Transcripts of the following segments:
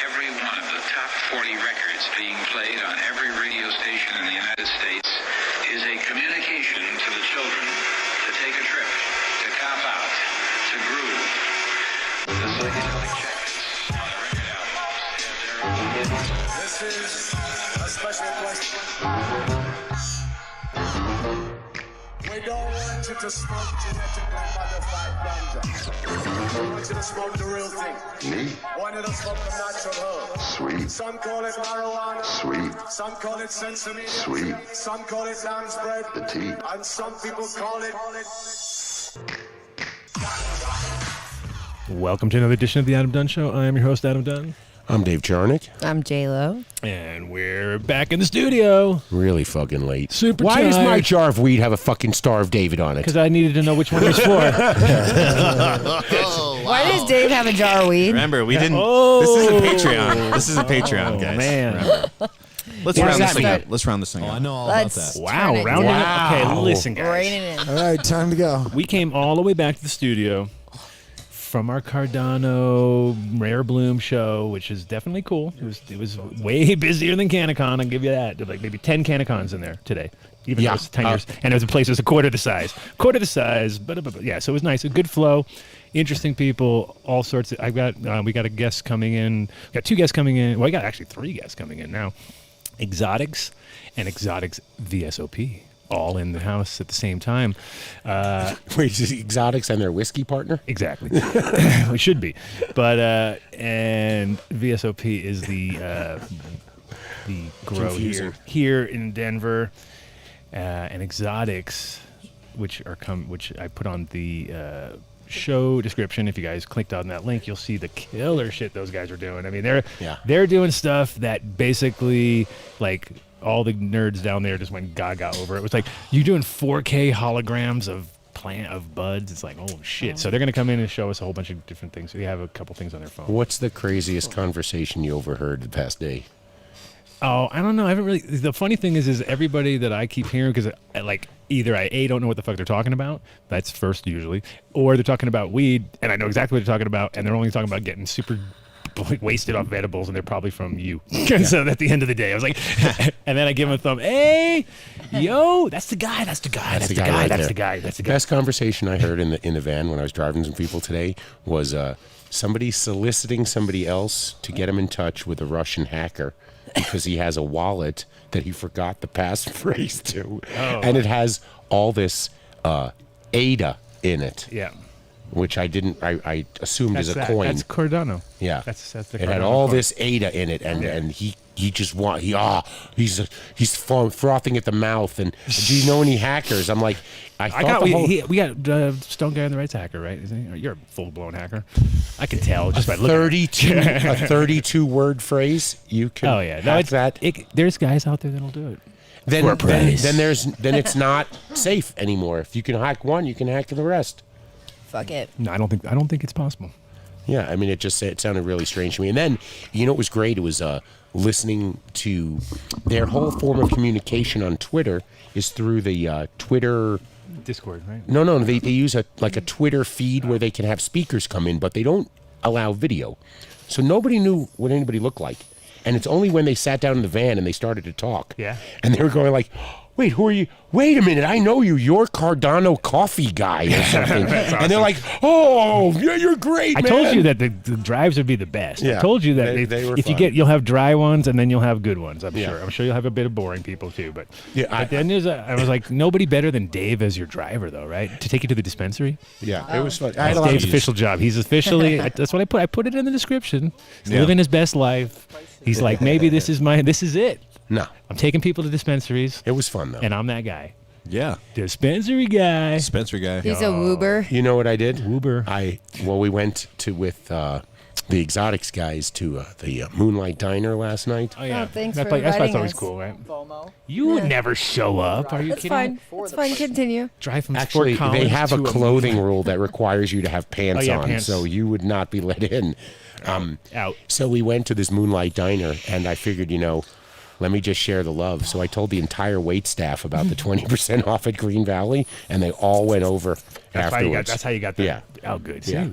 every one of the top 40 records being played on every radio station in the United States is a communication to the children to take a trip, to cop out, to groove. The psychedelic jackets on the record albums have their own. This is a special question. We don't want you to smoke genetically modified ganja. We want you to smoke the real thing. Me? We want you to smoke the natural herb. Sweet. Some call it marijuana. Sweet. Some call it sensimilla. Sweet. Some call it lamb's bread. The tea. And some people call it... Welcome to another edition of the Adam Dunn Show. I am your host, Adam Dunn. I'm Dave Jarnick. I'm J-Lo. And we're back in the studio. Really fucking late. Super Why does tired. my jar of weed have a fucking Star of David on it? Because I needed to know which one it was for. Why does Dave have a jar of weed? Remember, we didn't. Oh. This isn't Patreon. This isn't Patreon, guys. Man. Remember. Let's What round does this that thing mean? up. Let's round this thing up. I know all Let's about that. Wow, turn it rounding down. up. Okay, Wow. listen, guys. Rein it in. All right, time to go. We came all the way back to the studio from our Cardano RAREBLOOM show, which is definitely cool. It was way busier than CannaCon, I'll give you that. There were like maybe 10 CannaCons in there today. Even though it's 10 years. And it was a place that was a quarter the size. But yeah, so it was nice. A good flow. Interesting people, all sorts of. We got a guest coming in. We got two guests coming in. Well, we got actually three guests coming in now. Exotix and Exotix VSOP. All in the house at the same time. Wait, is Exotics and their whiskey partner? Exactly. We should be. But, and VSOP is the grow Confusing. here in Denver. And Exotics, which I put on the show description. If you guys clicked on that link, you'll see the killer shit those guys are doing. I mean, they're doing stuff that basically, like, all the nerds down there just went gaga over. It was like, you doing 4K holograms of buds. It's like, oh shit. So they're going to come in and show us a whole bunch of different things. We have a couple things on their phone. What's the craziest conversation you overheard the past day? Oh, I don't know. I haven't really. The funny thing is everybody that I keep hearing, because like either I don't know what the fuck they're talking about. That's first usually, or they're talking about weed, and I know exactly what they're talking about, and they're only talking about getting super wasted off edibles, and they're probably from you. So at the end of the day, I was like, and then I give them a thumb. Hey, yo, that's the guy. That's the guy. That's the guy. right That's there. the guy. That's the guy. Best conversation I heard in the van when I was driving some people today was somebody soliciting somebody else to get him in touch with a Russian hacker because he has a wallet that he forgot the passphrase to, and it has all this ADA in it. Yeah. Which I didn't. I assumed is a coin. That's Cardano. Yeah, That's the it had Cardano all coin. this ADA in it, and he just he's frothing at the mouth. And do you know any hackers? I'm like, we got Stone Guy on the Right's hacker, right? Isn't he? You're a full blown hacker. I can tell just by looking. 32 word phrase. You can. Oh yeah, hack that. There's guys out there that'll do it. Then it's not safe anymore. If you can hack one, you can hack the rest. Fuck it. No, I don't think it's possible. Yeah, I mean, it sounded really strange to me. And then, you know what was great? It was listening to their whole form of communication on Twitter is through the Twitter... Discord, right? No, they use a Twitter feed where they can have speakers come in, but they don't allow video. So nobody knew what anybody looked like. And it's only when they sat down in the van and they started to talk. Yeah. And they were going like... Wait, who are you? Wait a minute, I know you. You're Cardano coffee guy or something. Awesome. And they're like, oh, yeah, you're great, man. I told you that the drives would be the best. Yeah. I told you that They were if fun. you'll have dry ones and then you'll have good ones. I'm Yeah. sure. I'm sure you'll have a bit of boring people too. But Yeah, then I was like, nobody better than Dave as your driver, though, right? To take you to the dispensary. Yeah, it was fun. That's Dave's official job. He's officially. That's what I put. I put it in the description. He's living his best life. He's like, maybe this is it. No. I'm taking people to dispensaries. It was fun, though. And I'm that guy. Yeah. Dispensary guy. Dispensary guy. He's a woober. You know what I did? Uber. We went with the Exotics guys to the Moonlight Diner last night. Oh, yeah. Oh, thanks That's for that's inviting always us. cool, right? FOMO. You would never show up. Are you That's kidding? fine. It's fine. Continue. Drive from Actually, Fort Collins they have a to clothing rule that requires you to have pants on, pants. so you would not be let in. Out. So we went to this Moonlight Diner, and I figured, let me just share the love. So I told the entire wait staff about the 20% off at Green Valley, and they all went over afterwards. That's how you got that. Yeah. Oh, good. Yeah.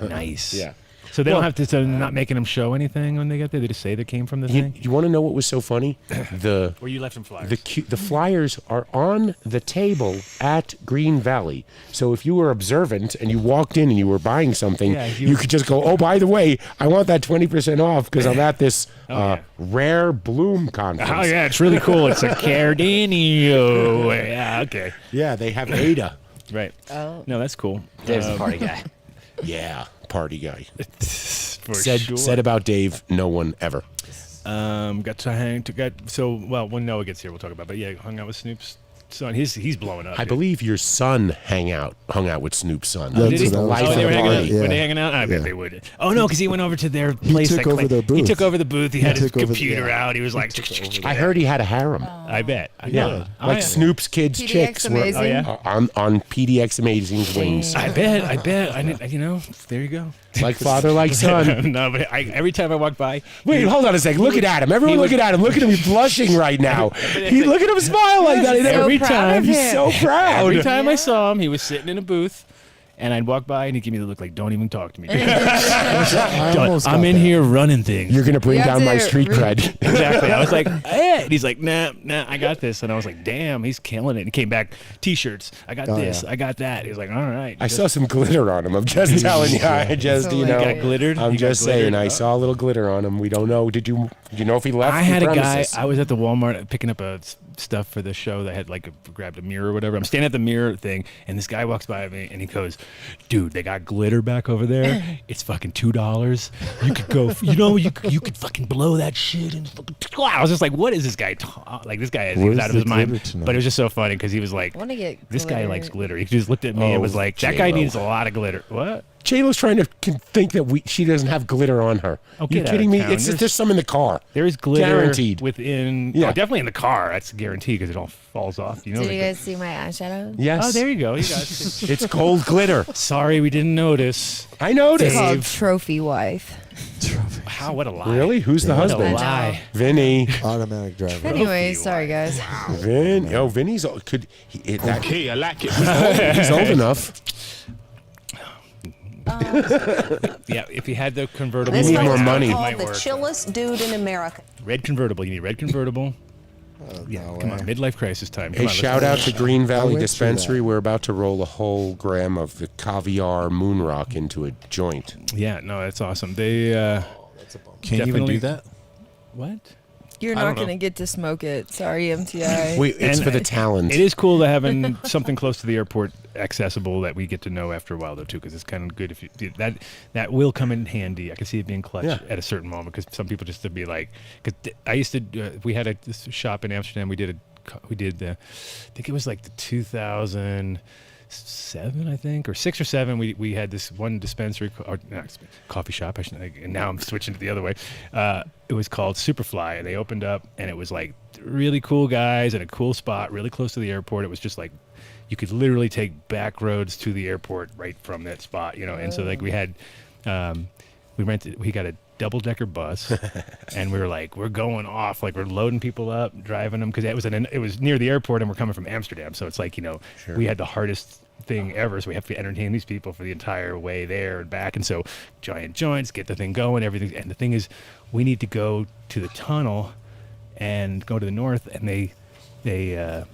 Nice. Yeah. So they don't have to. So not making them show anything when they get there. They just say they came from the thing. You want to know what was so funny? Or you left some flyers. The flyers are on the table at Green Valley. So if you were observant and you walked in and you were buying something, you could just go, oh, by the way, I want that 20% off because I'm at this Rare Bloom conference. Oh yeah, it's really cool. It's a Cardano. Yeah, okay. Yeah, they have Ada. Right. Oh. No, that's cool. Dave's a party guy. Yeah, party guy. For Said sure. said about Dave, no one ever. When Noah gets here, we'll talk about. But yeah, hung out with Snoop's son. He's blowing up. I dude. believe your son hung out with Snoop's son. Yeah, That was the so life Oh, of they the were hanging out. party. Yeah. Were they hanging out? I bet they would. Oh no, because he went over to their place. took over their booth. He took over the booth. He had his took over the- computer yeah. out. He was like, I heard he had a harem. I bet. Yeah, I- like Snoop's kids' PDX chicks were Amazing. Oh, yeah? on PDX Amazing's wings. I bet. I didn't, there you go. Like father, like son. No, but every time I walk by, Wait, hold on a second. Look at Adam. Everyone look at Adam. Look at him. He's blushing right now. Look at him smile like that. So every proud time of He's him. so proud. every time I saw him, he was sitting in a booth. And I'd walk by and he'd give me the look like, don't even talk to me. I almost I'm got in that. here running things. You're gonna bring You have down my to street cred. Exactly. I was like, eh. And he's like, nah, I got this. And I was like, damn, he's killing it. And he came back, T-shirts. I got this. yeah. I got that. He was like, all right. I saw some glitter on him. I'm just telling you. I just, So you know, like- got glittered. I'm You got just saying. glittered? I saw a little glitter on him. We don't know. Did you know if he left? I the had a guy. premises? I was at the Walmart picking up stuff for the show that had grabbed a mirror or whatever. I'm standing at the mirror thing, and this guy walks by me, and he goes, "Dude, they got glitter back over there. It's fucking $2. You could go. You could fucking blow that shit." And I was just like, "What is this guy? This guy is he was Where's out of the his mind." glitter tonight? But it was just so funny because he was like, I want to get "This guy glitter. likes glitter." He just looked at me and was like, "That guy J-Lo. needs a lot of glitter." What? J-Lo's trying to think that she doesn't have glitter on her. Oh, You get out kidding of me? town. There's some in the car. There is glitter Guaranteed. within. Yeah. Oh, definitely in the car. That's guaranteed because it all falls off. You know. Did the- you guys see my eyeshadow? Yes. Oh, there you go. You guys. It's gold glitter. Sorry, we didn't notice. I noticed. It's called Dave. Trophy Wife. How? What a lie. Really? Who's the What a husband? lie. Vinny. Automatic driver. Anyway, sorry guys. Vinny's could. Okay, I like it. He's old enough. Yeah, if you had the convertible, This it need more might money. work. Called the chillest dude in America. Red convertible. You need red convertible. Yeah, no come way. on, midlife crisis time. Come Hey, on, let's shout go. out to Green Valley went through Dispensary. that. We're about to roll a whole gram of the caviar moon rock into a joint. Yeah, no, that's awesome. They Can't even Definitely. do that. what? You're I don't not know. going to get to smoke it. Sorry, MTI. Wait, it's And for the talent. It is cool to having something close to the airport accessible that we get to know after a while though too, because it's kind of good if you that will come in handy. I can see it being clutch Yeah. at a certain moment because some people just to be like, because I used to we had this shop in Amsterdam. We did I think it was like the 2007 I think or 6 or 7 we had this one dispensary or not, coffee shop and now I'm switching to the other way. It was called Superfly and they opened up and it was like really cool guys at a cool spot really close to the airport. It was just like you could literally take back roads to the airport right from that spot, you know. And so like we had we got a double-decker bus and we were like we're going off, like we're loading people up, driving them because it was near the airport and we're coming from Amsterdam, so it's like, you know, we had the hardest thing ever, so we have to entertain these people for the entire way there and back. And so giant joints, get the thing going, everything. And the thing is we need to go to the tunnel and go to the north, and the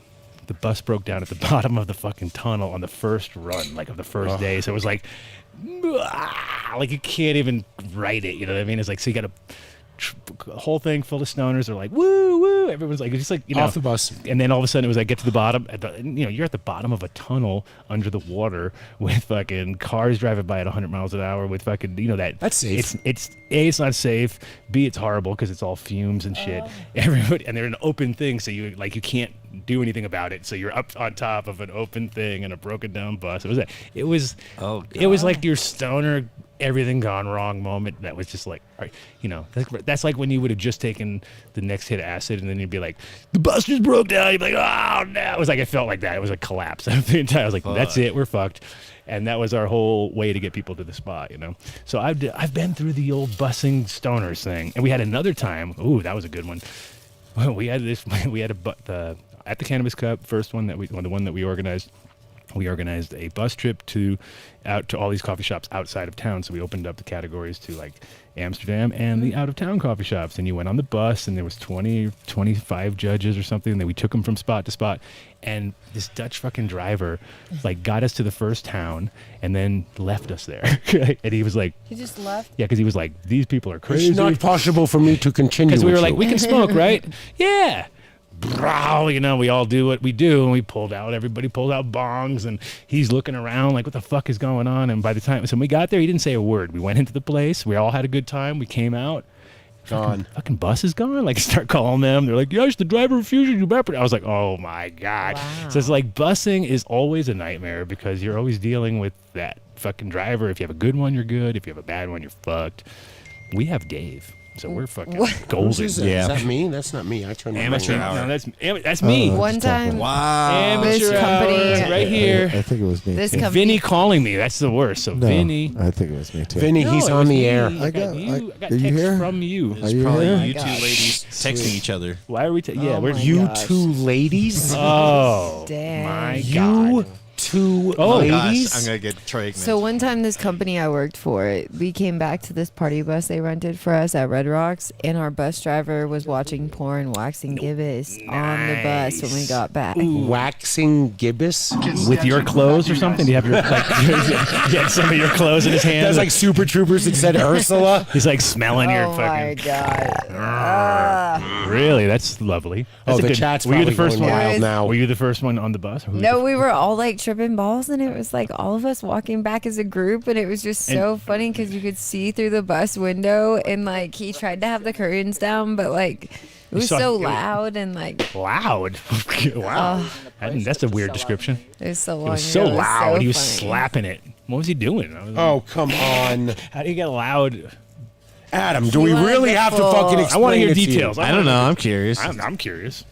bus broke down at the bottom of the fucking tunnel on the first run, like of the first day. So it was like you can't even write it, you know what I mean? It's like, so you got a whole thing full of stoners are like woo woo, everyone's like, it's just like, you know, Off the bus. and then all of a sudden it was like get to the bottom you're at the bottom of a tunnel under the water with fucking cars driving by at 100 miles an hour with fucking, you know, That's safe. it's A, it's not safe, B, it's horrible because it's all fumes and shit. Everybody, and they're an open thing, so you can't do anything about it, so you're up on top of an open thing and a broken down bus. It was like your stoner everything gone wrong moment that was just like, you know, that's like when you would have just taken the next hit of acid and then you'd be like, the bus just broke down. You'd be like, oh no. It was like, it felt like that. It was a collapse. I was like, that's it, we're fucked. And that was our whole way to get people to the spot, you know. So I've been through the old busing stoners thing, and we had another time. Ooh, that was a good one. We had at the Cannabis Cup, the one that we organized. we organized a bus trip out to all these coffee shops outside of town. So we opened up the categories to like Amsterdam and the out of town coffee shops. And you went on the bus and there was 20, 25 judges or something. And then we took them from spot to spot. And this Dutch fucking driver like got us to the first town and then left us there. And he was like, He just left. yeah, because he was like, these people are crazy. It's not possible for me to continue. Because we were with like, you. we can smoke, right? Yeah. Bro, you know, we all do what we do, and we pulled out. Everybody pulled out bongs, and he's looking around like, "What the fuck is going on?" And by the time when we got there, he didn't say a word. We went into the place. We all had a good time. We came out. Gone. Fucking bus is gone. Like, start calling them. They're like, "Yes, the driver refused you back." I was like, "Oh my god!" Wow. So it's like busing is always a nightmare because you're always dealing with that fucking driver. If you have a good one, you're good. If you have a bad one, you're fucked. We have Dave. So we're fucking golden. Is that me? That's not me. I turned my Amateur mic hour. on. No, that's me. One time, Wow. this Amateur company- hours right here. I think it was me. This too. company- Vinny calling me. That's the worst. So No, Vinny. I think it was me too. Vinny, No, he's it on was the me. air. I got are text you here? from you. Are you Probably here? you two ladies texting each other. Why are we? Yeah, Oh we're my You gosh. two ladies? Oh, Dang. my You God. two Oh, ladies? Gosh, I'm gonna get pregnant. So one time, this company I worked for, we came back to this party bus they rented for us at Red Rocks, and our bus driver was watching porn, waxing gibbous on the bus when we got back. Waxing gibbous? With your clothes or something? Do you have your like? you had some of your clothes in his hands. That's like Super Troopers that said Ursula. He's like smelling your Oh my fucking. god! Really, that's lovely. Oh, That's a the good- chat's Were you the probably first going one? wild now. Were you the first one on the bus? Or who was No, the- we were all like tripping balls, and it was like all of us walking back as a group, and it was just so funny because you could see through the bus window, and like he tried to have the curtains down, but like it was saw- so loud and like Loud. Wow. That's a weird description. it was so long. It was so ago. It was loud. so He was funny. slapping it. What was he doing? I was like, Oh, come on. how do you get loud? Adam, do You we wanna really get have to full- fucking I explain I want to hear it to you? details. I don't know. I'm curious. I'm curious.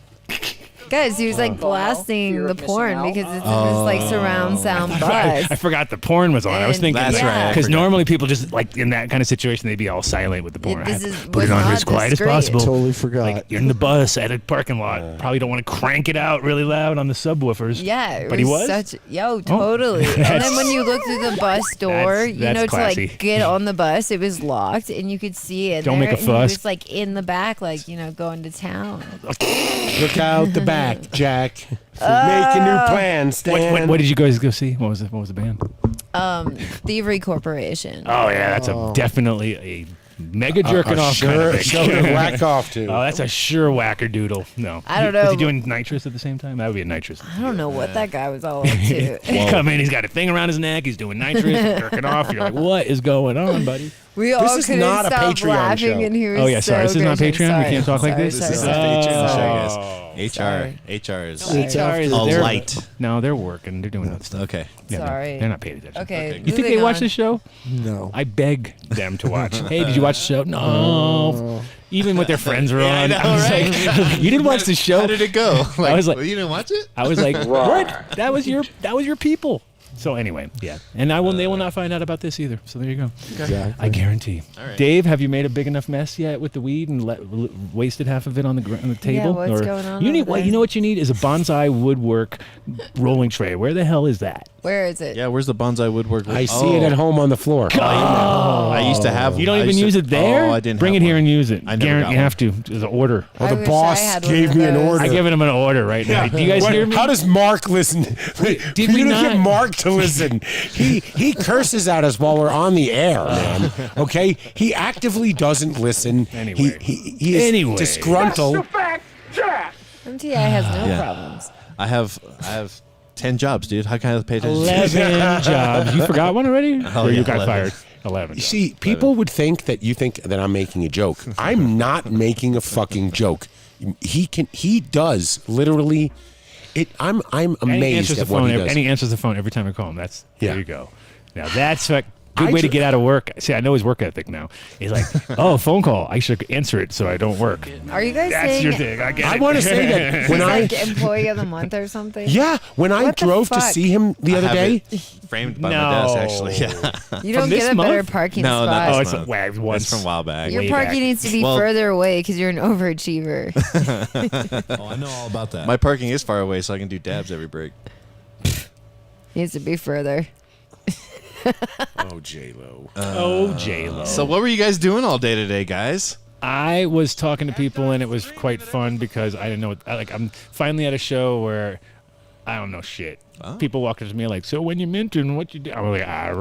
Guys, he was like blasting the porn because it's in this like surround sound I bus. forgot the porn was on. I was And- thinking That's right, I because forgot. normally people just like in that kind of situation they'd be all silent with the porn. this is- Put was it on not as quiet as discreet. possible. Totally forgot. Like you're in the bus at a parking lot. Probably don't want to crank it out really loud on the subwoofers. Yeah, it But he was? such totally. And then when you look through the bus door, you that's know, classy. to like get on the bus, it was locked, and you could see it. Don't there, make a and fuss. He was like in the back, like going to town. Look out the back, Jack. Making new plans, Stan. What did you guys go see? What was the band? Thievery Corporation. Oh yeah, that's a definitely a mega jerking off kind of thing. Show to whack off to. Oh, that's a sure whacker doodle. No, I don't Is know. he doing nitrous at the same time? That would be a nitrous. I don't know what that guy was all up to. He come in, he's got a thing around his neck. He's doing nitrous, jerking off. You're like, what is going on, buddy? We all is couldn't not a stop Patreon laughing, show. and he was Oh yeah, sorry. This is not gracious. Patreon. We Sorry. can't talk like this. Sorry, This is sorry, the sorry. HL show, Oh. guys. HR is HR is a they're- light. No, they're working. They're doing that stuff. Okay. Yeah, Sorry. They're not paying attention. Okay. You think they moving watch on. this show? no. I beg them to watch. Hey, did you watch the show? No. Even with their friends were on. I know, I was right? like, you didn't watch the show? How did it go? I was like- well, you didn't watch it? I was like, what? That was your people. So anyway, yeah, and they will not find out about this either. So there you go. Exactly. I guarantee. All right. Dave, have you made a big enough mess yet with the weed and wasted half of it on the table? what's going on You need over what? there? You know what you need is a bonsai woodwork rolling tray. Where the hell is that? Where is it? Yeah, where's the bonsai woodwork? I see it at home on the floor. I used to have. You don't I even used to- use it there. Oh, I didn't. Bring have it here one. and use it. I never Guarantee got you have to. There's an order. Oh, I the wish boss I had one gave of me an those. order. I giving him an order right now. Do you guys What- hear me? How does Mark listen? did you we don't not? get Mark to listen. He curses at us while we're on the air, man. Okay, he actively doesn't listen. Anyway. He is Anyway. disgruntled. MTI has no Yeah. problems. I have 10 jobs, dude. How can I pay attention? 11 jobs. You forgot one already? Oh, or you yeah, got 11. fired? 11. You see, people would think that you think that I'm making a joke. I'm not making a fucking joke. He does literally. I'm And he amazed answers the at what phone. he does. And he answers the phone every time I call him. There Yeah. you go. Now that's a good I way to tr- get out of work. See, I know his work ethic now. He's like, oh, phone call. I should answer it so I don't work. Are you guys That's saying your thing. I get I it. want to say that when he's I like employee of the month or something? when I What the drove to fuck? see him the I other have day. it framed by No. my desk, actually. Yeah. You don't this get a better month? parking No, not spot. Oh, this it's month. once. It's from a while back. Your way parking back. needs to be Well- further away because you're an overachiever. Oh, I know all about that. My parking is far away, so I can do dabs every break. Needs to be further. Oh, J-Lo. Oh, J-Lo. So what were you guys doing all day today, guys? I was talking to people, and it was quite fun because I didn't know. I'm finally at a show where I don't know shit. People walked up to me like, "So when you minting, what you do?" I'm like, How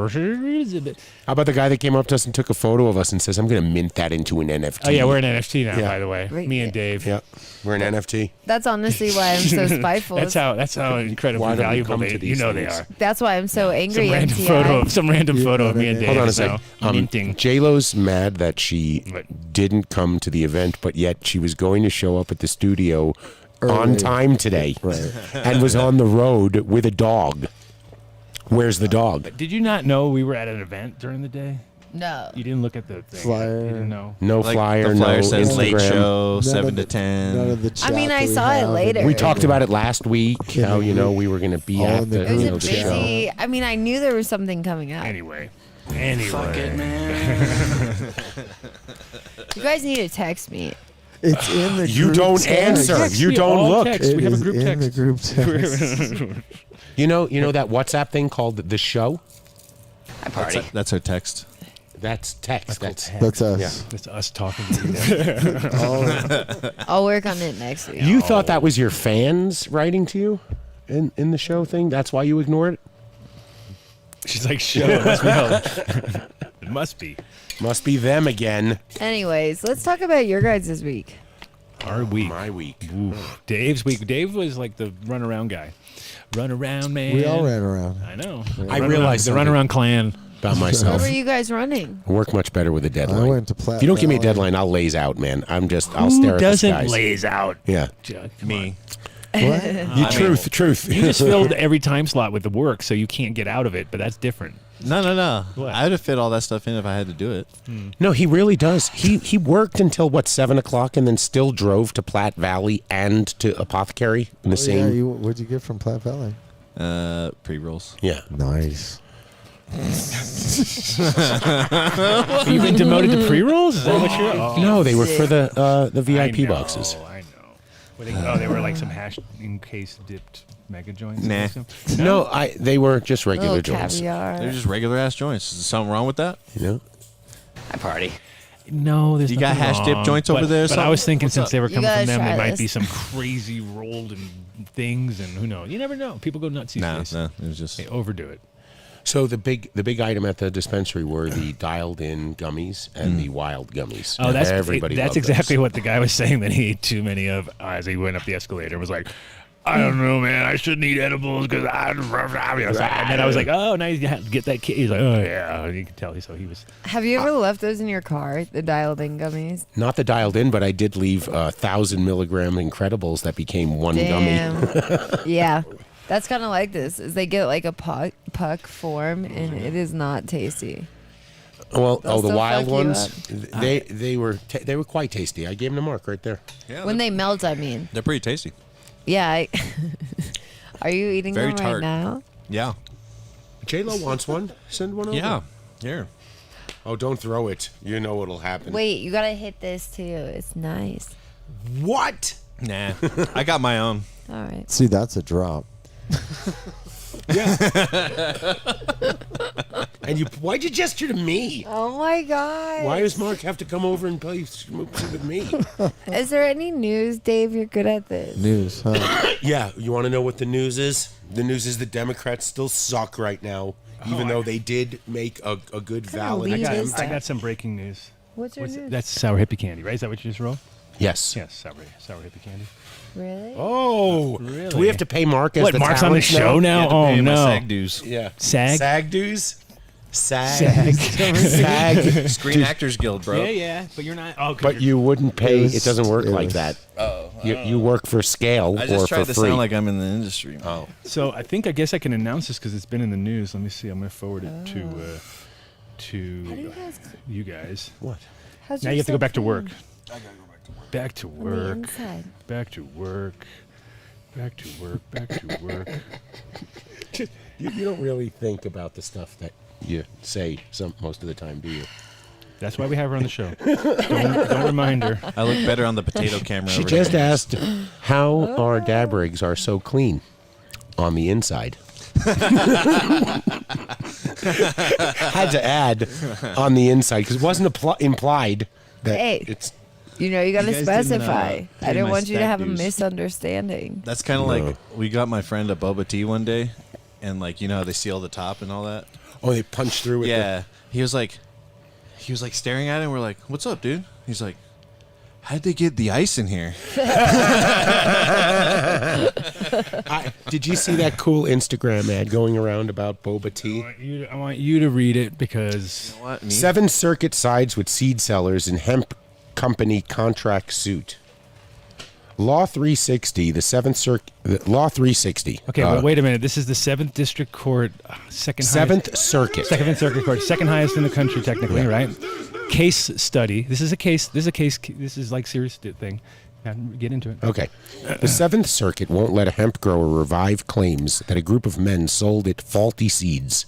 about the guy that came up to us and took a photo of us and says, "I'm going to mint that into an NFT." "Oh yeah, we're an NFT now, Yeah. by the way." Wait, Me and Dave. Yeah, we're an NFT. That's honestly why I'm so spiteful. That's how incredibly Why don't we valuable come they. to You these know things? they are. That's why I'm so angry. Some random photo of me and Dave. Hold on a is second. now minting. J-Lo's mad that she What? didn't come to the event, but yet she was going to show up at the studio on time today and was on the road with a dog. Where's the dog? Did you not know we were at an event during the day? No. You didn't look at the thing. Flyer. You didn't know. No Like flyer, the flyer no says late Instagram. show, None 7 of to the- 10. None of the I mean, chat I that saw it have later. We talked about it last week, how, you know, we were going to be All at in the the, It was you a know, the show. busy. I mean, I knew there was something coming up. Anyway. You guys need to text me. It's in the You group don't text. answer. Text You me don't all look. text. We It have a is group in text. the group text. You know that WhatsApp thing called the show? That's her text. That's text. That's us. Yeah. It's us talking to you guys. I'll work on it next week. You thought that was your fans writing to you in the show thing? That's why you ignored it? She's like, show. It must be hell. It must be. Must be them again. Anyways, let's talk about your guys' this week. Our week. My week. Oof. Dave's week. Dave was like the runaround guy. Run around, man. We all ran around. I know. I realized the something runaround clan. about What myself. were you guys running? I work much better with a deadline. I went to Platte If you don't give me a Valley. deadline, I'll laze out, man. I'll Who stare at the doesn't skies. laze out? Yeah. Me. What? Truth. You just filled every time slot with the work, so you can't get out of it. But that's different. No. What? I would have fit all that stuff in if I had to do it. No, he really does. He worked until 7 o'clock, and then still drove to Platte Valley and to Apothecary in the Oh, yeah, same. what'd you get from Platte Valley? Pre-rolls. Yeah. Nice. You've been demoted to pre-rolls? Is that what you're? Oh, No, they were for the VIP I know, boxes. I know. They were like some hash in case dipped mega joints. Nah. No, they were just regular Little joints. caviar. They're just regular ass joints. Is something wrong with that? You know? No, there's You got nothing hash dip wrong. joints over there or But I was thinking since they were You coming from gotta them, try they might this. be some crazy rolled and things, and who knows? You never know. People go nuts these days. No. It was just. They overdo it. So the big item at the dispensary were the dialed-in gummies and the wild gummies. Oh, that's everybody. That's loved exactly those. what the guy was saying that he ate too many of as he went up the escalator. Was like, I don't know, man. I shouldn't eat edibles because I. And then I was like, oh, now you have to get that kid. He's like, oh yeah. You can tell. So he was. Have you ever left those in your car? The dialed-in gummies. Not the dialed-in, but I did leave 1,000 milligram Incredibles that became one gummy. Damn. Yeah. That's kind of like this. Is they get like a puck form, and it is not tasty. Well, They'll the still wild fuck you ones, they were quite tasty. I gave them a mark right there. Yeah, When they melt, I mean. they're pretty tasty. Yeah. Are you eating Very them tart. right now? Yeah. J-Lo wants one. Send one over. Yeah. Here. Oh, don't throw it. You know what'll happen. Wait, you gotta hit this too. It's nice. What? Nah. I got my own. All right. See, that's a drop. And why'd you gesture to me? Oh my god. Why does Mark have to come over and play Smoochie with me? Is there any news, Dave? You're good at this. News, huh? Yeah, you want to know what the news is? The news is the Democrats still suck right now, even though they did make a good, valid lead attempt. is I got some breaking news. What's your news? That's sour hippie candy, right? Is that what you just wrote? Yes. Yes, sour hippie candy. Really? Oh, Really? do we have to pay Mark as What? the Mark's on the talent show now? Had to Oh pay my no. SAG dues. Yeah. SAG? SAG dues? SAG. Screen Actors Guild, bro. Yeah. But you're not. Oh, But you wouldn't pay. was- It doesn't work it like was- that. Oh. You work for scale I or just for tried to free. sound like I'm in the industry. Oh. So I guess I can announce this because it's been in the news. Let me see. I'm gonna forward it to you guys. What? How's Now your you have to go stuff back to work. going? Back to On the work. inside. Back to work. Back to work. Back to work. You don't really think about the stuff that you say most of the time, do you? That's why we have her on the show. Don't remind her. I look better on the potato camera. She over just here. asked how our dab rigs are so clean on the inside. Had to add on the inside because it wasn't implied that Hey. it's. You know, you got to You guys didn't, specify. pay I didn't my want you to stack have a dues. misunderstanding. That's kind of like we got my friend a boba tea one day, and like you know how they seal the top and all that. Oh, they punched through with Yeah, he was like staring at it, and we're like, "What's up, dude?" He's like, "How'd they get the ice in here?" Did you see that cool Instagram ad going around about boba tea? I want you to read it because What? Me? Seventh Circuit sides with seed sellers in hemp company contract suit. Law 360, the Seventh Circuit. Law 360. okay, but wait a minute. This is the 7th District Court, Seventh Circuit. Second Circuit Court, second highest in the country, technically, right? Case study. This is a case. This is like serious thing. Get into it. Okay. The Seventh Circuit won't let a hemp grower revive claims that a group of men sold it faulty seeds,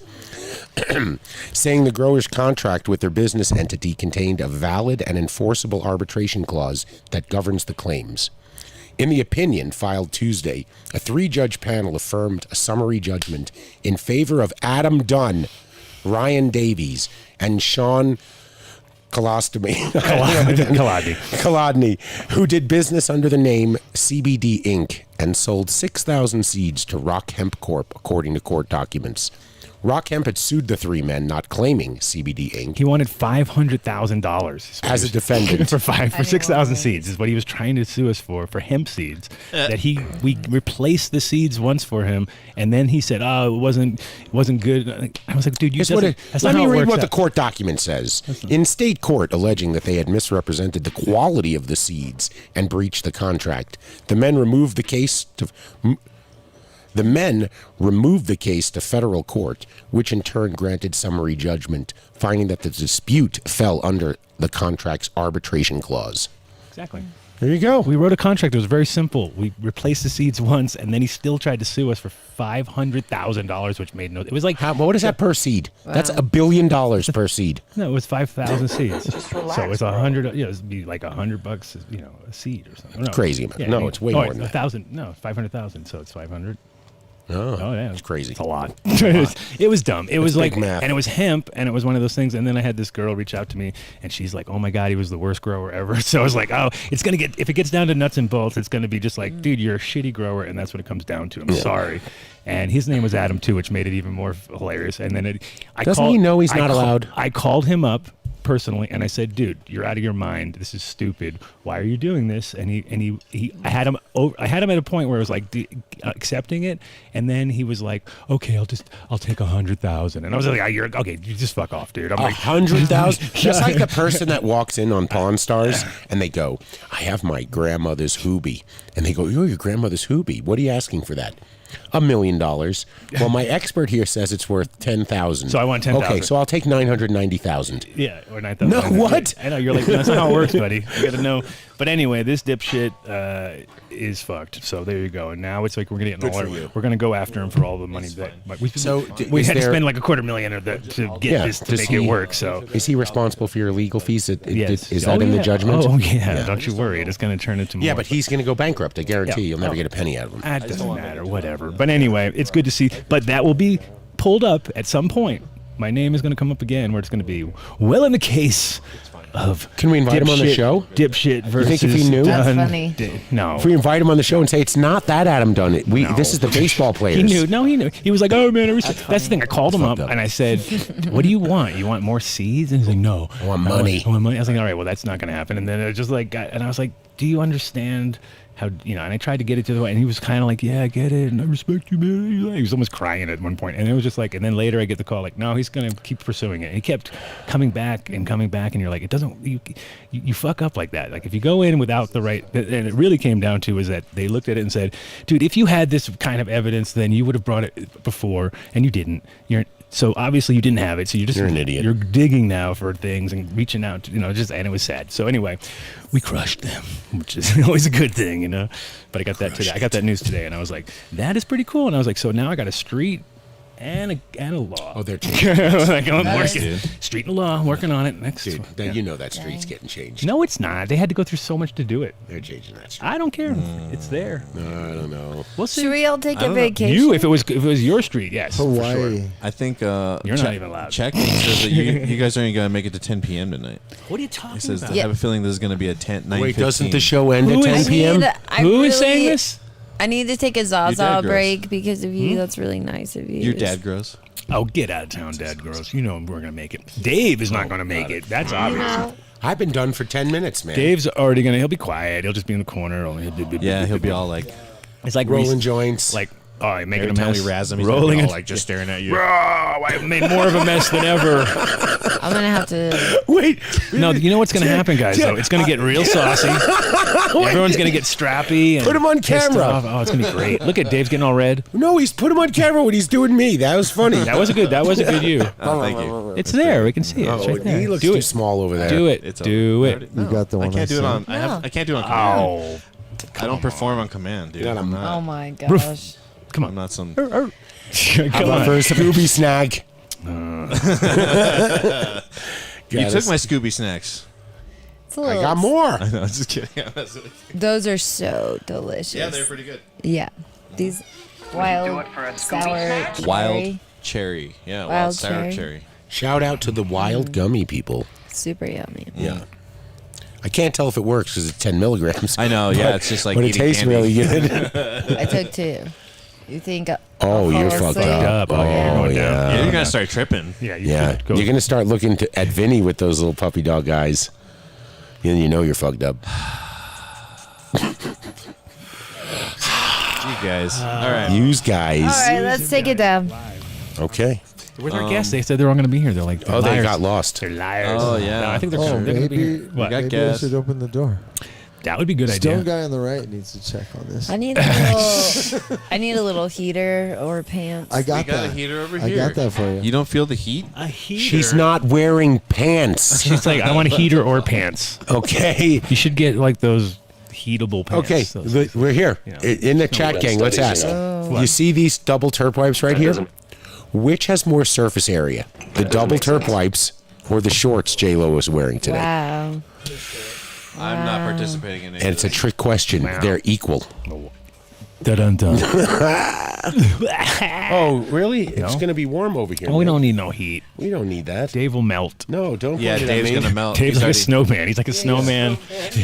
saying the grower's contract with their business entity contained a valid and enforceable arbitration clause that governs the claims. In the opinion filed Tuesday, a 3-judge panel affirmed a summary judgment in favor of Adam Dunn, Ryan Davies, and Sean Kolodny, who did business under the name CBD Inc. and sold 6,000 seeds to Rock Hemp Corp., according to court documents. Rock Hemp had sued the 3 men, not claiming CBD Inc. He wanted $500,000 as a defendant for 6,000 seeds. Is what he was trying to sue us for hemp seeds. That we replaced the seeds once for him, and then he said, "Oh, it wasn't good." I was like, "Dude, that's Let not me how it read works what the out." court document says. In state court, alleging that they had misrepresented the quality of the seeds and breached the contract, the men removed the case to federal court, which in turn granted summary judgment, finding that the dispute fell under the contract's arbitration clause. Exactly. There you go. We wrote a contract. It was very simple. We replaced the seeds once, and then he still tried to sue us for $500,000, which made no. It was like What is that per seed? That's $1 billion per seed. no, it was 5,000 seeds. So it's 100. Yeah, it'd be like $100, a seed or something. No. Crazy amount. No, it's way more than that. 1,000. No, 500,000. So it's 500. Oh, yeah, it's crazy. It's a lot. It was dumb. It was big like, math. and it was hemp, and it was one of those things. And then I had this girl reach out to me, and she's like, "Oh my God, he was the worst grower ever." So I was like, "Oh, if it gets down to nuts and bolts, it's gonna be just like, dude, you're a shitty grower, and that's what it comes down to. I'm sorry." And his name was Adam too, which made it even more hilarious. And then Doesn't he know he's not allowed? I called him up personally, and I said, "Dude, you're out of your mind. This is stupid. Why are you doing this?" And I had him at a point where I was like accepting it, and then he was like, "Okay, I'll take 100,000." And I was like, "You're okay. You just fuck off, dude." I'm like, 100,000? Just like the person that walks in on Pawn Stars and they go, "I have my grandmother's hoobie," and they go, "Oh, your grandmother's hoobie? What are you asking for that?" $1 million. Well, my expert here says it's worth 10,000. So I want 10,000. Okay, so I'll take 990,000. Yeah, or 9,000. No, what? I know, you're like, that's not how it works, buddy. You got to know. But anyway, this dipshit is fucked. So there you go. And now it's like we're going to get Good for you. we're going to go after him for all the money that we is had to there- spend like $250,000 to get this to does make it he- work. So Is he responsible for your legal fees? yes. Is that in the yeah. judgment? Oh yeah. Don't you worry. It's going to turn into more. Yeah, but he's going to go bankrupt. I guarantee Yeah. you'll never get a penny out of him. That doesn't matter. Whatever. But anyway, it's good to see. But that will be pulled up at some point. My name is going to come up again, where it's going to be well in the case of. Can we invite him on the dipshit- show? Dipshit versus. think if he knew? That's Dunn. funny. No. If we invite him on the show and say it's not that Adam Dunn, this is the baseball players. He knew. No, he knew. He was like, "Oh man, that's the thing." I called him up fucked up. and I said, "What do you want? You want more seeds?" And he's like, "No, I want money." I want money." I was like, "All right, well, that's not going to happen." And then it was just like, and I was like, "Do you understand how?" And I tried to get it to the way, and he was kind of like, "Yeah, I get it, and I respect you, man." He was almost crying at one point, and it was just like, and then later I get the call, like, "No, he's going to keep pursuing it." And he kept coming back, and you're like, it doesn't. You fuck up like that. Like if you go in without the right, and it really came down to is that they looked at it and said, "Dude, if you had this kind of evidence, then you would have brought it before, and you didn't. So obviously you didn't have it. So you're an idiot. You're digging now for things and reaching out, and it was sad. So anyway, we crushed them, which is always a good thing, But I got that today. I got that news today, and I was like, that is pretty cool. And I was like, so now I got a street and a law. Oh, they're changing. Like, I'm Nice. working. Street and law, I'm working on it. Next. Dude, Yeah. you know that street's getting changed. No, it's not. They had to go through so much to do it. They're changing that street. I don't care. It's there. No, I don't know. We'll see. Should we all take a don't know. vacation? You, if it was your street, yes. for Hawaii. sure. I think You're not even allowed. Check says that you guys aren't going to make it to 10 p.m. tonight. What are you talking He says, about? I have a feeling this is going to be a 9:15. Wait, doesn't the show end Who at 10 is- p.m.? Who is saying this? I need to take a Your Zaza dad grows. break because of you. That's really nice of you. Your dad grows. Oh, get out of town, Dad. Gross. You know we're gonna make it. Dave is not gonna make it. That's obvious. I've been done for 10 minutes, man. Dave's already gonna. He'll be quiet. He'll just be in the corner. Yeah, he'll be all like, It's like rolling joints. Like, oh, making every a time mess. we razz him, he's rolling all it. like just staring at you. Oh, I made more of a mess than ever. I'm gonna have to. Wait. No, you know what's gonna happen, guys? Though it's gonna get real saucy. Everyone's gonna get strappy. And Put him on pissed camera. off. Oh, it's gonna be great. Look at Dave's getting all red. No, he's put him on camera when he's doing me. That was funny. That was a good you. Oh, thank you. It's there. We can see it. It's right there. He looks Do too it. small over there. Do it. It's Do over. it. No, You got the one I can't do it I on. I can't do it on command. Oh, I don't perform on command, dude. You're not I'm a- not. Oh my gosh. come I'm on. not some. Come How about on. for a Scooby snag? You took my Scooby snacks. It's a I little, got more. I know. I'm just kidding. I'm messing with you. Those are so delicious. Yeah, they're pretty good. Yeah. These wild sour Wild cherry. cherry. Yeah, wild Wild sour cherry. cherry. Shout out to the wild gummy people. Super yummy. Yeah. I can't tell if it works because it's 10 milligrams. I know. Yeah, it's just like. But it eating tastes candy. really good. I took 2. You think? Oh, I'll you're fall fucked asleep? up. Oh, Oh, yeah, you're going down. yeah. Yeah, you're gonna start tripping. Yeah, you Yeah. could go. You're going to start looking at Vinny with those little puppy dog eyes. And you know you're fucked up. You guys. All right. Use guys. All right, let's take it down. Okay. Where's our guests? They said they're all going to be here. They're like, they're Oh, they liars. got lost. They're liars. Oh, yeah. No, I think they're, Oh, they're going to be maybe, here. What? got maybe I gas. should open the door. That would be a good Stone idea. guy on the right needs to check on this. I need a little. I need a little heater or pants. I got We got that. a heater over I here. got that for you. You don't feel the heat? A heater. She's not wearing pants. She's like, I want a heater or pants. Okay. You should get like those heatable pants. Okay. Those- We're here. Yeah. In the chat gang, let's ask. You see these double terp wipes right here? Which has more surface area? The double terp wipes or the shorts J-Lo was wearing today? Wow. I'm not participating in it. And it's a trick question. They're equal. Dun-dun-dun. Oh, really? It's No. going to be warm over here. Oh, we man. don't need no heat. We don't need that. Dave will melt. No, don't Yeah, point it at Dave's me. gonna melt. Dave's He's like a already- snowman. He's like a snowman.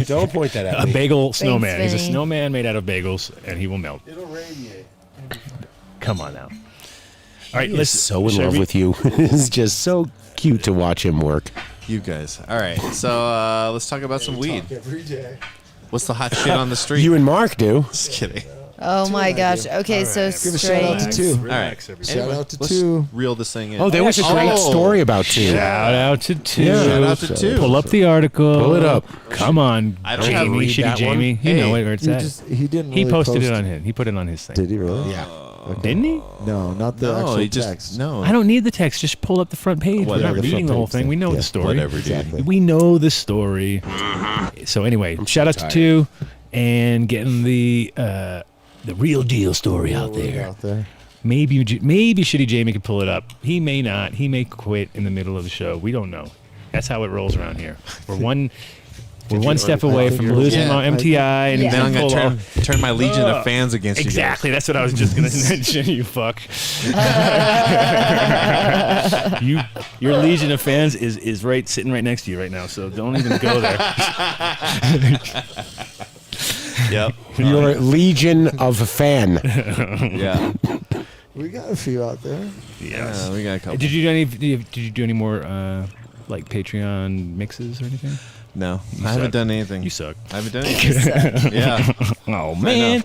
Don't point that at A me. bagel snowman. He's a Vinny. snowman made out of bagels, and he will melt. It'll radiate. Come on now. All right, He's let's so in love with you. It's just so cute to watch him work. You guys. All right. So let's talk about some weed. Every day. What's the hot shit on the street? You and Mark do. Just kidding. Oh my gosh. Okay, so Give a shout out to straight. two. All right. Shout out to let's two. reel this thing in. Oh, there was a great Oh. story about two. Shout out to two. Yeah. Shout out to two. Pull up the article. Pull it up. Come on, I don't have Jamie, read shitty that one. Jamie. You Hey. know where it's He at. he didn't. He really posted it post- on his. He put it on his thing. Did he really? Yeah. Didn't he? No, not the No, actual he just text. no. I don't need the text. Just pull up the front page. Whatever. We're not The reading front the whole page thing. thing. We know Yeah. the story. Whatever, dude. Exactly. We know the story. So anyway, shout out to tired. two and getting the real deal story out Word there. out there. Maybe Shitty Jamie can pull it up. He may not. He may quit in the middle of the show. We don't know. That's how it rolls around here. We're one step away from losing Yeah. our MTI and Yeah. Then I'm pull gonna off. turn my legion of fans against Exactly. That's what I was just gonna mention. You fuck. Your legion of fans is right sitting right next to you right now. So don't even go there. you guys. Yep. Your legion of a fan. Yeah. We got a few out there. Yeah. We got a couple. Did you do any more like Patreon mixes or anything? No, You I haven't suck. done anything. You suck. I haven't done anything. Yeah. Oh man.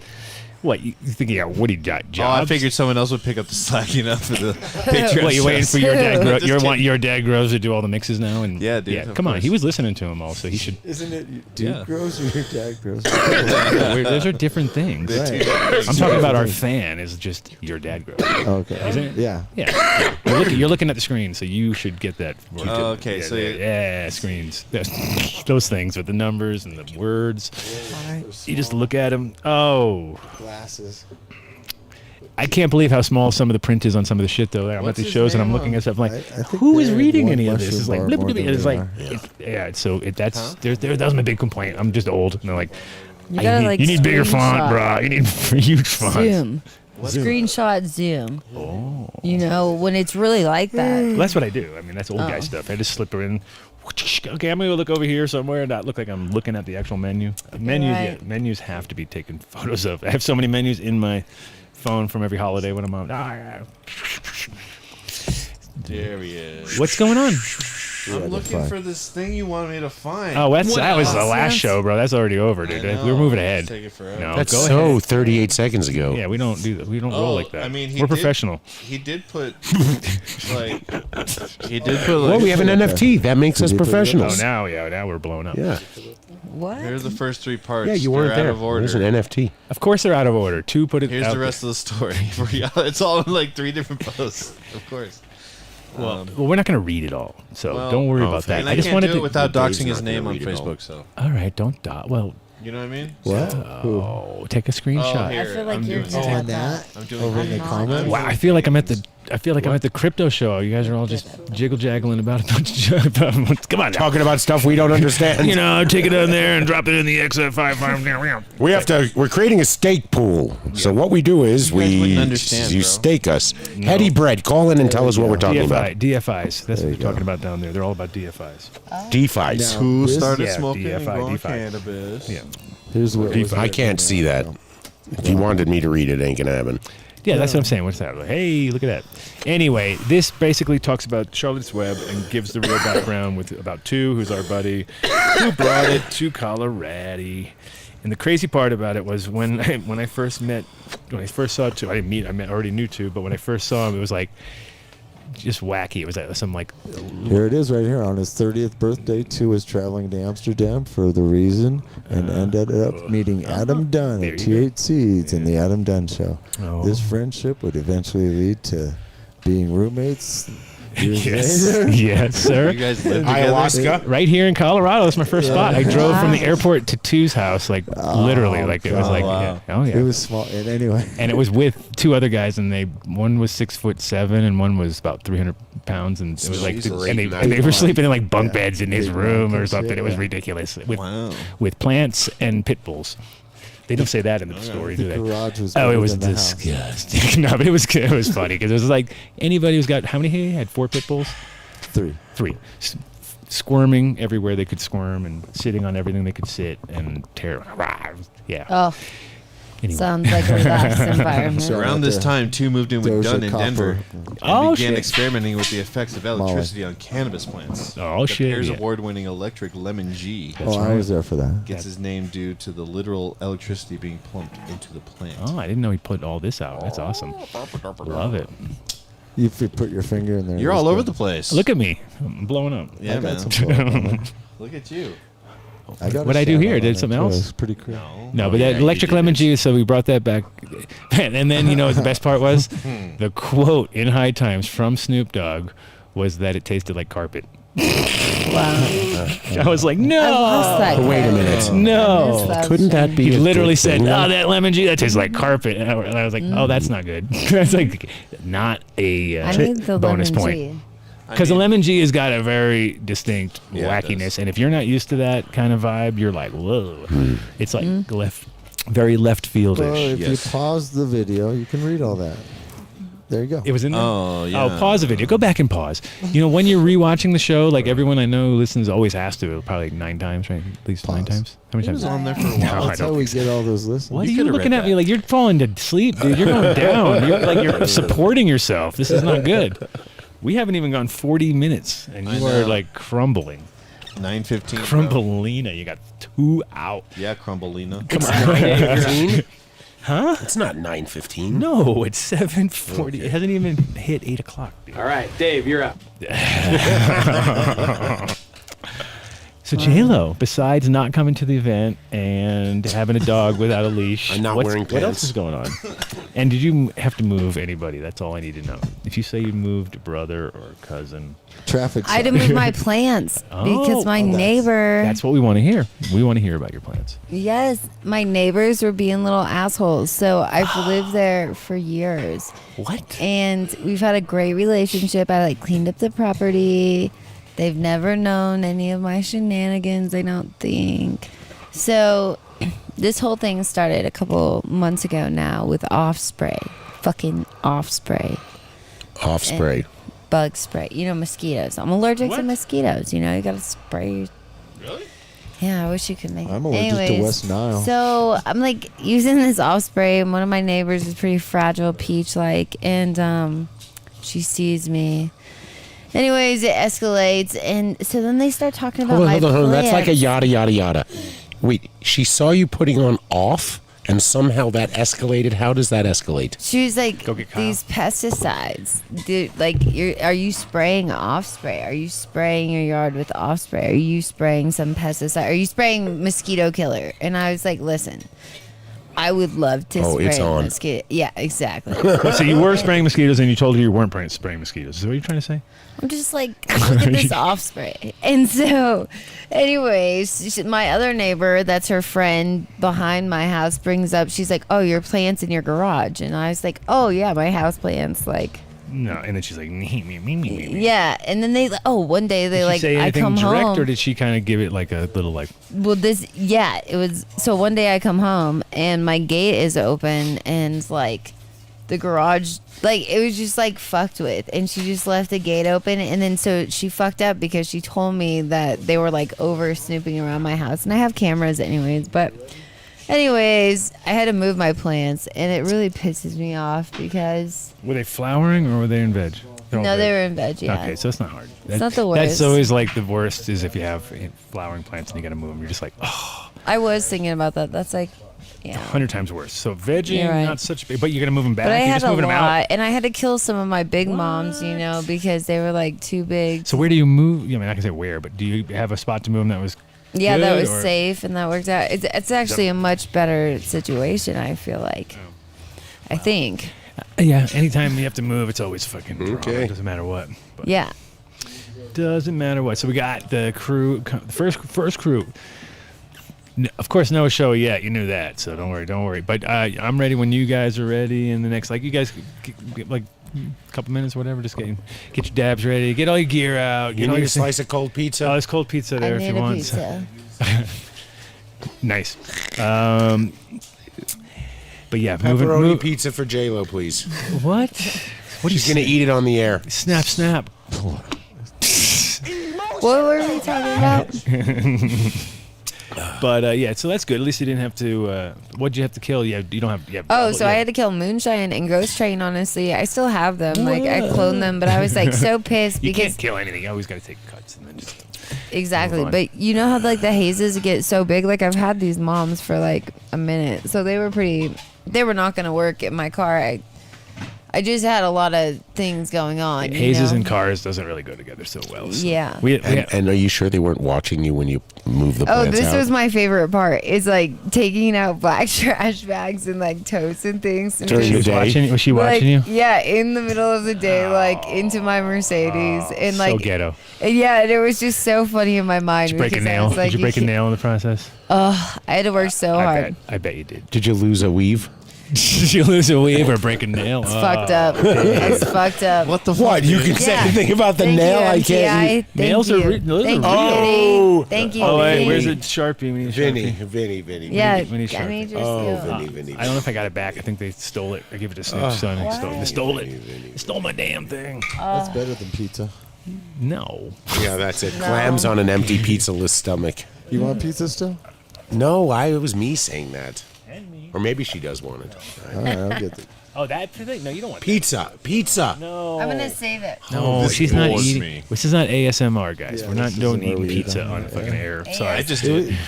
What you think? Yeah. What do you got? Oh, I Jobs? figured someone else would pick up the slack, you know, for the Patreon. What you waiting shows. for your dad? Just You want kidding. your dad grows to do all the mixes now? And Yeah, dude, of come on, course. he was listening to him all, so he should. Isn't it dude Yeah. grows or your dad grows? Those are different things. Right. I'm talking about our fan is just your dad grows. Okay. Isn't it? Yeah. Yeah. You're looking at the screen, so you should get that. Oh, okay, Yeah, so yeah, screens. Those things with the numbers and the words. You just look at them. Oh, Glasses. I can't believe how small some of the print is on some of the shit though. I'm at What's these his shows and I'm name looking on- at stuff like, I think who is they reading have any one of this? It's like, mushroom bar blip, blip, more it's than like, we are. yeah. So that's that was my big complaint. I'm just old, and they're like, You gotta, like, you need bigger font, screenshot. bruh. You need huge fonts. Zoom. Screenshot zoom. Oh. You know, when it's really like that. Well, that's what I do. I mean, that's old guy Oh. stuff. I just slip her in. Okay, I'm gonna look over here somewhere and not look like I'm looking at the actual menu. Menus, Right. yeah, menus have to be taken photos of. I have so many menus in my phone from every holiday when I'm on. There he is. What's going on? I'm looking for this thing you wanted me to find. Oh, that was the last nonsense? show, bro. That's already over, dude. I know. We're moving ahead. It's taking forever. No, That's go so ahead. 38 seconds ago. Yeah, we don't do that. We don't Oh, roll like that. I mean, we're professional. He did put like he did put like. Well, we have an NFT. That makes us Did you put it up? professionals. Oh, now we're blowing up. Yeah. What? Here's the first 3 parts. Yeah, you They're weren't out there. of order. There's an NFT. Of course they're out of order. 2 put it Here's out the rest of the story. It's all in like 3 different posts. Of course. Well, we're not going to read it all, so well, don't worry oh, about that. And I I just can't wanted do to. it without Dave's doxing his not gonna name on read it all. Facebook. So All right, don't dot. Well, you know what I mean? What? Who? oh, take a screenshot. here. I feel like I'm you're doing good it. at On that? I'm doing Over it. in the I'm not. comments? Wow, I feel like I'm at the crypto show. You guys are all just jiggle jaggling about a bunch of come on, now. Talking about stuff we don't understand. You know, take it on there and drop it in the XF5 farm. We're creating a stake pool. So what we do is You guys we wouldn't understand, you bro. stake us. Hetty Bread, call in and tell us what we're talking about. DFIs. That's There what you they're go. talking about down there. They're all about DFIs. DeFi's. Now, Who this- started yeah, smoking and DFI, growing DeFi. cannabis? Yeah. Here's what was I can't see that. If you wanted me to read it, ain't gonna happen. Yeah, that's what I'm saying. What's that? Like, hey, look at that. Anyway, this basically talks about Charlotte's Web and gives the real background with about two, who's our buddy, who brought it to Colorado. And the crazy part about it was when I first saw two, I didn't meet, I already knew two, but when I first saw him, it was like just wacky. It was like some like Here it is right here. On his 30th birthday, Tu was traveling to Amsterdam for the reason and ended up meeting Adam Dunn There at you go. T8 Seeds in the Adam Dunn Show. Oh. This friendship would eventually lead to being roommates years yes, later. yes, sir. You guys live together? Ayahuasca. Right here in Colorado, that's my first spot. I drove from the airport to Tu's house, like literally, like it was God. like, Wow. yeah. Oh yeah. It was small. And anyway, And it was with two other guys, and one was 6'7" and one was about 300 pounds, and it was like, Jesus. and they were sleeping in like bunk beds in his Big room or blankets, something. It was yeah. ridiculous with Wow. with plants and pit bulls. They don't say that in the story, do the they? garage was Oh, it bigger was than the house. disgusting. No, but it was funny because it was like anybody who's got how many? He had 4 pit bulls, 3. 3, squirming everywhere they could squirm and sitting on everything they could sit and tear. Yeah. Oh, Anyway. sounds like a relaxed environment. So- Around this time, Tu moved in with Doja Dunn in Copper. Denver and Oh, began shit. experimenting with the effects of electricity on cannabis plants. Oh, the shit, Pear's yeah. award-winning electric lemon G Oh, I was there for that. gets his name due to the literal electricity being pumped into the plant. Oh, I didn't know he put all this out. That's awesome. Love it. If you put your finger in there. You're it's all over good. the place. Look at me. I'm blowing up. yeah, I got man. some blood on it. Look at you. I got a What'd I do shout here? out Did on something it, too. else? It's pretty cool. No, but yeah, that you electric did lemon it. juice, so we brought that back. And then, you know what the best part was? The quote in High Times from Snoop Dogg was that it tasted like carpet. Wow. I was like, I lost that. no. Wait a guy. minute. I No. missed that Couldn't that shit. be? He a literally good said, thing, oh, though? that lemon juice, that tastes like carpet. And I was like, oh, that's not good. That's like not a I need the bonus lemon point. G. Because the lemon G has got a very distinct Yeah, it wackiness, does. and if you're not used to that kind of vibe, you're like, whoa. It's like very left fieldish. Well, if Yes. you pause the video, you can read all that. There you go. It was in there. Oh, yeah. Oh, pause the video. Go back and pause. You know, when you're rewatching the show, like everyone I know who listens always has to, probably like 9 times, right? At least 9 Pause. times. How many He times? was on there for a No, while. I That's don't how we think so. get all those listens. What You are you could've looking read at me that. like you're falling to sleep, dude? You're going down. You're supporting yourself. This is not good. We haven't even gone 40 minutes, and I you are know. like crumbling. 9:15. bro. Crumbleina. You got 2 out. Yeah, Crumbleina. It's 9:15. Huh? It's not 9:15. No, it's 7:40. It hasn't even hit 8 o'clock. Dude. All right, Dave, you're up. So J-Lo, besides not coming to the event and having a dog without a leash, I'm not wearing what else pants. is going on? And did you have to move anybody? That's all I need to know. If you say you moved a brother or a cousin, Traffic. I had to move my plants because my neighbor. that's what we want to hear. We want to hear about your plants. Yes, my neighbors were being little assholes. So I've lived there for years. What? And we've had a great relationship. I like cleaned up the property. They've never known any of my shenanigans, I don't think. So this whole thing started a couple months ago now with off spray. Fucking off spray. Off spray. Bug spray. You know, mosquitoes. I'm allergic to mosquitoes. You know, you got to spray. Really? Yeah, I wish you could make it. I'm allergic to West Nile. So I'm like using this off spray, and one of my neighbors is pretty fragile, peach like, and she sees me. Anyways, it escalates, and so then they start talking about Hold on. plants. That's like a yada, yada, yada. Wait, she saw you putting on off, and somehow that escalated? How does that escalate? She was like, Go get Kyle. these pesticides, dude, like, are you spraying off spray? Are you spraying your yard with off spray? Are you spraying some pesticide? Are you spraying mosquito killer? And I was like, listen, I would love to spray it's on. mosquito. Yeah, exactly. So you were spraying mosquitoes, and you told her you weren't spraying mosquitoes. Is that what you're trying to say? I'm just like, look at this off spray. And so, anyways, my other neighbor, that's her friend behind my house, brings up, she's like, oh, your plants in your garage. And I was like, oh, yeah, my house plants, like. No. And then she's like, me. Yeah. And then one day they Did she like, say I anything come direct, home. or did she kind of give it like a little like? Well, it was, so one day I come home and my gate is open and like the garage, like it was just like fucked with, and she just left the gate open, and then so she fucked up because she told me that they were like over snooping around my house, and I have cameras anyways, but anyways, I had to move my plants, and it really pisses me off because Were they flowering or were they in veg? They're all no, veg. they were in veg, yeah. Okay, so it's not hard. not the That's worst. always like the worst is if you have flowering plants and you got to move them. You're just like, oh, I was thinking about that. That's like, yeah. 100 times worse. So vegging, You're right. not such a big, but you're gonna move them back. But I you're had just a moving them out. lot, and I had to kill some of my big moms, you know, because they were like too big. So where do you move? I mean, I can say where, but do you have a spot to move them that was? Yeah, that good, was or- safe, and that worked out. It's actually a much better situation, I feel like. I think. Yeah. Anytime you have to move, it's always fucking drama. Okay. It doesn't matter what. But Yeah. Doesn't matter what. So we got the crew, the first crew. Of course, no show yet. You knew that, so don't worry. But I'm ready when you guys are ready. In the next, like, you guys get like a couple minutes, whatever. Just get your dabs ready. Get all your gear out. You Get all need your a slice of cold pizza? Oh, there's cold pizza there I if need you a want. pizza. Nice. But yeah, Pepperoni pizza for J-Lo, please. What? What are She's going to eat it on the air. Snap. What were we talking about? But yeah, so that's good. At least you didn't have to. What'd you have to kill? You don't have. Oh, so I had to kill Moonshine and Ghost Train, honestly. I still have them. Like, I cloned them, but I was, like, so pissed You because... can't kill anything. You always got to take cuts and then just. Exactly. Move on. But you know how, like, the hazes get so big? Like, I've had these moms for, like, a minute. So they were not going to work in my car. I just had a lot of things going on. Hazes you know? and cars doesn't really go together so well. So. Yeah. And are you sure they weren't watching you when you moved the Oh, plants this out? was my favorite part. Is like taking out black trash bags and like totes and things. And During just, the day? Was she like, watching you? Yeah, in the middle of the day, like into my Mercedes, and like So ghetto. and yeah, and it was just so funny in my mind. Did you break a because I nail? was like, Did you break a can't- nail in the process? I had to work so hard. I bet you did. Did you lose a weave? Did you lose a weave or break a nail? It's fucked up. It's fucked up. What the fuck? What? You dude? can say Yeah. anything about the Thank nail? you, I MTI. can't. Thank Nails you. are those are Thank you, real. Vinny. Thank you. Oh wait, Vinny. where's the Sharpie? We need a Sharpie. Vinny. Yeah, we need I need your Oh, skill. Vinny. I don't know if I got it back. I think they stole it. I gave it to Snoop's son. They stole it. They stole my damn thing. That's better than pizza. No. Yeah, that's it. Clams on an empty pizza-less stomach. You want pizza still? No, it was me saying that. Or maybe she does want it. All right, I'll get it. Oh, that thing? No, you don't want Pizza. No. I'm gonna save it. No, this she's not bores eating. me. This is not ASMR, guys. Yeah, We're not this doing isn't where eating we eat pizza on on the fucking air. Sorry. I just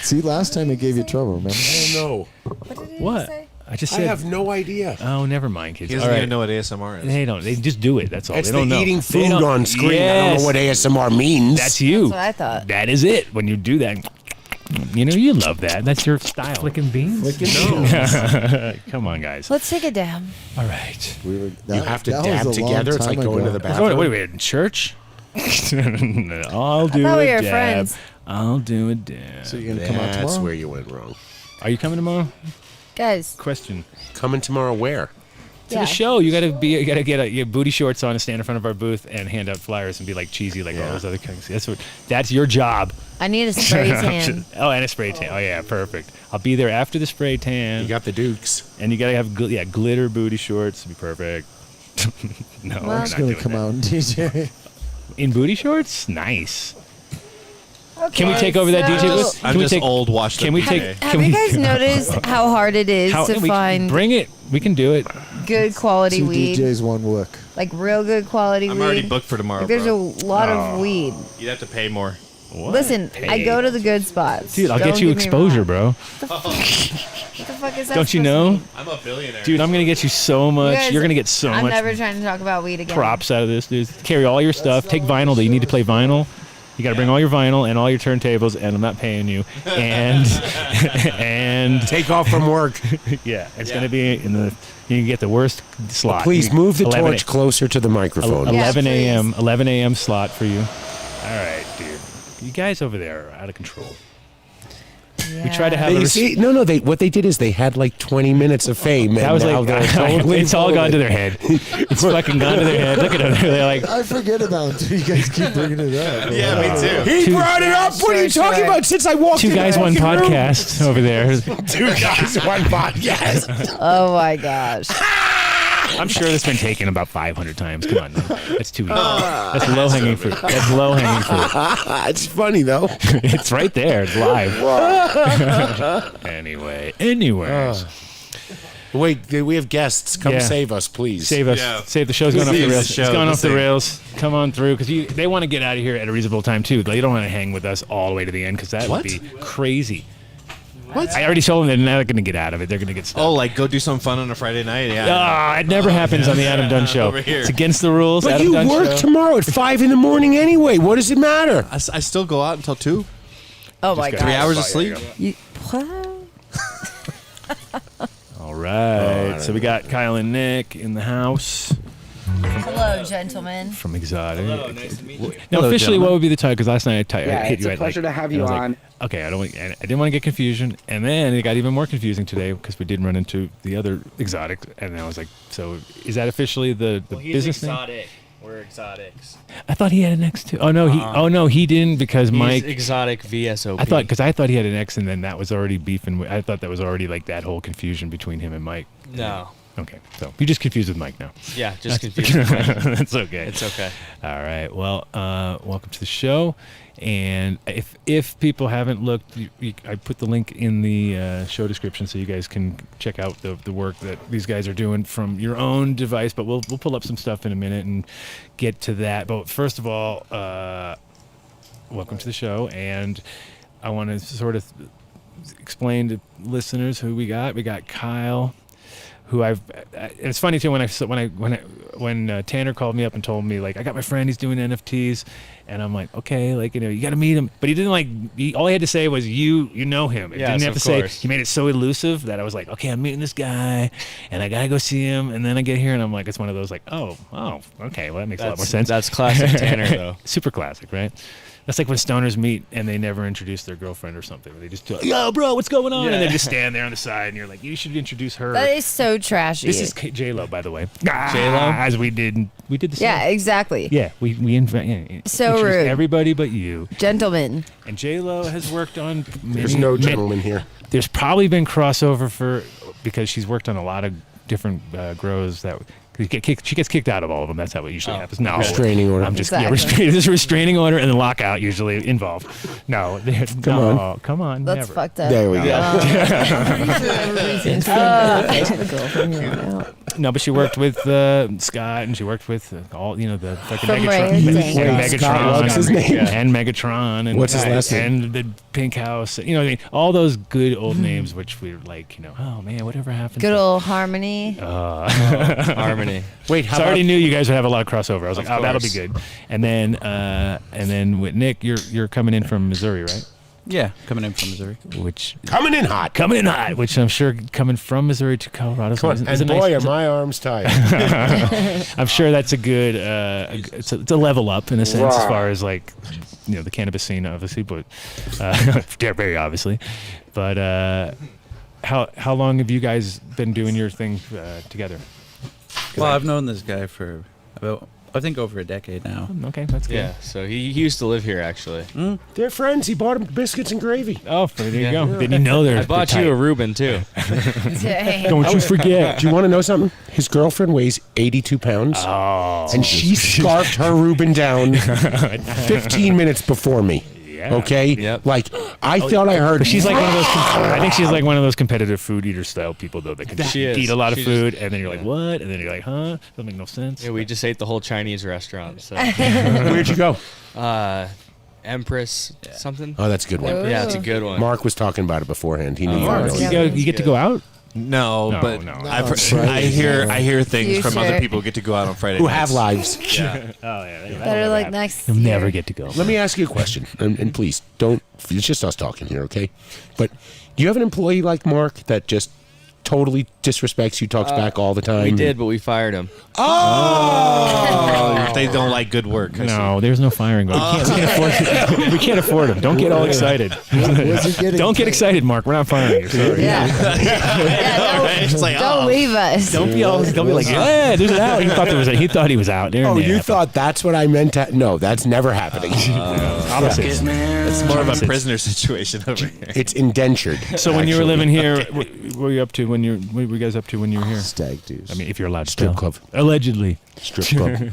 See, last time it gave you trouble, remember? No. What did he What? say? I just I said. have no idea. Oh, never mind, kids. He doesn't All even right. know what ASMR is. They don't. They just do it. That's all. It's they don't the know. eating They food don't- on screen. I don't Yes. know what ASMR means. That's you. That's what I thought. That is it. When you do that, you love that. That's your style. Flicking beans. Come on, guys. Let's take a dab. All right. You have to dab together. It's like going to the Wait, bathroom. wait, in church? I'll do thought a we were dab. friends. I'll do a dab. So you're gonna come out That's tomorrow? where you went wrong. Are you coming tomorrow? Guys, Question. Coming tomorrow where? To the show, you gotta get your booty shorts on and stand in front of our booth and hand out flyers and be like cheesy like all those other things. That's your job. I need a spray tan. Oh, and a spray tan. Oh yeah, perfect. I'll be there after the spray tan. You got the Dukes. And you gotta have glitter booty shorts to be perfect. No, Well, we're It's not gonna doing come that. out in DJ. In booty shorts? Nice. Okay, Can we take over that DJ so- booth? I'm Can we just take- old. Watch Can we the take? PA. Have Can you we, guys noticed how hard it is to we- find Bring it. We can do it. good quality 2 weed? DJs, 1 wick. Like real good quality I'm weed. already booked for tomorrow, Like, there's bro. a lot of weed. You'd have to pay more. Listen, I go to the good spots. Dude, I'll Don't get you get me exposure, wrong. bro. What the fuck is that? Don't you supposed to know? mean? I'm a billionaire. Dude, I'm gonna get you so much. guys- You're gonna get so I'm much never trying to talk about weed again. props out of this, dude. Carry all your stuff. Take vinyl. That you need to play vinyl. You got to bring all your vinyl and all your turntables, and I'm not paying you. And and Take off from work. yeah, it's gonna be in the. You can get the worst slot. Please You- move the 11 torch closer to the microphone. Yeah, 11 a.m. please. 11 a.m. slot for you. All right, dude. You guys over there are out of control. We try to have a They, res- see, no, what they did is they had like 20 minutes of fame. that and was now like they're totally it's all full of gone it. to their head. It's fucking gone to their head. Look at them. They're like, I forget about it until you guys keep bringing it up. Yeah, me too. He brought it up. What are you Sure, talking sure. about? Since I walked two in guys, the one fucking room. podcast over there. 2 guys, 1 podcast. Oh my gosh. I'm sure that's been taken about 500 times. Come on, man. That's too easy. That's low hanging fruit. That's low hanging fruit. It's funny though. It's right there. It's live. Anyways. Wait, we have guests. Come Yeah. save us, please. Save us. Yeah. Save the show's going off the Save the rails. show. It's gone off the Save. rails. Come on through because they want to get out of here at a reasonable time too. They don't want to hang with us all the way to the end because that What? would be crazy. What? I already told them they're not going to get out of it. They're going to get stuck. Oh, like go do something fun on a Friday night? Yeah. Ah, it never happens on the Adam Dunn show. Over here. It's against the rules. But Adam you Dunn work show. tomorrow at 5 in the morning anyway. What does it matter? I still go out until 2. Oh my go. god. 3 hours of sleep. What? All right. So we got Kyle and Nick in the house Hello, gentlemen. from Exotic. Hello, nice to meet you. Now, Hello, officially, gentlemen. what would be the title? Because last night I Yeah, hit it's you a at pleasure like, to have and I you was like, on. okay, I didn't want to get confusion, and then it got even more confusing today because we did run into the other Exotic, and I was like, so is that officially the Well, he's business name? exotic. We're exotics. I thought he had an X too. Oh no, he didn't because He's Mike. exotic VSOP. I thought he had an X, and then that was already beefing. I thought that was already like that whole confusion between him and Mike. No. Okay, so you're just confused with Mike now. Yeah, just confused. That's okay. It's okay. All right. Well, welcome to the show. And if people haven't looked, I put the link in the show description so you guys can check out the work that these guys are doing from your own device. But we'll pull up some stuff in a minute and get to that. But first of all, welcome to the show. And I want to sort of explain to listeners who we got. We got Kyle, who it's funny too when Tanner called me up and told me like I got my friend, he's doing NFTs, and I'm like, okay, like, you know, you got to meet him, but he didn't like all he had to say was you know him. It Yes, didn't have to of say. course. He made it so elusive that I was like, okay, I'm meeting this guy and I gotta go see him, and then I get here and I'm like, it's one of those like, oh okay, well that makes a lot more sense. That's classic Tanner, though. Super classic, right? That's like when stoners meet and they never introduce their girlfriend or something. They just do, yo, bro, what's going on? Yeah. And they just stand there on the side, and you're like, you should introduce her. That is so trashy. This is J-Lo, by the way. J-Lo? As we did the same. Yeah, exactly. Yeah, we So introduced rude. everybody but you. Gentlemen. And J-Lo has worked on There's no gentleman here. There's probably been crossover because she's worked on a lot of different grows that she gets kicked out of all of them. That's how it usually happens. No, Restraining order. I'm just Exactly. there's a restraining order and then lockout usually involved. No, come on, That's never. fucked up. There we go. No, but she worked with Scott, and she worked with all the fucking From Megatron, Rare Dang. Scott, what's his name? and Megatron, and What's his last name? and the Pink House. What I mean? All those good old names, which we were like, oh man, whatever happened? Good to old Harmony. Harmony. Wait, how So I already about knew you guys would have a lot of crossover. I was like, Of oh, that'll be course. good. And then with Nick, you're coming in from Missouri, right? Yeah, coming in from Missouri. Which coming in hot? which I'm sure coming from Missouri to Colorado. Come on, is and a boy, nice, are my arms tired. I'm sure that's a good. It's a level up in a sense as far as like, the cannabis scene, obviously, but very obviously. But how long have you guys been doing your thing together? Well, I've known this guy for about, I think, over a decade now. Okay, that's good. Yeah, so he used to live here actually. They're friends. He bought him biscuits and gravy. Oh, there you Yeah. go. Didn't you know they're I bought they're you a tight. Reuben too. Dang. Don't you forget. Do you want to know something? His girlfriend weighs 82 pounds, Oh, and she scarfed her Reuben down 15 minutes before me. yeah. Okay? Yep. Like, I thought I heard. But she's like one of those. I think she's like one of those competitive food eater style people, though. That can She is. eat a lot of She food, just- and then you're like, yeah. what? And then you're like, huh? Doesn't make no sense. Yeah, we just ate the whole Chinese restaurant. So Where'd you go? Empress something. Oh, that's a good one. Yeah, it's a good one. Mark was talking about it beforehand. He knew you were Mark, going. yeah. You get to go out. No, No, but no. I've That's heard, right. I hear things from Future. other people who get to go out on Friday Who nights. have lives. Yeah. Oh yeah, Better like next You'll never year. get to go. Let me ask you a question, and please don't. It's just us talking here, okay? But do you have an employee like Mark that just totally disrespects you, talks back all the time? We did, but we fired him. Oh, they don't like good work. I see. No, there's no firing. We can't afford him. Don't get all excited. Wasn't getting Don't get paid. excited, Mark. We're not firing you. Sorry. Yeah. It's like, Don't leave us. Don't be like, yeah, there's an out. He thought he was out. There Oh, and you there. thought that's what I meant to. No, that's never happening. Opposite. It's more of a Opposites. prisoner situation over here. It's indentured. So when you were actually. living here, what were you up to when what were you guys up to when you were here? Stag dudes. I mean, if you're allowed to Strip tell. club. Allegedly. Strip club.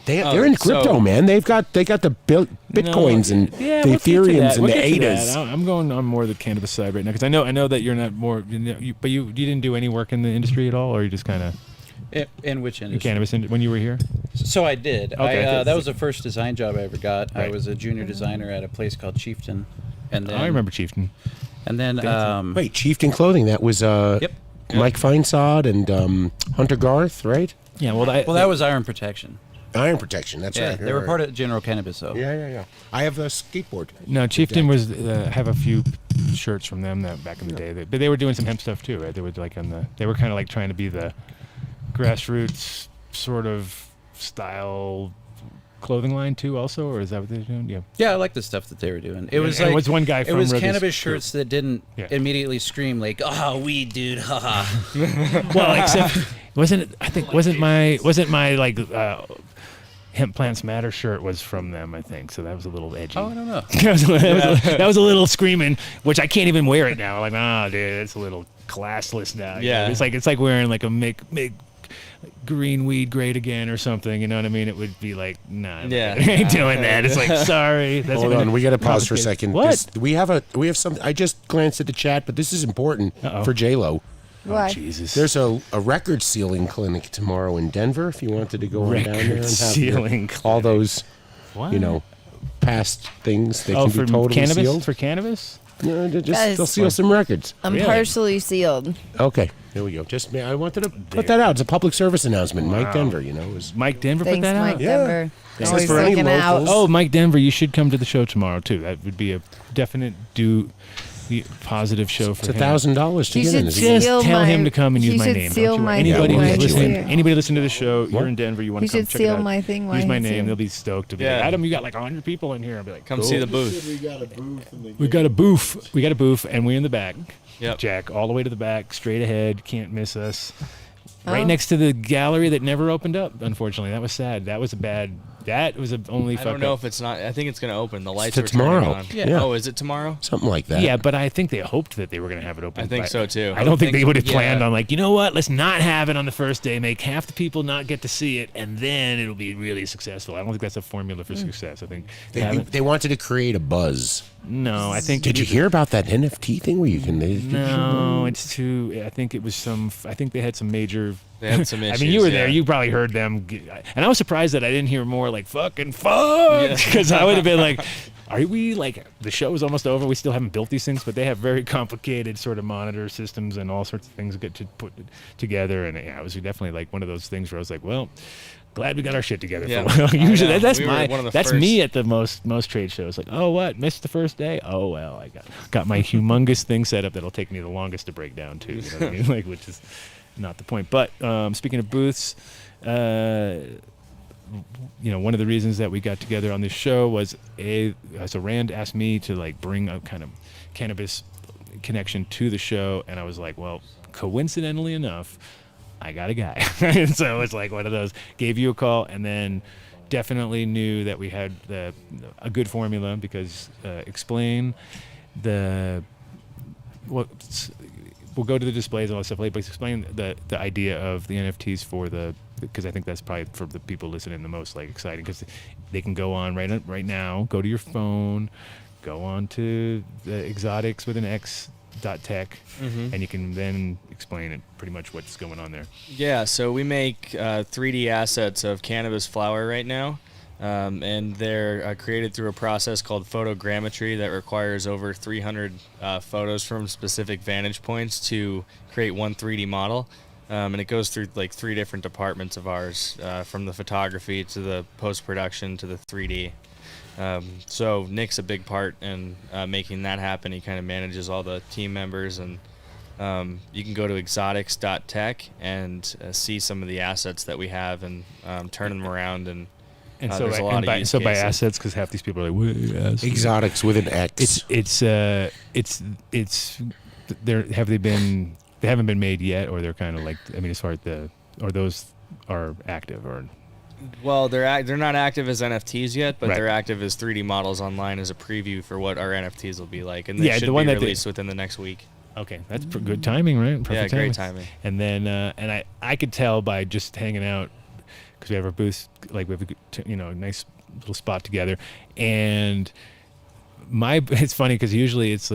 They're in crypto, so- man. They got the bitcoins and Yeah, the we'll get to Ethereums that. and We'll the get to that. ADAs. I'm going on more the cannabis side right now because I know that you're not more. But you didn't do any work in the industry at all, or you just kind of In which in industry? cannabis when you were here. So I did. Okay. That was the first design job I ever got. I Right. was a junior designer at a place called Chieftain, and then I remember Chieftain. And then Wait, Chieftain Clothing. That was Mike Feinsod and Hunter Garth, right? Yeah, well, that was Iron Protection. Iron Protection. That's Yeah, right. they were part of General Cannabis, though. Yeah. I have a skateboard. No, Chieftain was have a few shirts from them that back in the day. But they were doing some hemp stuff too, right? They were like they were kind of like trying to be the grassroots sort of style clothing line too, also, or is that what they're doing? Yeah. Yeah, I like the stuff that they were doing. It was and like was one guy it from was Rugby's cannabis group. shirts that didn't Yeah. immediately scream like, "Oh, weed, dude!" Haha. Well, except wasn't my like Hemp Plants Matter shirt was from them, I think. So that was a little edgy. Oh, I don't know. that was a little screaming, which I can't even wear it now. Like, dude, it's a little classless now. You Yeah. know? It's like wearing like a make green weed great again or something. You know what I mean? It would be like, nah, Yeah. I ain't doing that. It's like, sorry. That's Hold when on, we got to pause for a propagate- second. What? We have some. I just glanced at the chat, but this is important Uh-oh. for J-Lo. Why? Jesus. There's a record sealing clinic tomorrow in Denver. If you wanted to go on down there and have sealing all those, What? past things, they Oh, can for be totally cannabis? sealed. For cannabis? Yeah, That they'll is seal some records. I'm Really? partially sealed. Okay, there we go. I wanted to put that out. It's a public service announcement. Mike Denver, is Mike Denver put Thanks, that Mike out? Yeah. Denver. This is Always for any looking out. locals. Oh, Mike Denver, you should come to the show tomorrow too. That would be a definite positive show for it's him. $1,000 to You get in. should Is seal it? Just tell my- him to come and he use my should name. seal Don't you worry. my Anybody thing who's while listening, he's here. anybody listening to the show, What? you're in Denver, you want He to come should check it seal out. my thing while Use my he's name. here. They'll be stoked to be Yeah. like, Adam, you got like 100 people in here. I'll be like, Come cool. see the booth. We got a booth. And We got a booth. We got a booth, and we're in the back. Yep. Jack, all the way to the back, straight ahead. Can't miss us. Oh. Right next to the gallery that never opened up. Unfortunately, that was sad. That was a bad. That was a only. I fuck don't know up. if it's not. I think it's going to open. The lights To are turning tomorrow. on. Yeah. Oh, is it tomorrow? Something like that. Yeah, but I think they hoped that they were going to have it open. I think but so, too. I don't think they would have Yeah. planned on like, you know what? Let's not have it on the first day. Make half the people not get to see it, and then it'll be really successful. I don't think that's a formula for success. I think They wanted to create a buzz. no. I think Did you hear about that NFT thing where you can? No, it's too. I think it was some. I think they had some major They had some I issues. mean, you were there. yeah. You probably heard them. And I was surprised that I didn't hear more like fucking fuck. Because I would have been like, are we like, the show is almost over. We still haven't built these things, but they have very complicated sort of monitor systems and all sorts of things get to put together. And yeah, it was definitely like one of those things where I was like, well, glad we got our shit together. Yeah. For a while. Usually that's We were one of the that's first. me at the most trade shows. Like, oh, what? Missed the first day? Oh, well, I got my humongous thing set up that'll take me the longest to break down too. You know what I mean? Like, which is not the point. But speaking of booths, one of the reasons that we got together on this show was so Rand asked me to like bring a kind of cannabis connection to the show, and I was like, well, coincidentally enough, I got a guy. And so it's like one of those, gave you a call, and then definitely knew that we had a good formula because explain we'll go to the displays and all that stuff later, but explain the idea of the NFTs because I think that's probably for the people listening the most like exciting, because they can go on right now, go to your phone, go on to the exotix with an x.tech, and you can then explain it pretty much what's going on there. Yeah, so we make 3D assets of cannabis flower right now, and they're created through a process called photogrammetry that requires over 300 photos from specific vantage points to create one 3D model. And it goes through like 3 different departments of ours, from the photography to the post-production to the 3D. So Nick's a big part in making that happen. He kind of manages all the team members, and you can go to exotix.tech and see some of the assets that we have and turn them around. And so there's a lot of use by cases. assets, because half these people are like, what assets? Exotics with an X. They haven't been made yet, or they're kind of like, I mean, as far as those are active, or Well, they're not active as NFTs yet, but Right. they're active as 3D models online as a preview for what our NFTs will be like, and they should the one be that they- released within the next week. okay, that's good timing, right? Perfect Great timing. And then and I could tell by just hanging out, because we have our booth, like we have a nice little spot together, and it's funny because usually it's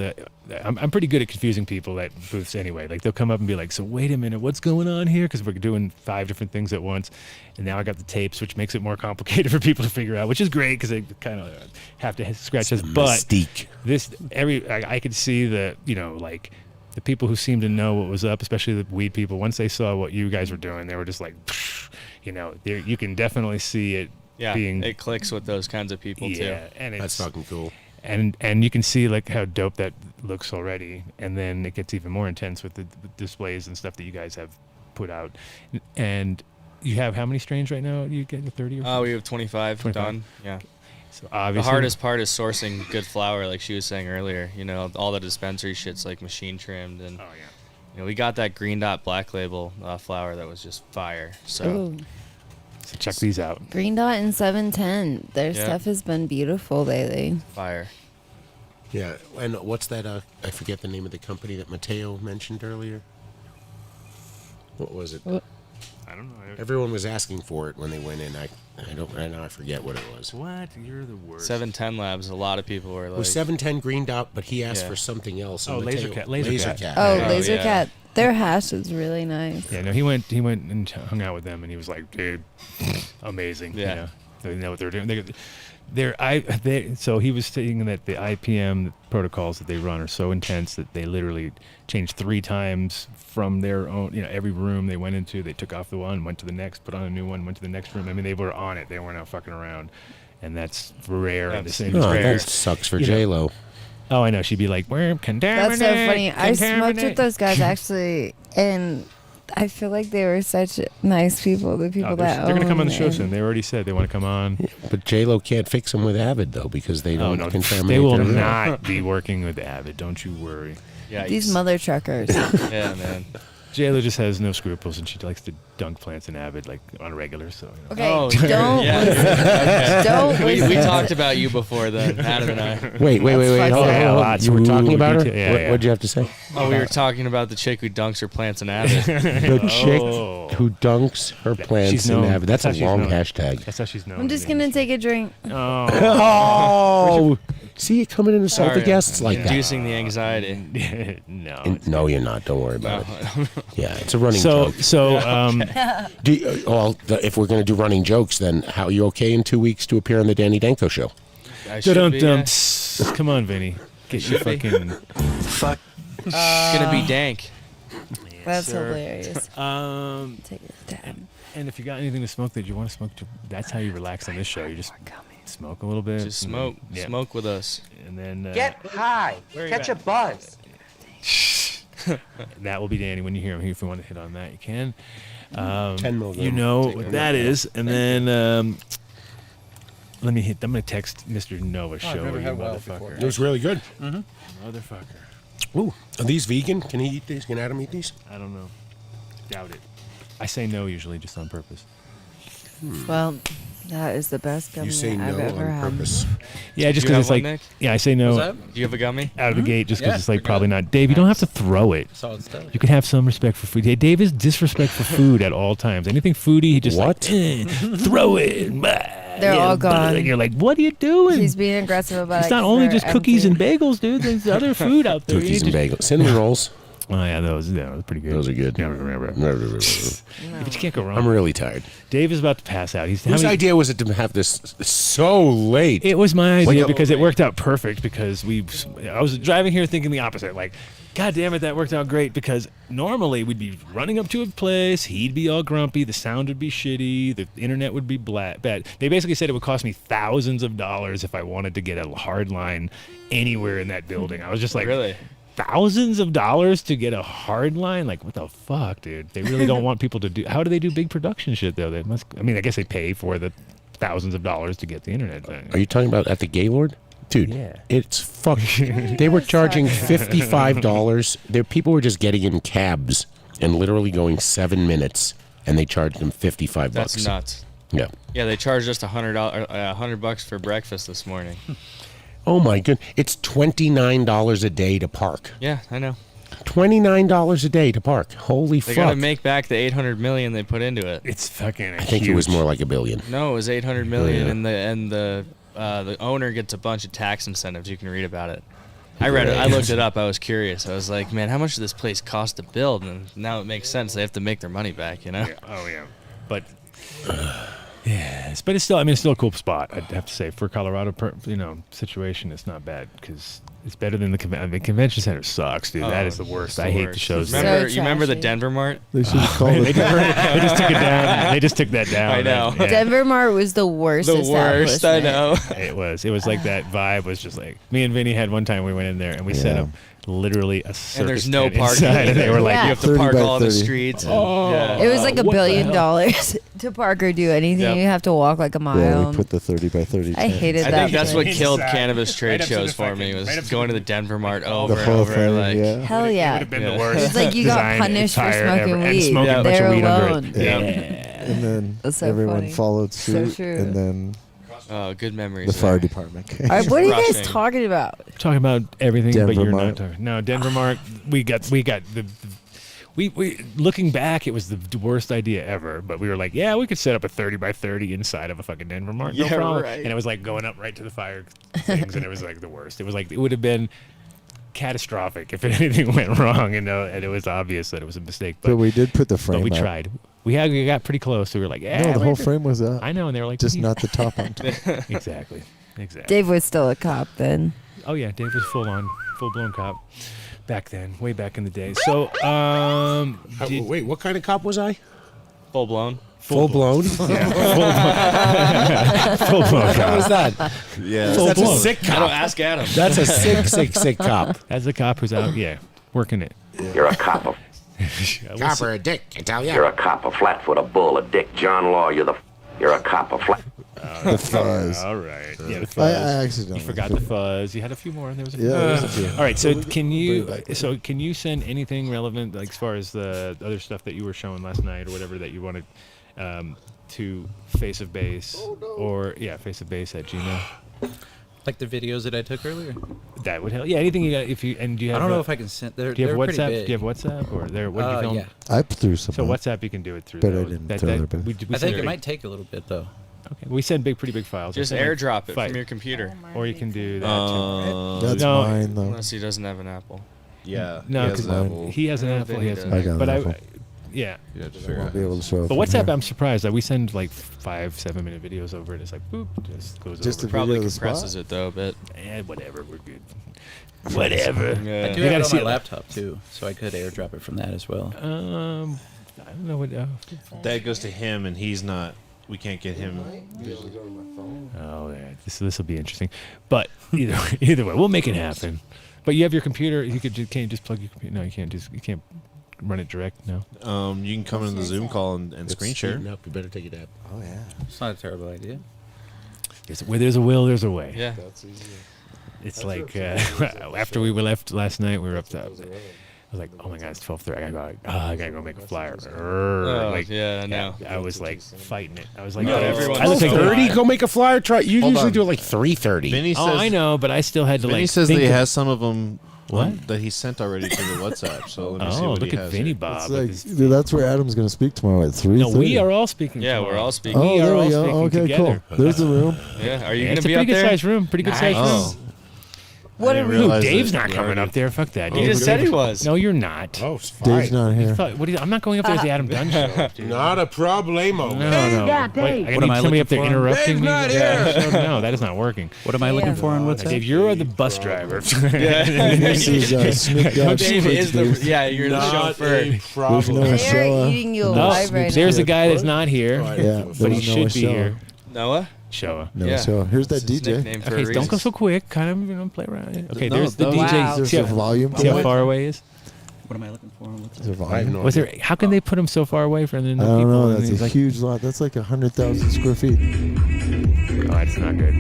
I'm pretty good at confusing people at booths anyway. Like they'll come up and be like, so wait a minute, what's going on here? Because we're doing 5 different things at once, and now I got the tapes, which makes it more complicated for people to figure out, which is great because they kind of have to scratch us. But Mystique. I could see like the people who seemed to know what was up, especially the weed people, once they saw what you guys were doing, they were just like, you can definitely see it. Yeah, being, it clicks with those kinds of people too. And That's fucking cool. And you can see like how dope that looks already, and then it gets even more intense with the displays and stuff that you guys have put out. And you have how many strains right now? You get 30 or 40? We have 25 done. Yeah. So The obviously hardest part is sourcing good flower, like she was saying earlier. All the dispensary shit's like machine trimmed, and we got that green dot black label flower that was just fire. So. Ooh. So check these out. Green Dot and 710. Their stuff has been beautiful lately. Fire. Yeah, and what's that? I forget the name of the company that Mateo mentioned earlier. What was it? I don't know. Everyone was asking for it when they went in. I forget what it was. What? You're the worst. 710 Labs. A lot of people were It like. was 710 Green Dot, but he asked Yeah. for something else. Oh, and Mateo- Lasercat. Oh, yeah. Lasercat. Their hash is really nice. Yeah, no, he went and hung out with them, and he was like, dude, amazing. Yeah. They know what they're doing. So he was saying that the IPM protocols that they run are so intense that they literally changed 3 times from their own, every room they went into, they took off the one, went to the next, put on a new one, went to the next room. I mean, they were on it. They weren't out fucking around. And that's rare in this Oh, industry. that sucks for J-Lo. Oh, I know. She'd be like, we're contaminated. That's so funny. I smoked contaminate." with those guys actually, and I feel like they were such nice people. The people that they're going to come on the own show it. soon. They already said they want to come on. But J-Lo can't fix them with Avid, though, because they Oh, don't no, contaminate they will their room. not be working with Avid. Don't you worry. Yeah, These mother truckers. Yeah, man. JLo just has no scruples, and she likes to dunk plants in Avid like on a regular. So Okay, Oh, don't yeah. listen. Okay. Don't We listen. talked about you before then, Adam and I. Wait. That's Hold fucked on. up. You were talking about her? Ooh, yeah, yeah. What'd you have to say? Oh, we were talking about the chick who dunks her plants in Avid. The chick Oh. who dunks her plants She's in known. Avid. That's That's a how she's long known. hashtag. That's how she's known. I'm just gonna take a drink. Oh, Oh! See, you coming in to insult the guests like that. Reducing the anxiety. No, you're not. Don't worry about it. Yeah, it's a running So, joke. If we're going to do running jokes, then how are you okay in 2 weeks to appear on the Danny Danko show? I should be, Come on, Vinny. Get your fucking... Fuck. It's going to be dank. That's hilarious. Take it down. And if you got anything to smoke that you want to smoke, that's how you relax on this show. You just smoke a little bit. Just smoke. Smoke with us. And then... Get high. Catch a buzz. That will be Danny when you hear him. If you want to hit on that, you can. 10 milligrams. You know what that is. And then... let me hit. I'm gonna text Mr. Nova show you, motherfucker. It was really good. Motherfucker. Ooh, are these vegan? Can he eat these? Can Adam eat these? I don't know. Doubt it. I say no usually, just on purpose. Well, that is the best gummy You say I've no ever on had. purpose. Yeah, just Do you because it's have like. one, Nick? Yeah, I say no What's that? Do you have a gummy? out of the gate, just because Yeah, it's like we're probably good. not. Dave, you don't have to throw it. Solid stuff. You can have some respect for food. Yeah, Dave is disrespect for food at all times. Anything foodie, he just What? like, throw it. They're all gone. And you're like, what are you doing? He's being aggressive about It's it. not 'cause only they're just cookies empty. and bagels, dude. There's other food out there. Cookies and bagels. Cinnamon rolls. Oh yeah, those are pretty good. Those are good. But you can't go wrong. I'm really tired. Dave is about to pass out. Whose idea was it to have this so late? It was my Wake idea up. because it worked out perfect because I was driving here thinking the opposite. Like, God damn it, that worked out great because normally we'd be running up to a place, he'd be all grumpy, the sound would be shitty, the internet would be bad. They basically said it would cost me thousands of dollars if I wanted to get a hard line anywhere in that building. I was just like, Really? thousands of dollars to get a hard line? Like, what the fuck, dude? They really don't want people to do. How do they do big production shit though? They must. I mean, I guess they pay for the thousands of dollars to get the internet thing. Are you talking about at the Gaylord? Dude, Yeah. it's fucking. They were charging $55. People were just getting in cabs and literally going 7 minutes, and they charged them $55. That's nuts. Yeah. Yeah, they charged us $100 for breakfast this morning. Oh my goodness! It's $29 a day to park. Yeah, I know. $29 a day to park. Holy They fuck! gotta make back the $800 million they put into it. It's fucking. I think it was more like $1 billion. No, it was $800 million, Yeah. and the owner gets a bunch of tax incentives. You can read about it. I read it. I looked it up. I was curious. I was like, man, how much does this place cost to build? And now it makes sense. They have to make their money back, you know? Yeah. Oh yeah, but but it's still. I mean, it's still a cool spot. I'd have to say for Colorado, situation, it's not bad because it's better than the convention center sucks, dude. That is the worst. I hate the shows. Remember, So you remember the trashy. Denver Mart? They should have called they it. just took it down. They just took that down. I know. Yeah. Denver Mart was the worst. The worst, I establishment. know. It was like that vibe was just like me and Vinny had one time we went in there and we set Yeah. up literally a circus And there's no tent parking. inside, and they were like, Yeah. You have to 30 park by all on the 30. streets. And, Oh. yeah. It was like $1 What the billion hell? to park or do anything. Yep. You have to walk like a mile. Yeah, we put the 30 by 30. I tent. hated I that. think that's what place. killed Inside. cannabis trade Right up to shows the for me fucking- was right up to going the- to the Denver Mart the over The and whole over. thing, Like, yeah. Hell It would yeah. have been Yeah. the worst. It's like you got design punished for attire smoking ever. And weed. smoking Yeah. a bunch They're of weed under alone. it. Yeah. And then That's so everyone funny. followed So suit. true. And then oh, good memories. the fire there. department came. All right, what are you guys Rushing. talking about? Talking about everything, but Denver you're Mart. not talking. No, Denver Mart. We got we looking back, it was the worst idea ever. But we were like, yeah, we could set up a 30 by 30 inside of a fucking Denver Mart. No Yeah, problem. right. And it was like going up right to the fire things, and it was like the worst. It was like it would have been catastrophic if anything went wrong, and it was obvious that it was a mistake. But we did put the frame But we up. tried. We got pretty close. So we were like, yeah, No, the we're whole good. frame was up. I know, and they were like, Just "What not the top on top. exactly. Dave was still a cop then. Oh yeah, Dave was full blown cop back then, way back in the day. So, Wait, what kind of cop was I? Full blown. Full blown? full blown What cop. was that? Yeah. That's a blown. sick I don't cop. ask Adam. That's a sick cop. That's the cop who's out, working it. You're a cop, Cop or a dick, I tell ya. you're a cop, a flatfoot, a bull, a dick, John Law. You're a cop, a flat. The fuzz. All right. Yeah, the I fuzz. accidentally. You forgot the fuzz. You had a few more, and there was a few. Yeah, there was a few. All right. So can you bring it back. can you send anything relevant, like as far as the other stuff that you were showing last night or whatever that you wanted to Face of Base or Face of Base at Gmail? Like the videos that I took earlier. That would help. Yeah, anything you got. If you and do you have? I don't know if I can send. They're, Do you have they're pretty WhatsApp? big. Do you have WhatsApp or there? What did you film? Yeah. I threw some. So up. WhatsApp you can do it through. But I though. didn't fill it, but- we I think sent it might take a little bit though. Okay, we send pretty big files. Just I send, airdrop it five. from your computer. Or you can do that too. That's No, mine though. Unless he doesn't have an Apple. Yeah. No, he has because an Apple. he has an Yeah, Apple. He has Vinny an does. I got but an Apple. yeah. You have to I figure won't out. be able to show it. But from WhatsApp, here. I'm surprised that we send like 5-7 minute videos over it. It's like boop, just goes Just over. a Probably video of the compresses spot? it though a bit. Whatever, we're good. Whatever. I do You have gotta it on see my it. laptop too, so I could airdrop it from that as well. I don't know what. That goes to him, and he's not. We can't get him. Oh, yeah. This will be interesting. But either way, we'll make it happen. But you have your computer. Can't you just plug your computer? No, you can't. You can't run it direct. No. You can come in the Zoom call and screen share. Up. You better take it out. Oh yeah. It's not a terrible idea. Where there's a will, there's a way. Yeah. That's easy. It's like after we left last night, we were up to. I was like, oh my god, it's 12:30. I gotta go make a flyer. Like, yeah, I know. I was like fighting it. I was like, No, I everyone's looked like so 30. Go make a flyer. Try. You Hold usually on. do it like 3:30. Vinny says. Oh, I know, but I still had to Vinny like. says that think he of- has some of them. What? That he sent already to the WhatsApp. So let me see Oh, what look he at has. Vinny here. Bob. It's with like, his- dude, that's where Adam's gonna speak tomorrow at 3:30. No, we are all speaking. Yeah, tomorrow. we're all speaking. Oh, We are there all we go. speaking Okay, together. cool. There's the room. Yeah. Are you Yeah, gonna it's a be pretty up good there? sized room. Pretty good sized Oh. room. What I are didn't we? realize Dave's that not we coming already- up there. Fuck that. He Dave. just said he was. No, you're not. Oh, it's Dave's fine. not You here. thought, I'm not going up there as the Adam Dunn show. Dude. Not a problemo. No. Yeah, Wait, Dave. I What need am I somebody looking up there for? interrupting Dave's me. not Yeah. No, that is not working. What am I looking for on WhatsApp? Dave, you're the bus driver. This is Snoop Dogg Dave Sports is the. News. Yeah, you're the Not chauffeur. a There's problem. no They're Showa. eating you No, alive right There's now. a guy that's not here, Yeah, but he there's no should be Showa. here. Noah. Showa. No Yeah. Showa. Here's that It's his DJ. nickname for a Okay, don't go reason. so quick. Kind of, play around. Okay, No, there's the that was- DJ. Wow. There's See a how, volume. see how to it? far away he is? What am I looking for on WhatsApp? Is there I have volume? no Was there? How can they put him so far away from the I people? don't know. And That's he's a like, huge lot. That's like 100,000 square feet. Oh, that's not good.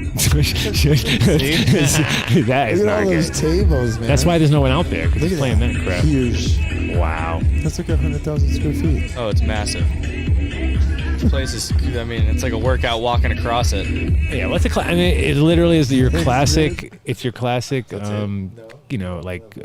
That is Look at not all those good. tables, man. That's why there's no one out there because Look he's at playing that crap. Huge. Wow. That's like 100,000 square feet. Oh, it's massive. This place is. I mean, it's like a workout walking across it. Yeah, what's a I mean, it literally is your classic. It's your classic. You know, like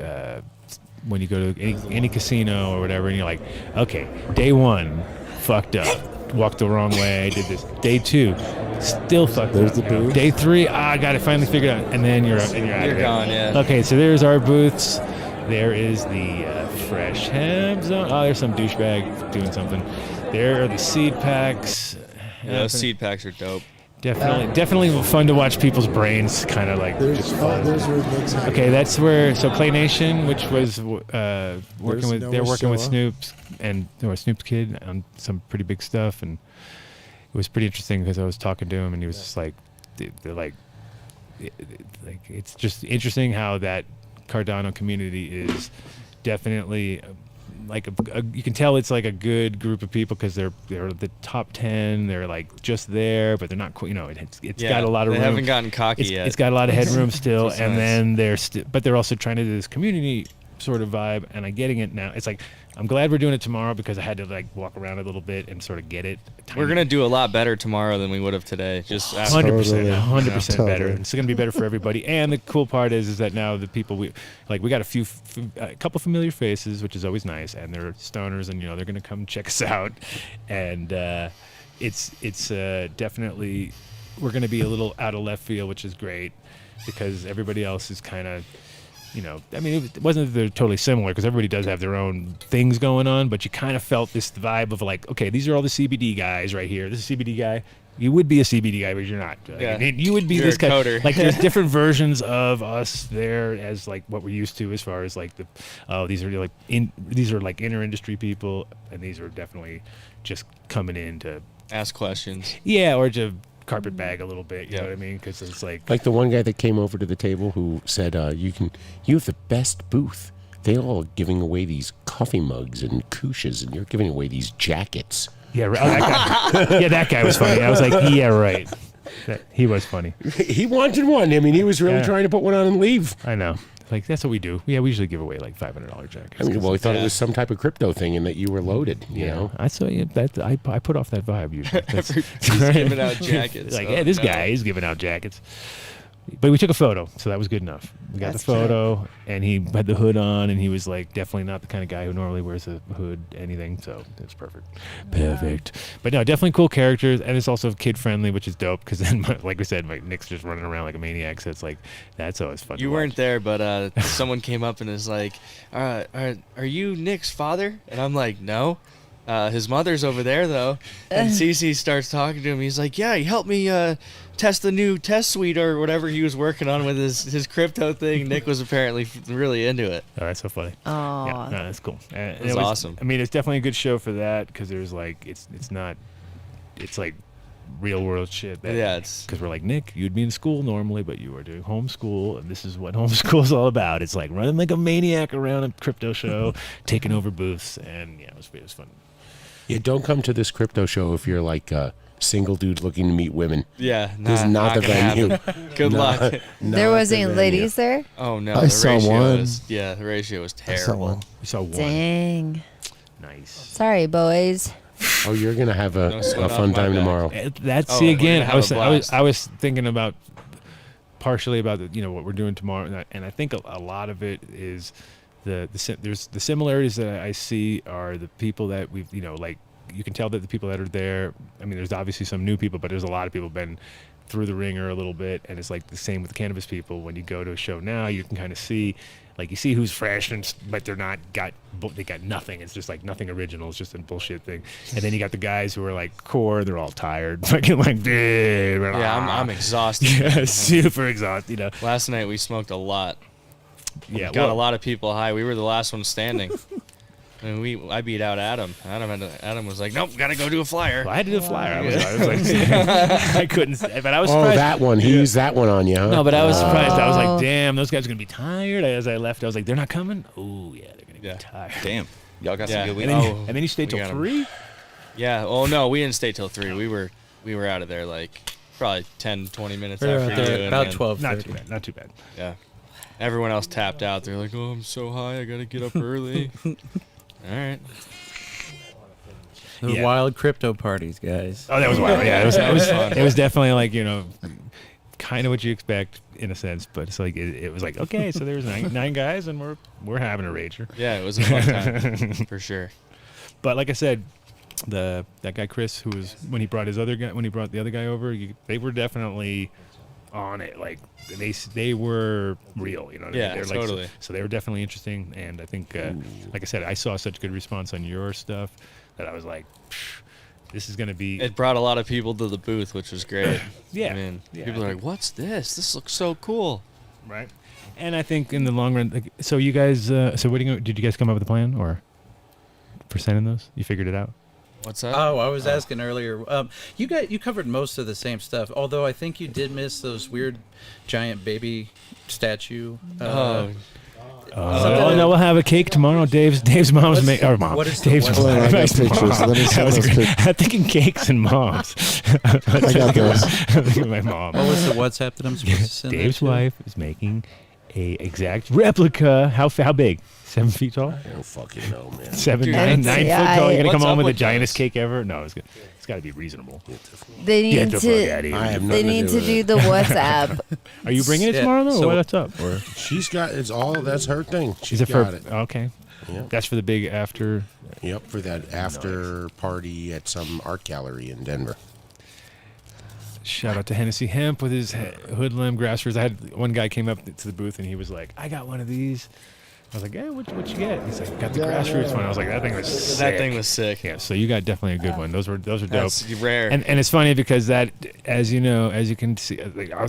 when you go to any casino or whatever, and you're like, okay, day one, fucked up, walked the wrong way, did this. Day two, still fucked There's up. the you know. booth. Day three, I got it finally figured out, and then you're up and you're out You're of there. gone, yeah. Okay, so there's our booths. There is the fresh hemp zone. Oh, there's some douchebag doing something. There are the seed packs. Yeah, those seed packs are dope. Definitely fun to watch people's brains kind of like There's, just oh, fun. there's where Nick's hanging. Okay, that's where Clay Nation, which was working with, Noah they're working with Showa. Snoop's and Snoop's kid on some pretty big stuff, and it was pretty interesting because I was talking to him and he was just like, they're like it's just interesting how that Cardano community is definitely like you can tell it's like a good group of people because they're the top 10. They're like just there, but they're not. You know, it's Yeah, got a lot of they room. haven't gotten cocky yet. It's got a lot of headroom still, That's and nice. then but they're also trying to do this community sort of vibe, and I'm getting it now. It's like I'm glad we're doing it tomorrow because I had to like walk around a little bit and sort of get it. We're gonna do a lot better tomorrow than we would have today. Just after. 100%, Totally. 100% better. Totally. It's going to be better for everybody. And the cool part is that now the people we got a couple familiar faces, which is always nice, and they're stoners, and they're going to come check us out, and it's definitely we're going to be a little out of left field, which is great because everybody else is kind of. I mean, it wasn't that they're totally similar because everybody does have their own things going on, but you kind of felt this vibe of like, okay, these are all the CBD guys right here. This is a CBD guy. You would be a CBD guy, but you're not. Yeah. You would be You're this a guy. coder. Like, there's different versions of us there as like what we're used to as far as like these are like inner industry people, and these are definitely just coming in to Ask questions. or to carpet bag a little bit. You know Yeah. what I mean? Because it's like Like the one guy that came over to the table who said, you have the best booth. They all giving away these coffee mugs and couches, and you're giving away these jackets. yeah, right. Oh, that guy. Yeah, that guy was funny. I was like, yeah, right. He was funny. He wanted one. I mean, he was really Yeah. trying to put one on and leave. I know. Like that's what we do. Yeah, we usually give away like $500 jackets. I mean, well, he thought it was some type of crypto thing and that you were loaded, you know? I saw you. I put off that vibe usually. That's- Everybody's giving out jackets. like, Oh, hey, this no. guy is giving out jackets. But we took a photo, so that was good enough. We got That's the photo, and he had the hood on, and he was like definitely not the kind of guy who normally wears a hood, anything. So it was perfect. Perfect. But no, definitely cool characters, and it's also kid friendly, which is dope. Because then, like we said, Nick's just running around like a maniac. So it's like that's always fun. You weren't there, but someone came up and is like, "Are you Nick's father?" And I'm like, "No." His mother's over there though, and Cece starts talking to him. He's like, "Yeah, he helped me test the new test suite or whatever he was working on with his crypto thing." Nick was apparently really into it. Oh, that's so funny. Oh, yeah, no, that's cool. It was awesome. I mean, it's definitely a good show for that because there's like it's like real world shit. Yeah, it's because we're like, Nick, you'd be in school normally, but you are doing homeschool, and this is what homeschool is all about. It's like running like a maniac around a crypto show, taking over booths, and yeah, it was fun. Yeah, don't come to this crypto show if you're like a single dude looking to meet women. Yeah, this is not the venue. Good luck. There wasn't ladies there? Oh no, I saw one. The ratio was terrible. I saw one. We saw one. Dang. Nice. Sorry, boys. Oh, you're gonna have a sweat fun off my time back. tomorrow. That's Oh, see we're again. gonna have a I was thinking about partially about what we're doing tomorrow, and I think a lot of it is there's the similarities that I see are the people that we've like. You can tell that the people that are there, I mean, there's obviously some new people, but there's a lot of people been through the ringer a little bit, and it's like the same with the cannabis people. When you go to a show now, you can kind of see, like, you see who's fresh, but they got nothing. It's just like nothing original. It's just a bullshit thing. And then you got the guys who are like core, they're all tired, fucking like, yeah, I'm exhausted. Yeah, super exhausted. Last night we smoked a lot. Yeah, got a lot of people high. We were the last one standing. And I beat out Adam. Adam was like, "Nope, gotta go do a flyer." Well, I had to do a flyer. I was like, I couldn't. But I was Oh, surprised. that one. He used that one on you, huh? No, but I was surprised. I was like, "Damn, those guys are gonna be tired." As I left, I was like, "They're not coming." Oh yeah, they're gonna be tired. Damn, y'all got some Yeah. good weed. And then you stayed till 3. Yeah. Oh no, we didn't stay till 3. We were out of there like probably 10, 20 minutes We were after out you. there and about then- 12. Not too bad. Yeah. Everyone else tapped out. They're like, "Oh, I'm so high. I gotta get up early." All right. The Yeah. wild crypto parties, guys. Oh, that was wild. Yeah, it was fun. It was definitely like kind of what you expect in a sense, but it's like it was like okay, so there's nine guys, and we're having a rager. Yeah, it was a fun time for sure. But like I said, that guy Chris, who was when he brought the other guy over, they were definitely on it. Like they were real, you know what I mean? Yeah, They're like, totally. so they were definitely interesting, and I think, like I said, I saw such good response on your stuff that I was like, this is gonna be. It brought a lot of people to the booth, which was great. Yeah. I mean, Yeah, people I are think- like, "What's this? This looks so cool." Right. And I think in the long run, like, so you guys, so what did you guys come up with a plan or for sending those? You figured it out? What's that? Oh, I was asking earlier. You covered most of the same stuff, although I think you did miss those weird giant baby statue. Oh no, we'll have a cake tomorrow. Dave's mom's making. Or mom. What is the Dave's website? Well, I got pictures. Let me see those pictures. I'm thinking cakes and moms. I got those. I'm thinking my mom. What was the WhatsApp that I'm supposed to send? Dave's that to? wife is making a exact replica. How big? 7 feet tall? I don't fucking know, man. 7, Dude, 9 that's- foot yeah, tall. You're gonna what's come home up with the with giantest those? cake ever? No, it's got to be reasonable. They Get need the fuck outta to. here. I have They nothing need to to do do with the WhatsApp. Are you bringing it Yeah, tomorrow? Though? so- What's up? Or it. She's got that's her thing. She's is it for? got it. Okay, Yep. that's for the big after. Yep, for that after party at some art gallery in Denver. Shout out to Hennessy Hemp with his hoodlum grassroots. I had one guy came up to the booth and he was like, "I got one of these." I was like, "Yeah, what you get?" He's like, "Got the grassroots one." I was like, "That thing was sick." That thing was sick. Yeah, so you got definitely a good one. Those are dope. That's rare. And it's funny because that, as you can see,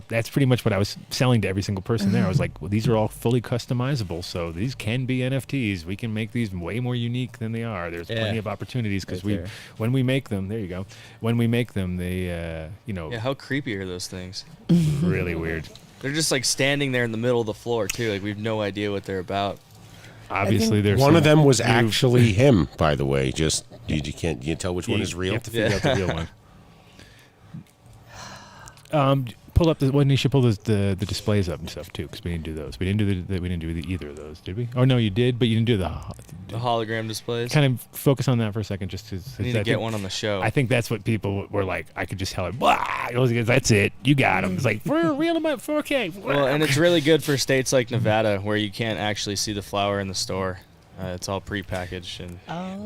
that's pretty much what I was selling to every single person there. I was like, well, these are all fully customizable, so these can be NFTs. We can make these way more unique than they are. There's plenty of opportunities because Right there. when we make them, there you go. When we make them, they, Yeah, how creepy are those things? really weird. They're just like standing there in the middle of the floor too. Like we have no idea what they're about. Obviously, there's One some of them was new- actually him, by the way. Just you can't tell which one is You real. have to figure out the real one. pull up the. Well, you should pull the displays up and stuff too, because we didn't do those. We didn't do either of those, did we? Oh no, you did, but you didn't do the hologram displays. Kind of focus on that for a second, just because. I need to get one on the show. I think that's what people were like. I could just tell it. Blah, that's it. You got them. It's like for real about 4K. Well, and it's really good for states like Nevada where you can't actually see the flower in the store. It's all prepackaged and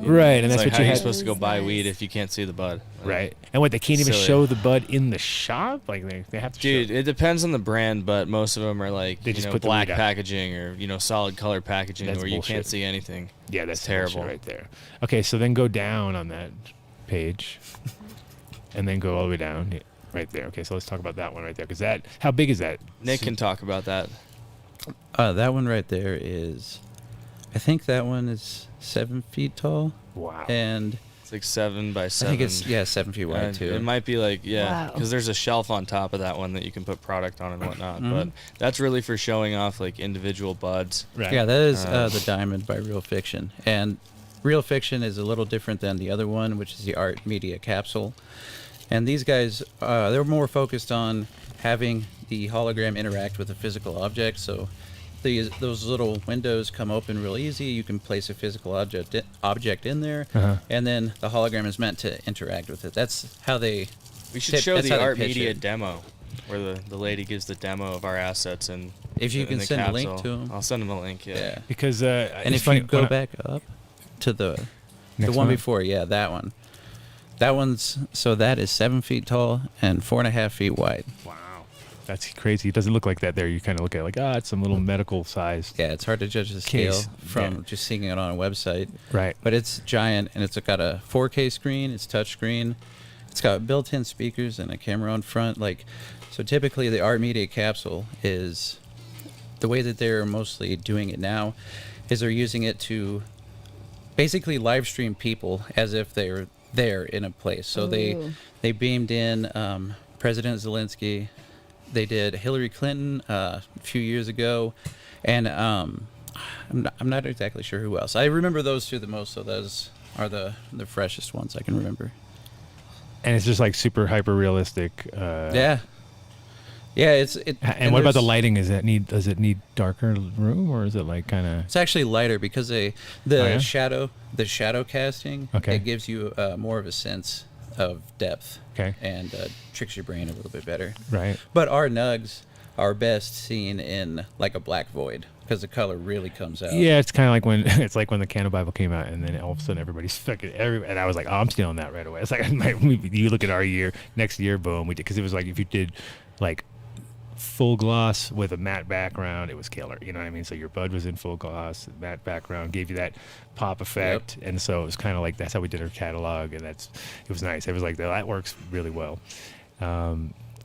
right, and that's like what how you are had. supposed to go buy weed if you can't see the bud. Right, and what they can't even Silly. show the bud in the shop. Like they have to. Dude, show. it depends on the brand, but most of them are like They just put the black weed out. packaging or solid color packaging That's where you bullshit. can't see anything. Yeah, that's It's terrible right there. Okay, so then go down on that page, and then go all the way down right there. Okay, so let's talk about that one right there, because that. How big is that? Nick can talk about that. That one right there is, I think that one is 7 feet tall. Wow. And It's like 7 by 7. I think it's 7 feet wide too. It might be like Wow. because there's a shelf on top of that one that you can put product on and whatnot. Mhm. But that's really for showing off like individual buds. Right. Yeah, that is the Diamond by Real Fiction, and Real Fiction is a little different than the other one, which is the Art Media Capsule. And these guys, they're more focused on having the hologram interact with a physical object. So those little windows come open real easy. You can place a physical object in there, and then the hologram is meant to interact with it. That's how they. We should show that's the how they Art pitch Media it. demo, where the lady gives the demo of our assets and. If you in can the send a link capsule. to 'em. I'll send him a link. Yeah. Because And if you go back up to the Next one one? before, yeah, that one. That one's that is 7 feet tall and 4.5 feet wide. Wow, that's crazy. It doesn't look like that there. You kind of look at it like, it's some little medical size. Yeah, it's hard to judge the scale Case. from Yeah. just seeing it on a website. Right. But it's giant, and it's got a 4K screen. It's touch screen. It's got built-in speakers and a camera on front. So typically the Art Media Capsule is the way that they're mostly doing it now is they're using it to basically live stream people as if they're there in a place. So they beamed in President Zelensky. They did Hillary Clinton a few years ago, and I'm not exactly sure who else. I remember those two the most, so those are the freshest ones I can remember. And it's just like super hyper realistic. Yeah. And what about the lighting? Does it need darker room, or is it like kind of? It's actually lighter because the shadow casting. Okay. It gives you more of a sense of depth. Okay. And tricks your brain a little bit better. Right. But our nugs are best seen in like a black void because the color really comes out. Yeah, it's kind of like when the Canon Bible came out, and then all of a sudden everybody's fucking and I was like, I'm stealing that right away. It's like you look at our year, next year, boom, we did, because it was like if you did like full gloss with a matte background, it was killer. You know what I mean? So your bud was in full gloss, matte background gave you that pop effect, and so it was kind of like that's how we did our catalog, and it was nice. It was like that works really well.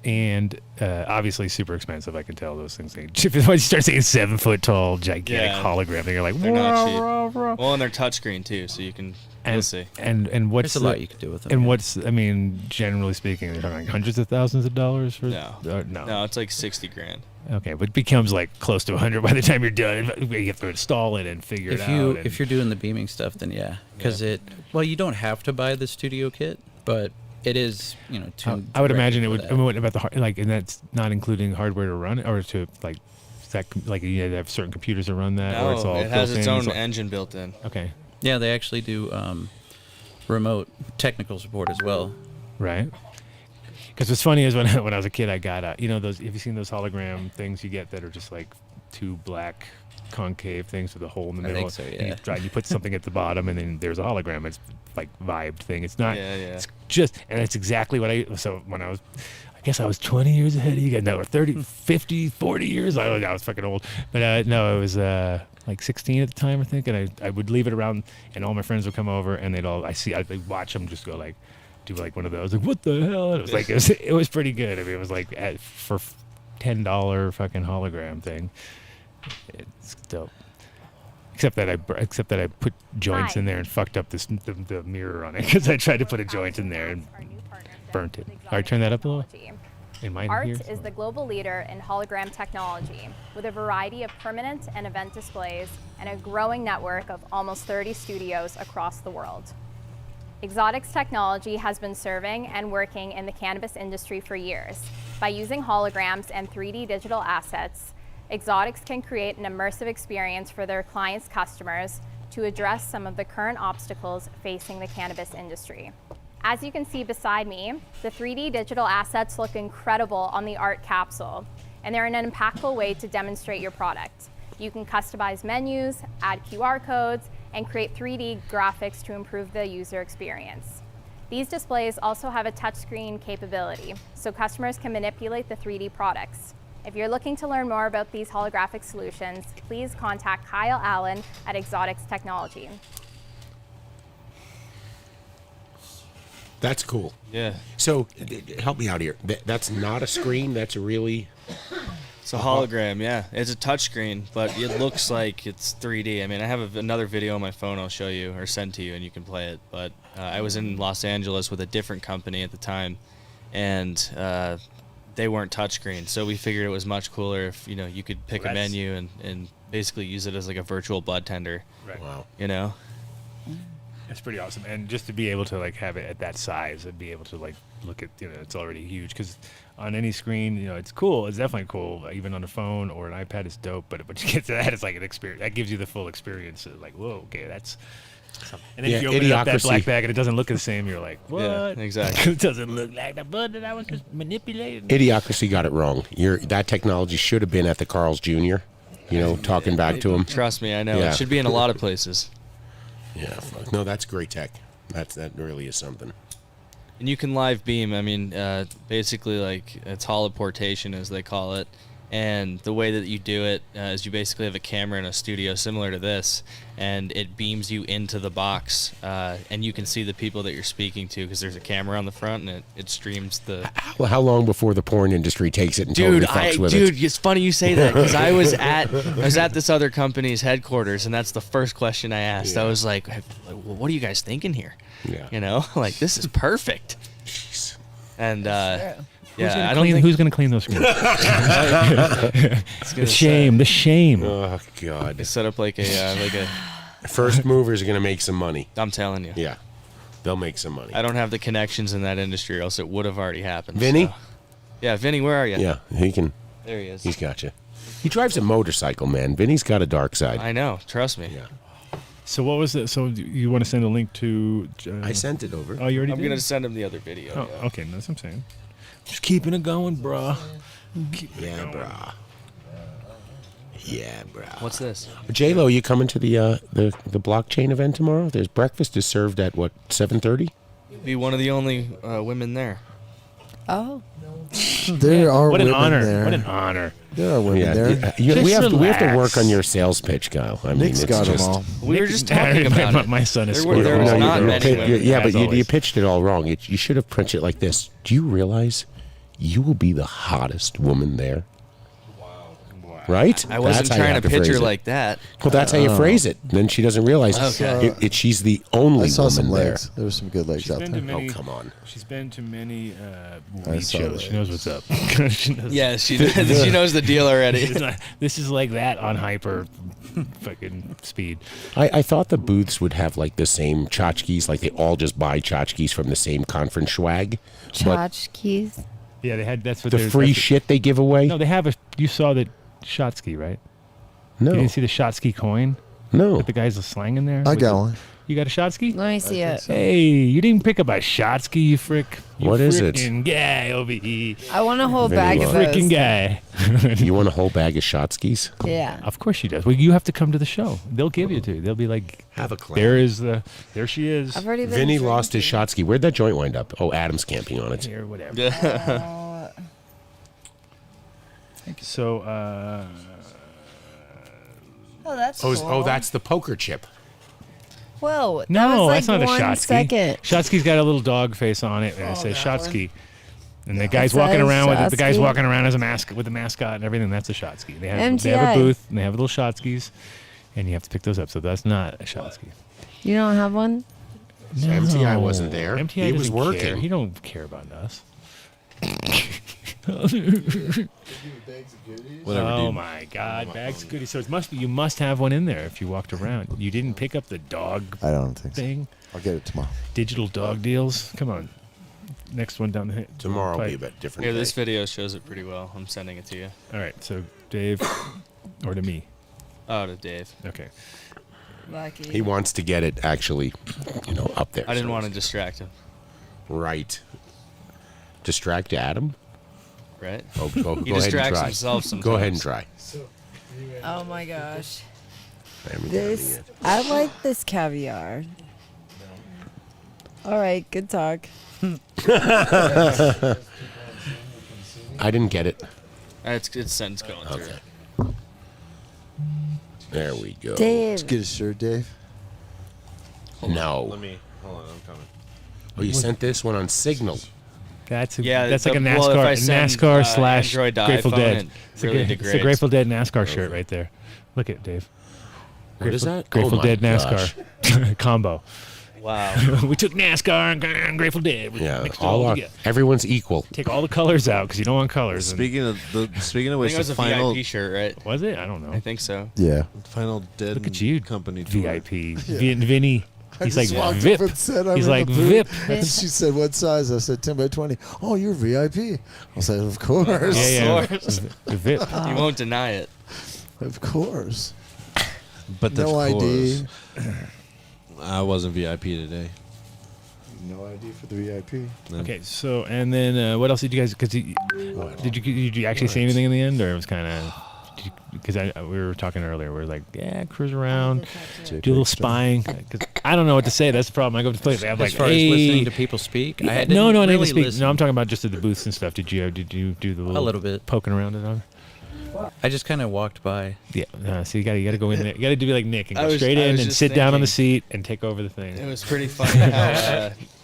And obviously super expensive. I can tell those things. Once you start seeing 7 foot tall, gigantic hologram, then you're like, they're not cheap. Well, and they're touchscreen too, so you can. You'll see. And what's There's a lot you can do with them. And what's generally speaking, they're talking like hundreds of thousands of dollars for. No, no, it's like $60,000. Okay, but it becomes like close to 100 by the time you're done. You have to install it and figure it out. If you're doing the beaming stuff, then because you don't have to buy the studio kit, but it is tuned. I would imagine it for would. that. I mean, what about and that's not including hardware to run it, or to like. You have certain computers to run that, or it's all it has built its in? own engine built in. Okay. Yeah, they actually do remote technical support as well. Right. Because what's funny is when I was a kid, I got those. Have you seen those hologram things you get that are just like two black concave things with a hole in the I middle? think so, yeah. And you put something at the bottom, and then there's a hologram. It's like vibed thing. It's not. Yeah, yeah. It's just, and it's exactly what So when I guess I was 20 years ahead of you guys. No, or 30, 50, 40 years. I was fucking old. But no, it was like 16 at the time, I think. And I would leave it around, and all my friends would come over, and I'd watch them just go like, do like one of those, like, what the hell? And it was like, it was pretty good. I mean, it was like for $10 fucking hologram thing. It's dope. Except that I put joints in there and fucked up the mirror on it because I tried to put a joint in there and burnt it. All right, turn that up a little. ART is the global leader in hologram technology with a variety of permanent and event displays and a growing network of almost 30 studios across the world. Exotix technology has been serving and working in the cannabis industry for years. By using holograms and 3D digital assets, Exotix can create an immersive experience for their clients' customers to address some of the current obstacles facing the cannabis industry. As you can see beside me, the 3D digital assets look incredible on the art capsule, and they're an impactful way to demonstrate your product. You can customize menus, add QR codes, and create 3D graphics to improve the user experience. These displays also have a touchscreen capability, so customers can manipulate the 3D products. If you're looking to learn more about these holographic solutions, please contact Kyle Allen at Exotix Technology. That's cool. Yeah. So, help me out here. That's not a screen. That's a really... It's a hologram, yeah. It's a touchscreen, but it looks like it's 3D. I mean, I have another video on my phone I'll show you or send to you, and you can play it. But I was in Los Angeles with a different company at the time, and they weren't touchscreen. So we figured it was much cooler if you could pick a menu and basically use it as like a virtual bud tender. Right. Wow. It's pretty awesome, and just to be able to like have it at that size and be able to like look at it's already huge, because on any screen it's cool. It's definitely cool. Even on a phone or an iPad, it's dope. But when you get to that, it's like an experience. That gives you the full experience. Like, whoa, okay, that's something. And then if you open up that black bag and it doesn't look the same, you're like, what? Yeah, exactly. It doesn't look like the bud that I was just manipulating. Idiocracy got it wrong. That technology should have been at the Carl's Jr. Talking back to him. Trust me, I know. It should be in a lot of places. Yeah, no, that's great tech. That really is something. And you can live beam. I mean, basically, like, it's holoportation, as they call it. And the way that you do it is you basically have a camera in a studio similar to this, and it beams you into the box, and you can see the people that you're speaking to because there's a camera on the front, and it streams the... How long before the porn industry takes it and totally fucks with it? Dude, it's funny you say that, because I was at this other company's headquarters, and that's the first question I asked. I was like, what are you guys thinking here? Yeah. Like, this is perfect. Jeez. And... I don't think who's going to clean those screens. The shame. Oh God. They set up like a first movers are going to make some money. I'm telling you. Yeah. They'll make some money. I don't have the connections in that industry, or else it would have already happened. Vinny? So. Yeah, Vinny, where are you? Yeah, he can. There he is. He's got you. He drives a motorcycle, man. Vinny's got a dark side. I know. Trust me. Yeah. So what was it? So you want to send a link to? I sent it over. Oh, you already I'm did? going to send him the other video. Oh, yeah. okay. That's what I'm saying. Just keeping it going, bruh. Yeah, brah. Yeah, brah. What's this? J-Lo, you coming to the blockchain event tomorrow? There's breakfast is served at what, 7:30? Be one of the only women there. Oh. There are What an women honor. there. What an honor. There are women there. We have to relax. work on your sales pitch, Kyle. I mean, Nick's it's got them just, all. We were just talking about it. My son is There squirrel. was No, not you- many women. yeah, but as you always. pitched it all wrong. You should have printed it like this. Do you realize you will be the hottest woman there? Right? I wasn't That's how you trying have to phrase picture it. like that. Well, that's how you phrase it. Then she doesn't realize Okay. she's the only I saw some woman there. legs. There were some good legs out been to there. many, Oh, come on. She's been to many I weed saw shows. that. She knows what's up. She knows. Yeah, she knows the deal already. This is like that on hyper fucking speed. I thought the booths would have like the same tchotchkes, like they all just buy tchotchkes from the same conference swag. But Tchotchkes. Yeah, they had. That's what the they're- free that's- shit they give away? No, they have a. You saw the Shotsky, right? No. You didn't see the Shotsky coin? No. With the guys slang in there? I With got the- one. You got a Shotsky? Let me see it. Hey, you didn't pick up a Shotsky, you frick. You What is it? frickin' guy over here. I want a whole Very bag well. of those. Frickin' guy. You want a whole bag of Shotskis? Yeah. Of course she does. Well, you have to come to the show. They'll give you to. They'll be like, Have a clown. there she is. I've already been Vinny lost his drinking. Shotsky. Where'd that joint wind up? Oh, Adam's camping on it. Here, whatever. Yeah. So, Oh, that's Oh, cool. oh, that's the poker chip. Whoa. That no, was like that's not a 1 Shotsky. second. Shotsky's got a little dog face on it, and it says Shotsky. And the guy's It walking says around with it. The guy's Shotsky. walking around as a mask with the mascot and everything. That's a Shotsky. They have a MTI. booth and they have little Shotskys, and you have to pick those up. So that's not a Shotsky. You don't have one? MTI wasn't there. MTI He was doesn't working. care. He don't care about us. Whatever, Oh dude. my God, bags of goodies. So it must be. You must have one in there if you walked around. You didn't pick up the dog I don't think so. thing. I'll get it tomorrow. Digital dog deals. Come on. next one down the Tomorrow will be a pipe. bit different. Here, day. this video shows it pretty well. I'm sending it to you. All right, so Dave, or to me. Oh, to Dave. Okay. Lucky. He wants to get it actually, up there. I didn't so want to distract him. Right. Distract Adam? Right? Oh, He go ahead and distracts try. himself sometimes. Go ahead and try. Oh my gosh. I haven't done This, it I like this caviar. All right, good talk. yet. I didn't get it. It's sentence going through. Okay. There we go. Dave. Let's get a shirt, Dave. No. Hold on, I'm coming. Oh, you sent this one on Signal. That's a, Yeah, that's like a the- well, if I send, NASCAR slash Android to Grateful iPhone, Dead. it It's, really it's a degrades. Grateful Dead NASCAR shirt right there. Look at Dave. What is that? Grateful Oh my Dead NASCAR combo. Wow. We took NASCAR and Grateful Dead. We Yeah, mixed it all our, together. everyone's equal. Take all the colors out because you don't want colors. and- Speaking of I which, think it was the a final VIP shirt, right? was it? I don't know. I think so. Yeah. final Dead Look at you, company tour. VIP. Vinny. I He's just like walked VIP. up and said I'm He's in like the booth. VIP. And she said, what size? I said 10 by 20. Oh, you're VIP. I was like, of course. Yeah, Of VIP. You won't deny it. Of course. But No ID. I wasn't VIP today. No ID for the VIP. No. Okay, so and then what else did you guys? Because did you actually see anything in the end, or it was kind of because we were talking earlier. We were like, yeah, cruise around, do a little spying. Cause I don't know what to say. That's the problem. I go to the place. They have like, As far as listening to people speak, I no, I didn't didn't really speak. listen. No, I'm talking about just at the booths and stuff. Did you do the little bit poking around and all? I just kind of walked by. Yeah, so you gotta go in there. You gotta do like Nick and I go was- straight I in was and just sit down on the thinking- seat and take over the thing. It was pretty funny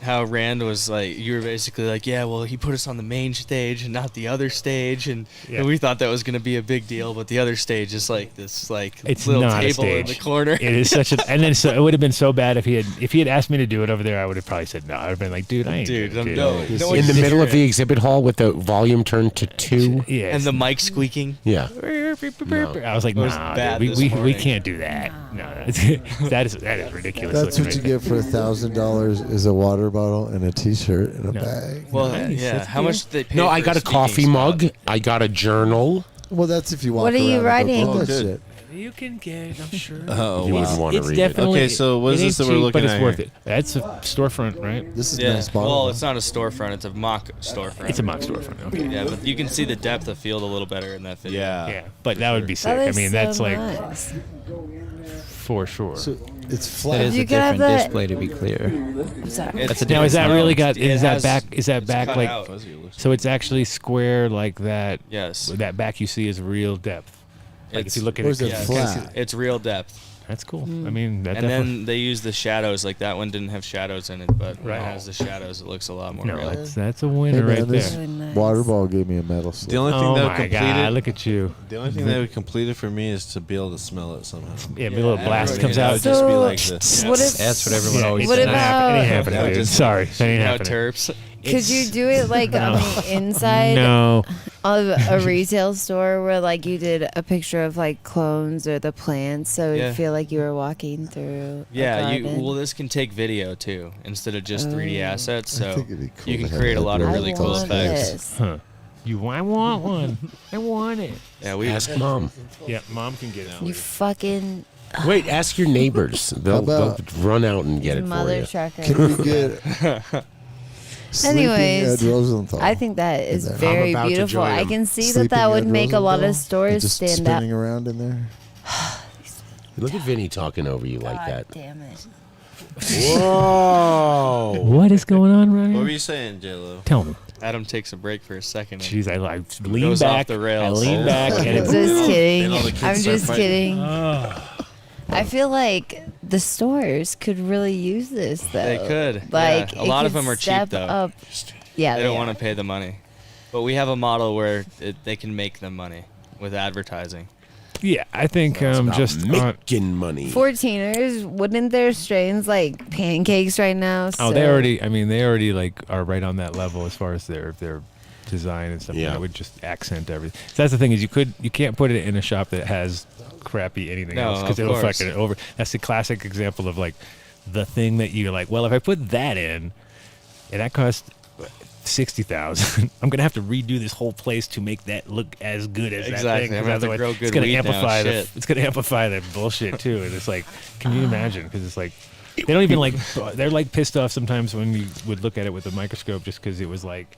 how Rand was like, you were basically like, yeah, well, he put us on the main stage and not the other stage, and we thought that was going to be a big deal, but the other stage is like this It's little not a table in stage. the corner. It is such a, and then so it would have been so bad if he had asked me to do it over there. I would have probably said no. I would have been like, dude, I ain't Dude, gonna do no, it. no In the one's middle of hearing the it. exhibit hall with the volume turned to 2. Yeah, And the mic squeaking. Yeah. I was like, It was nah, bad dude, this we morning. can't do that. No, that is ridiculous. That's looking what you right get for $1,000 is a water bottle and a T-shirt and a No. bag. Well, Nice, yeah. that's How good. much did they pay No, for I got a speaking coffee spot? mug. I got a journal. Well, that's if you walk What are around you and go, writing? "Oh, Oh, that good. shit." there. You can get, I'm sure. Oh, You wow. wouldn't want to It's read definitely. Okay, so what is it this ain't that we're cheap, looking but it's at worth here? it. That's a storefront, right? This is Yeah. nice bottle. Well, it's not a storefront; it's a mock storefront. It's a mock storefront. Okay. Yeah, but you can see the depth of field a little better in that video. Yeah. Yeah, but that would be sick. That I is mean, so that's like nice. for sure. So it's That flat. is You a could have different that- display, to be clear. I'm sorry. It's- That's a Now is that different really style. got? It Is that has- back? Is that it's back cut like? out. So it's actually square like that. Yes. That back you see is real depth. Like It's- if you look at Or it, is it Yeah, flat? It's real depth. that's cool. I mean, that And definitely. then they use the shadows. Like that one didn't have shadows in it, but when it has the shadows, it looks a lot more No, real. that's a Hey, winner man, right this there. Really nice. water ball gave me a medal. The only thing Oh that my completed. god! Look at you. The only thing that would complete it for me is to be able to smell it somehow. Yeah, a little blast everybody comes knows. out. It'd just be So- like this. What if That's what everyone Yeah, always What says. it ain't about- happening, dude. just- Sorry, that ain't No happening. terps. could you do it like on the inside No. of a retail store where like you did a picture of like clones or the plants, so Yeah. it'd feel like you were walking through. a Yeah, you garden? well, this can take video too instead of just 3D assets. I So think it'd be cool you to can have create a that lot of I really cool want effects. this. Huh? I want one. I want it. Yeah, we Ask mom. Yeah, mom can get it. You fucking Wait, ask your neighbors. They'll about- run out and get it for mother you. trucker. Can we get Sleeping Anyways, Ed Rosenthal? I think that is there. very I'm about to beautiful. join I him. can see Sleeping that would Ed make a lot of Rosenthal? stores just stand out. spinning around in there. Look at Vinny talking over you like God that. damn it. Whoa. What is going on right What now? were you saying, JLo? Tell me. Adam takes a break for a second. and Jeez, I lean goes back. off the rails. I lean back, and I'm it, just kidding. and all the kids I'm start just fighting. kidding. oh, I feel like the stores could really use this though. They could. Like Yeah. A lot of it them could are cheap step though. Up. Yeah, They don't are. want to pay the money, but we have a model where they can make them money with advertising. yeah. I think About just making money. 14ers, wouldn't their strains like pancakes right now? oh, they already. I mean, they already like are right on that level as far as their design and stuff. Yeah. That would just accent everything. So that's the thing is you can't put it in a shop that has crappy anything No, else because of it'll course. fucking over. That's the classic example of like the thing that you're like, well, if I put that in, and that costs $60,000. I'm gonna have to redo this whole place to make that look as good as Exactly. that thing. I'm gonna have to Otherwise grow good it's gonna weed now. amplify the Shit. it's gonna amplify the bullshit too. And it's like, can you imagine? Because it's like they don't even like they're like pissed off sometimes when we would look at it with a microscope just because it was like.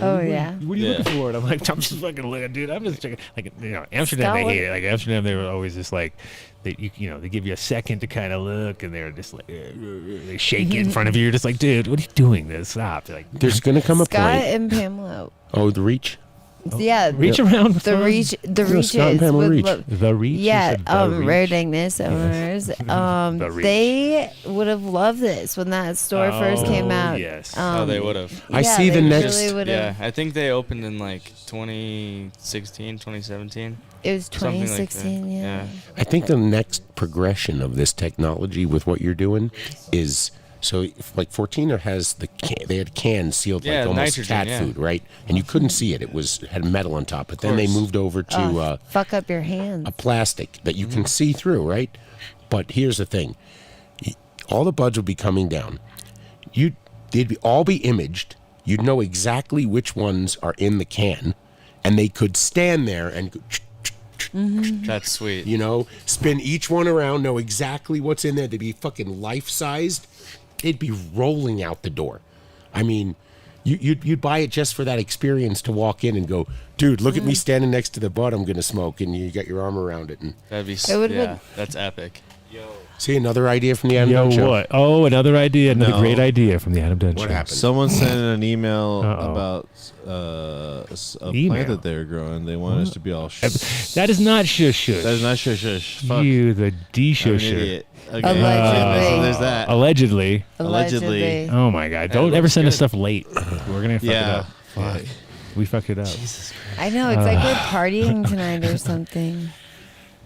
Oh, yeah. What are you looking for? And I'm like, I'm just fucking looking, dude. I'm just checking. Like, Amsterdam, they hate it. Like, Amsterdam, they were always just like, they give you a second to kind of look, and they're just like, they shake it in front of you. You're just like, dude, what are you doing? Stop. They're like, There's gonna come a Scott point. and Pamela. Oh, the reach. Yeah, reach around. The reach. The No, reach Scott and is Pamela with Reach. The reach. Yeah, You said the reach? Rare Digness owners. The Reach. They would have loved this when that store first came out. Yes. They would have. I yeah, see the they next. really would've- Yeah, I think they opened in like 2016, 2017. It was Something like that. 2016. Yeah. I think the next progression of this technology with what you're doing is so like 14er has they had cans sealed Yeah, like almost nitrogen, cat yeah. food, right? And you couldn't see it. It had metal on top. But then they course. moved over to Fuck up your hands. a plastic that you can see through, right? But here's the thing: all the buds would be coming down. They'd all be imaged. You'd know exactly which ones are in the can, and they could stand there and go, That's sweet. spin each one around, know exactly what's in there. They'd be fucking life-sized. They'd be rolling out the door. I mean, you'd buy it just for that experience to walk in and go, dude, look at me standing next to the bud I'm gonna smoke, and you got your arm around it. And That'd be would- that's epic. see another idea from the Adam Dunn Show. What? Oh, another idea. Another No. great idea from the Adam Dunn What Show. happened? Someone sent in an email Uh-oh. about a Email? plant that they're growing. They want us to be all That is not shush shush. That is not shush shush. Fuck. You, the D I'm an shush. idiot. Okay. Allegedly. So there's that. Allegedly. Allegedly. Oh my God! Don't ever send us stuff late. We're gonna fuck it Yeah. up. Fuck. We fucked it up. I know. It's like we're partying tonight or something.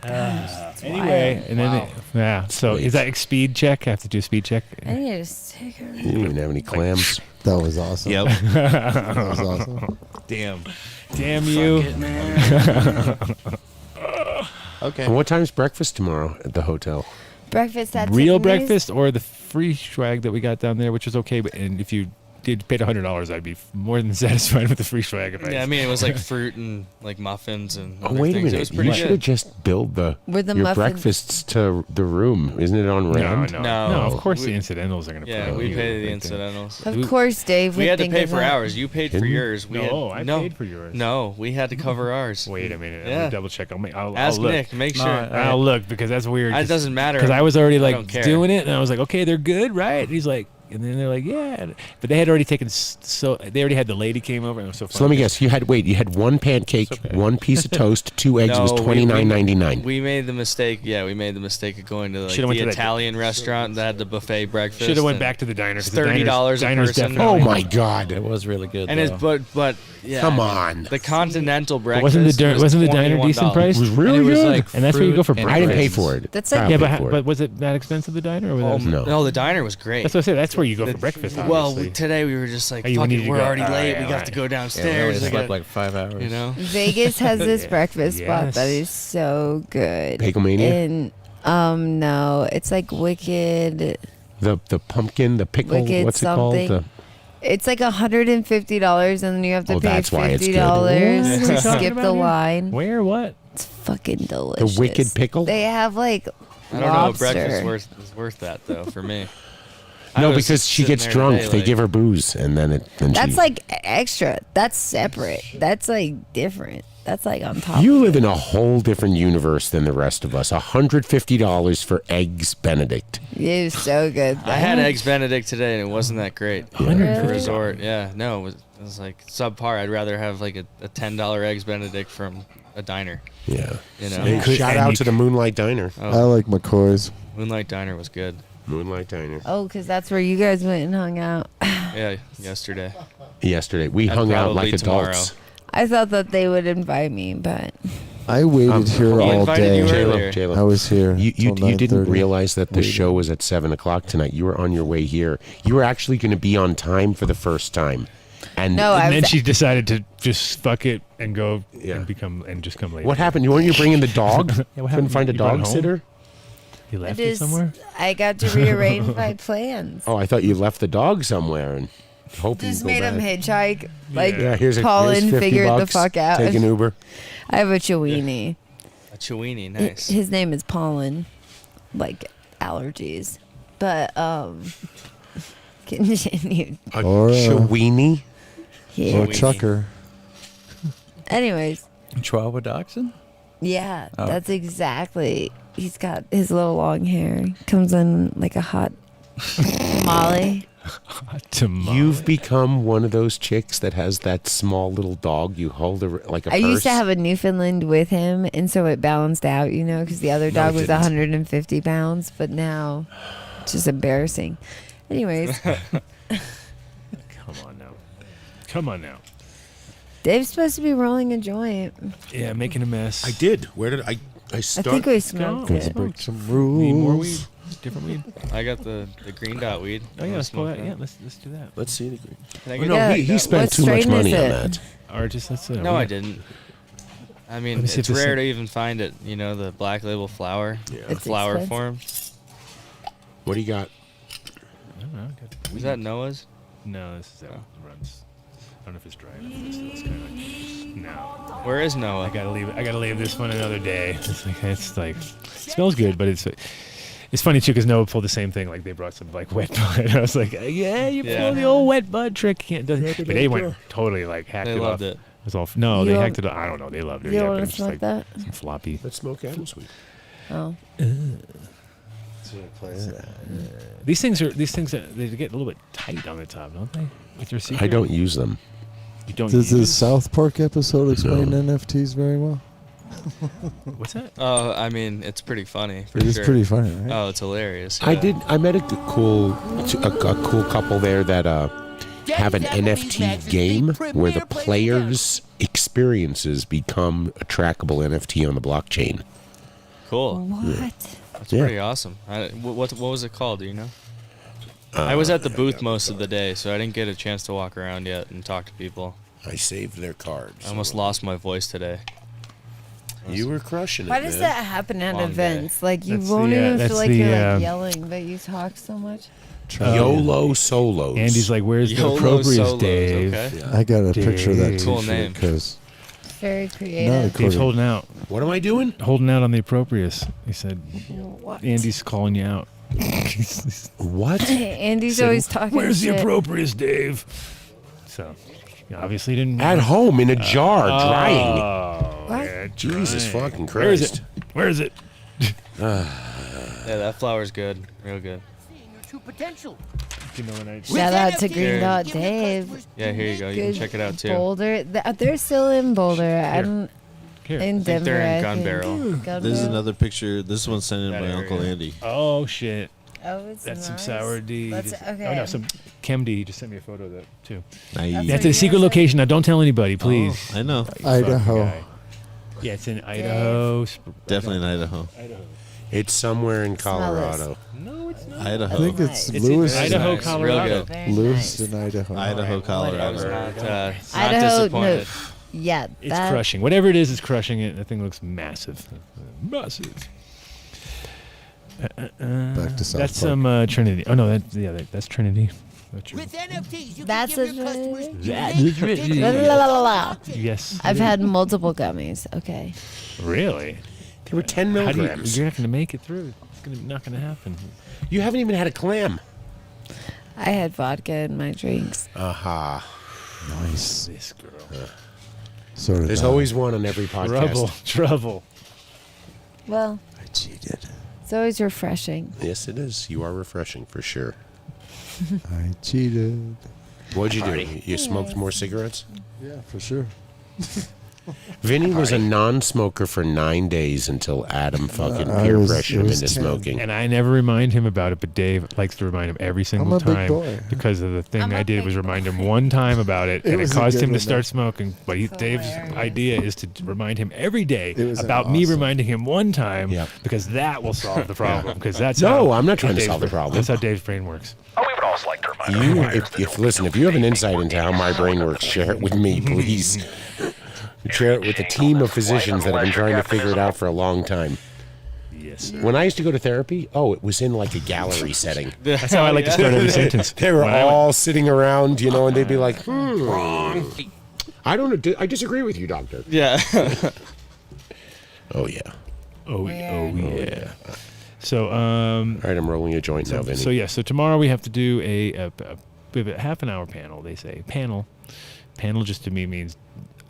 Anyway, and then So is that a speed check? I have to do a speed check. I need to stick her. You didn't even have any clams. That was awesome. Yep. That was awesome. Damn. Damn you! Okay. And what time's breakfast tomorrow at the hotel? Breakfast at Real Tiffany's? breakfast or the free swag that we got down there, which was okay. But and if you did paid $100, I'd be more than satisfied with the free swag. If Yeah, I mean it was like fruit and like muffins and Oh, other wait a things. It minute. was pretty You should have good. just billed Were the your muffins- breakfasts to the room. Isn't it on no, Rand? no, No. no. Of course, We- the incidentals are gonna. Yeah, put we you pay the right there. incidentals. Of course, Dave. We would had to think pay of for that. ours. You paid for Didn't you? yours. We No, had, I no, paid for yours. No, we had to cover ours. Wait a minute. Yeah. Let me double check. I'll Ask look. Nick. Make No, sure. I'll look because that's weird. It doesn't matter. Because I was already I like don't care. doing it, and I was like, okay, they're good, right? And he's like, and then they're like, yeah, but they had already taken. So they already had the lady came over, and it was so funny. So let me guess. You had one pancake, one piece of toast, 2 eggs. It was No, $29.99. We made the mistake. Yeah, we made the mistake of going to like, Should've went the to that- Italian restaurant that had the buffet breakfast. Should have went and back to the diner. 'cause It's the $30 a diner's person. definitely- Oh my God! It was really good. And though. it's but yeah. Come I mean, on. the continental But breakfast wasn't the diner decent $21. price? It was really And it was good. like And that's where you go for fruit and I didn't pay raisins. for it. That's like- Kyle Yeah, paid for it. but was it that expensive the diner? Or was No. No, the diner was great. That's what I said. That's where you go for breakfast. Well, Obviously. today we were just like, Oh, you fuck needed it, to we're go. already All late. right, We all got to right. go Yeah, we downstairs. only I slept got- like 5 hours. you know. Vegas has this breakfast spot Yes. that is so good. Bagelmania? And no, it's like Wicked. The pumpkin, the pickle. Wicked What's it called? something. It's like $150, and then you have to Oh, pay that's why it's good. $50 What are to you talking skip about the here? line. Where? What? It's fucking delicious. Wicked pickle? They have like I don't know. lobster. Breakfast is worth that though for me. No, I was because she sitting gets there drunk. today, They like- give her booze, and then That's she. like extra. That's separate. That's like different. That's like on top. You of live it. in a whole different universe than the rest of us. $150 for eggs Benedict. It was so good. I had eggs Benedict today, and it wasn't that great. Really? The resort, yeah, no, it was like subpar. I'd rather have like a $10 eggs Benedict from a diner. Yeah. You know, Hey, shout out to the Moonlight Diner. I like McCoy's. Moonlight Diner was good. Moonlight Diner. Oh, because that's where you guys went and hung out. Yeah, yesterday. Yesterday we And hung out probably like tomorrow. adults. I thought that they would invite me, but I waited here he all invited you day. earlier. J-Lo. I was here. You till didn't 9:30. realize that the Waiting. show was at 7:00 tonight. You were on your way here. You were actually going to be on time for the first time, and no, I And then was. she decided to just fuck it and go Yeah. and just come later. what happened? You weren't you bringing the dog? Yeah, what Couldn't happened? find a You brought it dog home? sitter. You left I it just, somewhere? I got to rearrange my plans. Oh, I thought you left the dog somewhere. And Hope Just you go made him back. hitchhike. Like, Yeah, here's Colin 50 figured the bucks. fuck out. Take an Uber. I have a Chiweenie. A Chiweenie, nice. His name is Pollen. Like, allergies. But, continue. A Or, Chiweenie? Yeah. Or Chucker. Anyways. Chihuahua Dachshund? Yeah, Oh. that's exactly. He's got his little long hair. Comes in like a hot tamale. You've become one of those chicks that has that small little dog you hold like a I purse. used to have a Newfoundland with him, and so it balanced out, you know, because the other dog was didn't. 150 pounds, but now it's just embarrassing. Anyways, Come on now. Dave's supposed to be rolling a joint. Yeah, making a mess. I did. Where did I start? I think we smoked Go. it. Break some Need more weed? rules. Different weed? I got the green dot weed. Oh, yeah, Wanna let's go smoke out. that? Yeah, let's do that. Let's see the green. Can I Oh, get no, Yeah, he what spent too much strain money is on it? that. Or just let's No, I didn't. I mean, Let me see it's if this rare thing- to even find it. You know, the black label flower, the It's flower expensive. form. What do you got? I don't know. Is that Noah's? No, this is that runs. I don't know if it's dry enough. It's kind of no. Where is Noah? I gotta leave this one another day. It's like smells good, but it's funny too because Noah pulled the same thing. Like they brought some like wet bud. I was like, yeah, you pulled the old wet bud trick. Can't do it. But they went totally like hacked They it loved off. it. It was all no, You they don't- hacked it. I don't know. They loved it. You Yeah, don't but want it's to just smoke like that? Let's smoke Adam's sweet. Oh. These things they get a little bit tight on the top, don't they? With your secret. I don't use them. You don't. Does use this South Park episode explain No. NFTs very well? What's that? Oh, I mean, it's pretty funny. For It is sure. pretty funny, right? Oh, it's hilarious. I yeah. did. I met a cool couple there that have an NFT game where the players' experiences become a trackable NFT on the blockchain. Cool. What? That's Yeah. pretty awesome. What was it called? Do you know? I was at the booth most of the day, so I didn't get a chance to walk around yet and talk to people. I saved their cards. I almost lost my voice today. You were crushing it. Why does man. that happen at Long day. events? Like you That's won't the, even that's feel like the, you're like um, yelling, but you talk so much. YOLO solos. Andy's like, where's YOLO the appropriate solos, Dave? okay. I got a picture of that Dave. Cool t-shirt name. because Very not creative. Dave's according. holding out. What am I doing? Holding out on the approprious. He said, What? Andy's calling you out. What? Andy's Said, always talking Where's shit. the appropriate Dave? So, you obviously didn't. At home in a jar, drying. Oh, What? yeah, Jesus drying. fucking Where is Christ. it? Where is it? Yeah, that flower's good. Real good. You know when I Shout out to Green Here. Dot Dave. Yeah, here you go. You can check it out too. Boulder. They're still in Boulder. I'm Here. in I think Denver. they're in I Gun think. Barrel. Gun This is Barrel. another picture. This one's sent in That by area. Uncle Andy. Oh shit. Oh, it's That's some nice. sour D. Let's- Just- okay. Oh no, some Chem D. He just sent me a photo of that too. Nice. That's a secret location. Now don't tell anybody, please. Oh, I know. Idaho. Guy. Yeah, it's in Idaho. Definitely in Idaho. It's somewhere in Smell Colorado. No, it's not. Idaho. I think it's It's Lewis. in Idaho, Nice. Colorado. Real good. Very Lewiston, nice. Idaho. Idaho, Colorado. Not Idaho, disappointed. no. Yeah, It's that, crushing. Whatever it is, it's crushing it. That thing looks massive. Massive. Back to South That's Park. some Trinity. Oh no, that's Trinity. That's a That La, la, la, la. Yes. I've had multiple gummies. Okay. Really? They were 10 How do you, milligrams. you're not going to make it through. It's not going to happen. You haven't even had a clam. I had vodka in my drinks. Aha. Nice. This girl. So did There's I. always one on every podcast. Trouble. Well, I cheated. it's always refreshing. Yes, it is. You are refreshing for sure. I cheated. What'd you do? You smoked more cigarettes? Yeah, for sure. Vinny was a non-smoker for 9 days until Adam fucking I peer was- pressured it him was into 10. smoking. And I never remind him about it, but Dave likes to remind him every single a big time boy. because of the thing I'm a I did big was remind him one time about it, It and it was a caused good him to one, start though. smoking. But Dave's hilarious. idea is to remind him every day It was about me awesome. reminding him one time Yep. because that will solve the problem. Because that's No, how I'm not trying to Dave's solve the brain- problem. That's how Dave's brain works. If you have an insight into how my brain works, share it with me, please. Share it with a team of physicians that have been trying to figure it out for a long time. Yes, sir. When I used to go to therapy, it was in like a gallery setting. That's how I like to start every sentence. They were all sitting around, and they'd be like, wrong. I disagree with you, doctor. Yeah. Oh, yeah. Oh, yeah. So, all right, I'm rolling a joint now, Vinny. So tomorrow we have to do a half an hour panel, they say. Panel just to me means,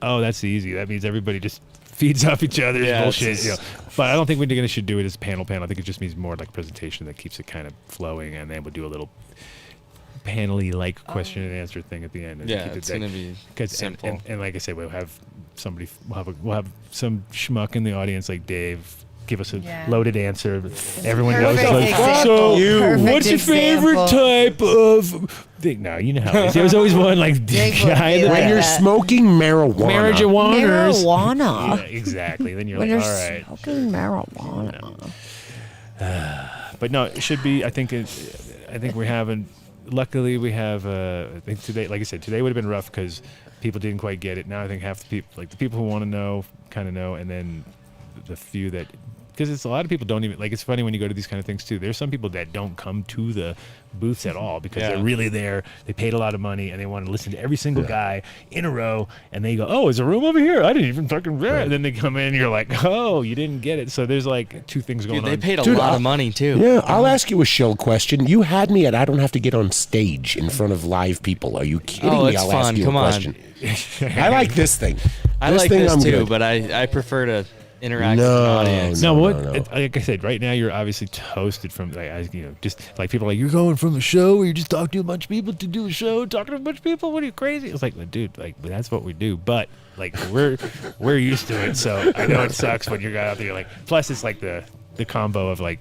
that's easy. That means everybody just feeds off each other's bullshit. But I don't think we're should do it as panel. I think it just means more like a presentation that keeps it kind of flowing, and then we'll do a little panel-y like question and answer thing at the end. And it's going to be simple. And like I said, we'll have some schmuck in the audience like Dave give us a loaded answer. Everyone knows. What's your favorite type of thing? No, you know how it is. There's always one like guy when you're smoking marijuana. Marijuana. Yeah, exactly. Then you're when like, you're all right. smoking marijuana. But no, it should be. I think we're having. Luckily, we have. I think today, like I said, today would have been rough because people didn't quite get it. Now I think half the people, like the people who want to know, kind of know, and then the few that. Because it's a lot of people don't even it's funny when you go to these kind of things too. There's some people that don't come to the booths at all because they're really there. They paid a lot of money and they want to listen to every single guy in a row. And they go, "Oh, is a room over here? I didn't even fucking read." Right. And then they come in and you're like, "Oh, you didn't get it." So there's like two things going on. They paid a lot of money too. Yeah, I'll ask you a shill question. You had me at I don't have to get on stage in front of live people. Are you kidding me? It's I'll fun. ask you Come a question. on. I like this thing. I like this too, but I prefer to interact with the audience. No, like I said, right now you're obviously toasted from just like people are like, you're going from a show where you just talk to a bunch of people to do a show, talking to a bunch of people. What are you crazy? It's like, well, dude, that's what we do. But like we're used to it, so I know it sucks when you're out there. Like, plus it's like the combo of like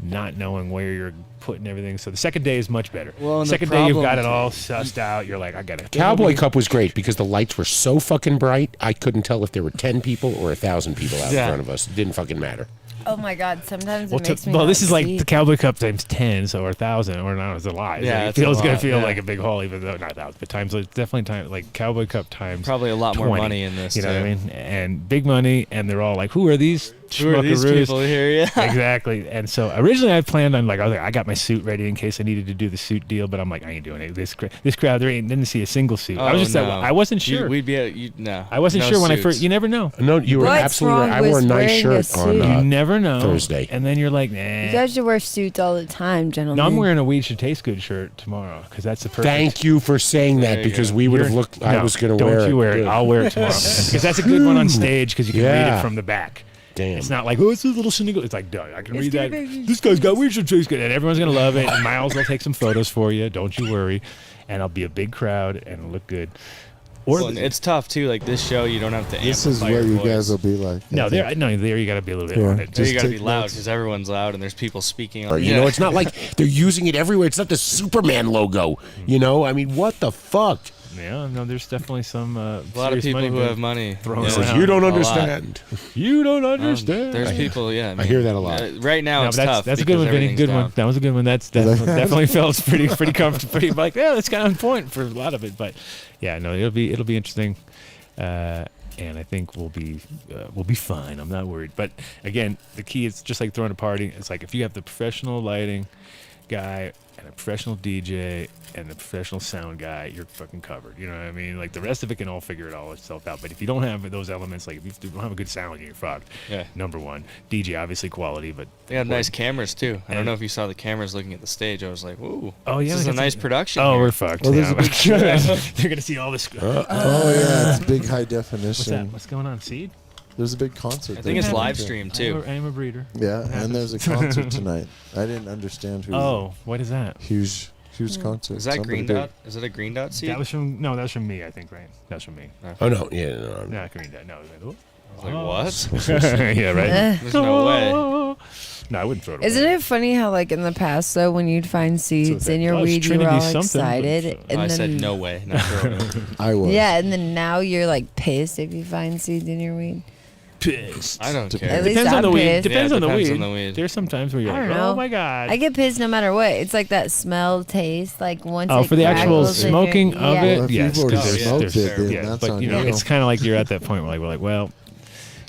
not knowing where you're putting everything. So the second day is much better. Well, second day you've got it all sussed out. You're like, I got it. Cowboy Cup was great because the lights were so fucking bright. I couldn't tell if there were 10 people or 1,000 people out in front of us. It didn't fucking matter. Oh my God! Sometimes it makes me. Well, this is like the Cowboy Cup times 10, so or 1,000, or no, it's a lot. Yeah, it feels gonna feel like a big hall, even though not 1,000, but times it's definitely time like Cowboy Cup times. Probably a lot 20, more money in this. You know what I mean? And big money, and they're all like, "Who are these? Who are these people here?" Yeah, exactly. And so originally I planned on I got my suit ready in case I needed to do the suit deal, but I'm like, I ain't doing it. This crowd, didn't see a single suit. I was just I wasn't sure. I wasn't sure when I first. You never know. No, you were absolutely right. I wore a nice shirt on. You never know. Thursday. And then you're like, nah. You guys should wear suits all the time, gentlemen. No, I'm wearing a Weed Should Taste Good shirt tomorrow because that's the perfect. Thank you for saying that because we would have looked. I was going to wear it. Don't you wear it? I'll wear it tomorrow because that's a good one on stage because you can read it from the back. Damn. It's not like, it's a little cynical. It's like, I can read that. This guy's got Weed Should Taste Good, and everyone's gonna love it. And Miles will take some photos for you. Don't you worry. And I'll be a big crowd and it'll look good. It's tough too. Like this show, you don't have to. This is where you guys will be like. No, there you got to be a little bit on it. There you got to be loud because everyone's loud and there's people speaking. It's not like they're using it everywhere. It's not the Superman logo. I mean, what the fuck? Yeah, no, there's definitely some a lot of people who have money thrown around. You don't understand. You don't understand. There's people, I hear that a lot. Right now, it's tough. That's a good one, Vinny. Good one. That was a good one. That's definitely felt pretty comfortable. Pretty like, that's kind of on point for a lot of it. But yeah, no, it'll be interesting, and I think we'll be fine. I'm not worried. But again, the key is just like throwing a party. It's like if you have the professional lighting guy and a professional DJ and a professional sound guy, you're fucking covered. You know what I mean? Like the rest of it can all figure it all itself out. But if you don't have those elements, like if you don't have a good sound, you're fucked. Yeah. Number one, DJ obviously quality, but they have nice cameras too. I don't know if you saw the cameras looking at the stage. I was like, "Ooh, oh yeah, this is a nice production." Oh, here. we're fucked. Well, there's a big they're gonna see all this. Oh yeah, it's big high definition. What's that? What's going on, Seed? There's a big concert. I think it's live stream too. I am a breeder. Yeah, and there's a concert tonight. I didn't understand who. Oh, what is that? Huge concert. Is that Green Dot? Is it a Green Dot seed? That was from me, I think, right? That's from me. Oh no, yeah, no. Not Green Dot. No. Like what? Yeah, right. There's no way. No, I wouldn't throw it away. Isn't it funny how, like, in the past, though, when you'd find seeds in your weed, you were all excited? And I said no way. Not throw it away. I was. Yeah, and then now you're, like, pissed if you find seeds in your weed. Pissed. I don't care. At least Depends on the I'm weed. pissed. Depends on the depends weed. on the weed. There's sometimes where you're I like, don't know. oh my god. I get pissed no matter what. It's like that smell, taste, like once Oh, it for the actual crackles in smoking your- of Well, it, if yes. you've already Because smoked it, then yeah, that's but on you know, you. it's kind of like you're at that point where like we're like, well,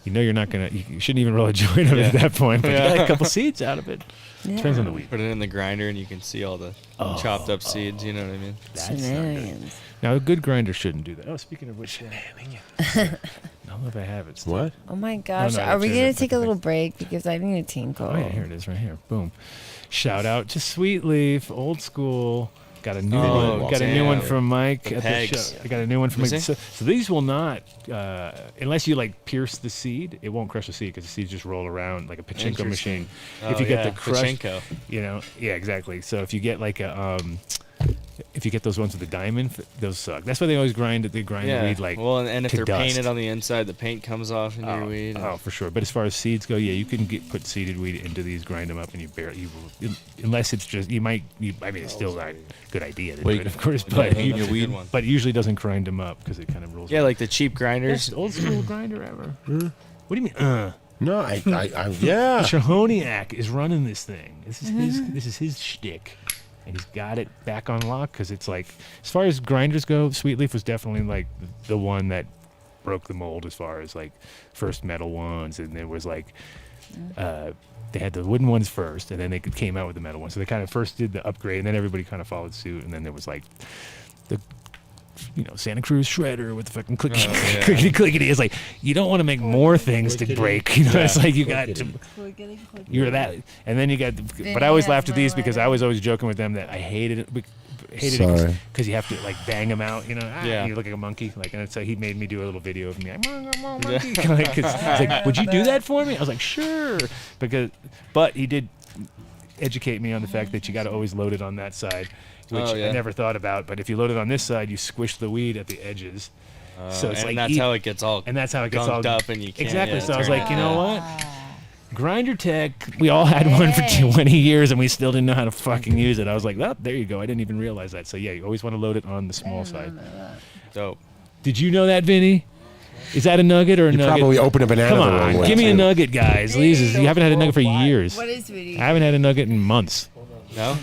You know you're not gonna. You shouldn't even roll a joint of it at that point. But you got a couple seeds out of it. Depends on the weed. Put it in the grinder and you can see all the chopped up seeds. You know what I mean? That's not good. Now a good grinder shouldn't do that. Oh, speaking of which, I don't know if I have it. Still. What? Oh my gosh. no, Are we that's going it. to take a little break? Because I need a tinkle. Oh yeah, here it is, right here. Boom. Shout out to Sweet Leaf, old school. Got a new Oh, one. Got a new one damn. from Mike The at pegs. the show. I got a new one from Is Mike. it? So these will not, unless you like pierce the seed, it won't crush the seed because the seeds just roll around like a pachinko Interesting. machine. Oh, if you get yeah, the crush, pachinko. you know, yeah, exactly. So if you get like a, if you get those ones with the diamond, those suck. That's why they always grind it. They grind the weed like well, and if to they're dust. painted on the inside, the paint comes off into your weed. Oh, for sure. But as far as seeds go, yeah, you can put seeded weed into these, grind them up, and unless it's just I mean, it's still not a good idea to do it, of course, but yeah, that's a good one. but it usually doesn't grind them up because it kind of rolls. Yeah, like the cheap grinders. Best old school grinder ever. What do you mean? No, yeah. Shahoniak is running this thing. This is his shtick. And he's got it back on lock because it's like, as far as grinders go, Sweet Leaf was definitely like the one that broke the mold as far as like first metal ones. And there was like, they had the wooden ones first, and then they came out with the metal ones. So they kind of first did the upgrade, and then everybody kind of followed suit. And then there was like the, Santa Cruz shredder with the fucking clickety clickety. It's like, you don't want to make more things to break. It's like you got to. You're that, and then you got. But I always laughed at these because I was always joking with them that I hated it because you have to like bang them out. You look like a monkey. Like, and so he made me do a little video of me. Like, monkey. He's like, would you do that for me? I was like, sure, but he did educate me on the fact that you got to always load it on that side, which I never thought about. But if you load it on this side, you squish the weed at the edges. So it's and like that's how it gets all gunked up, and you can't. Exactly. So I was like, you know what? Grinder tech, we all had one for 20 years and we still didn't know how to fucking use it. I was like, oh, there you go. I didn't even realize that. So yeah, you always want to load it on the small side. Dope. Did you know that, Vinny? Is that a nugget or a You nugget? probably opened a banana Come the wrong on, way, give me a too. nugget, guys. You haven't had a nugget for years. What is Vinny? I haven't had a nugget in months. No?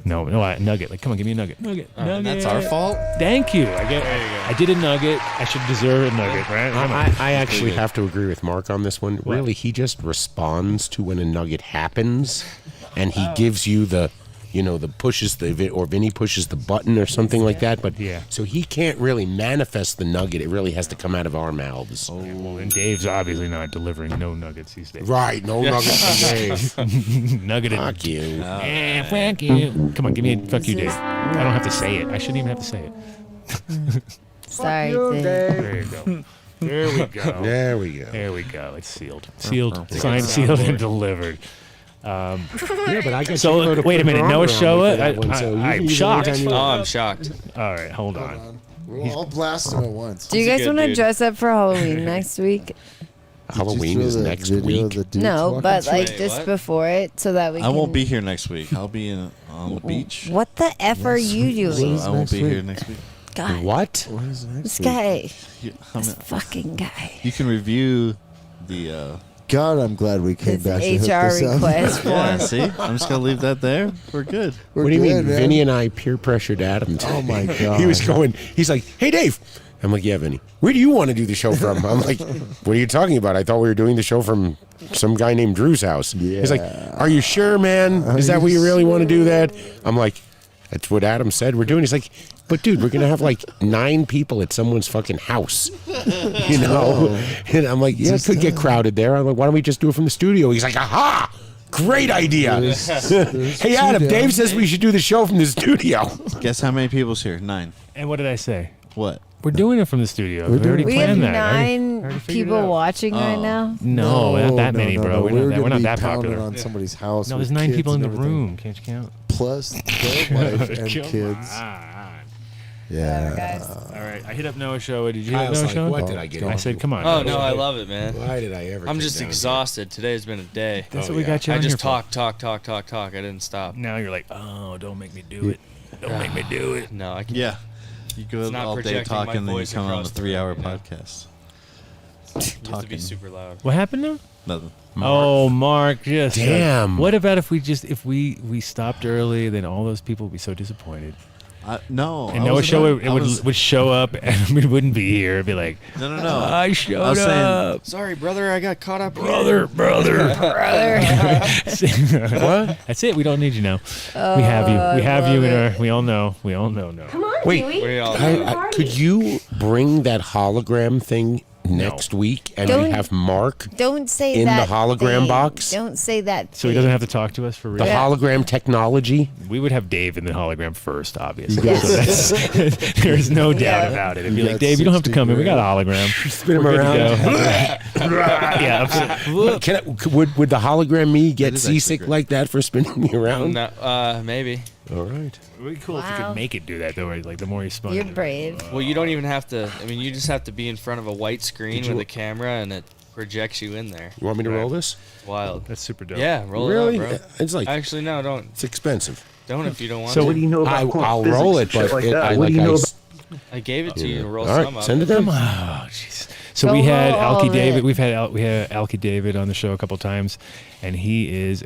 No, a nugget. Like, come on, give me a nugget. Nugget. That's our fault. Thank you. I did a nugget. I should deserve a nugget, right? I actually have to agree with Mark on this one. What? Really, he just responds to when a nugget happens, and he gives you the, the pushes or Vinny pushes the button or something like that. But so he can't really manifest the nugget. It really has to come out of our mouths. Oh, and Dave's obviously not delivering no nuggets these days. Right, no nuggets for Dave. Nuggeted. Fuck you. Fuck you. Come on, give me a fuck you, Dave. I don't have to say it. I shouldn't even have to say it. Sorry, Dave. There you go. There we go. There we go. There we go. It's sealed. Signed, sealed, and delivered. Yeah, but I got So wait a minute, Noah Showa. I'm shocked. Oh, I'm shocked. All right, hold on. We'll all blast him at once. Do you guys want to dress up for Halloween next week? Halloween is next week. No, but like just before it, so that we I can... won't be here next week. I'll be on the beach. What the F are you doing? So I won't be here next week. God. What? What is next This week? guy. I This mean, fucking guy. you can review the. God, I'm glad we came His back to hook HR this up. request Yeah, form. see, I'm just gonna leave that there. We're good. We're What do you mean? good, man. Vinny and I peer pressured Adam. Oh my god. He was going. He's like, "Hey, Dave." I'm like, "Yeah, Vinny. Where do you want to do the show from?" I'm like, "What are you talking about? I thought we were doing the show from some guy named Drew's house." Yeah. He's like, "Are you sure, man? Is that what you really want to do that?" I'm like, "That's what Adam said we're doing." He's like, "But dude, we're gonna have like 9 people at someone's fucking house, And I'm like, "Yeah, it could get crowded there." I'm like, "Why don't we just do it from the studio?" He's like, "Aha! Great idea." Hey, Adam, Dave says we should do the show from the studio. Guess how many people's here? 9. And what did I say? What? We're doing it from the studio. We already We have planned that. 9 people watching right now. No, not that many, bro. We're not that pounding popular. on somebody's house. No, there's with 9 kids people in the and everything. room. Can't you count? Plus their wife and Come kids. on. Yeah. All right, I hit up Noah Showa. Did you I hit was Noah like, Showa? what did I get I into? said, come on. Oh no, I love it, man. Why did I ever? I'm get just down exhausted. Today's been a day. That's Oh, what we yeah. got you I on here just for. talk. I didn't stop. Now you're like, oh, don't make me do it. Don't make me do it. No, I can. Yeah. You go It's not all day projecting my talking, then you voice come on a across the 3-hour room, you know? podcast. You have to be Talking. super loud. What happened now? Nothing. Oh, Mark, just Damn. What about if we stopped early? Then all those people would be so disappointed. No. And Noah would show up and we wouldn't be here. It'd be like, No. I showed up. Sorry, brother, I got caught up. Brother. Brother. What? That's it. We don't need you now. We have you. We have you in our. We all know. No. Come on, Wait, Dewey. could you bring that hologram thing next week and we have Mark Don't say in that the hologram thing. box? Don't say that. So he doesn't have to talk to us for real. The hologram technology? We would have Dave in the hologram first, obviously. Yes. So there's no doubt about it. It'd be like, Dave, you don't have to come in. We got a hologram. Spin him We're good to around. go. Yeah. Would the hologram me get seasick like that for spinning me around? No, maybe. All right. It would be cool if you could make it do that, though. Like, the more you spun You're it. brave. Well, you don't even have to. I mean, you just have to be in front of a white screen with a camera, and it projects you in there. You want me to roll this? It's wild. That's super dope. Yeah, roll Really? it up, bro. It's like Actually, no, don't. it's expensive. Don't if you don't want So to. what do you know about I'll physics roll and it, shit but like that? I What do you know I gave it to you to roll All some right, up. send it in. Oh, jeez. So we had Alki David. We had Alki David on the show a couple times, and he is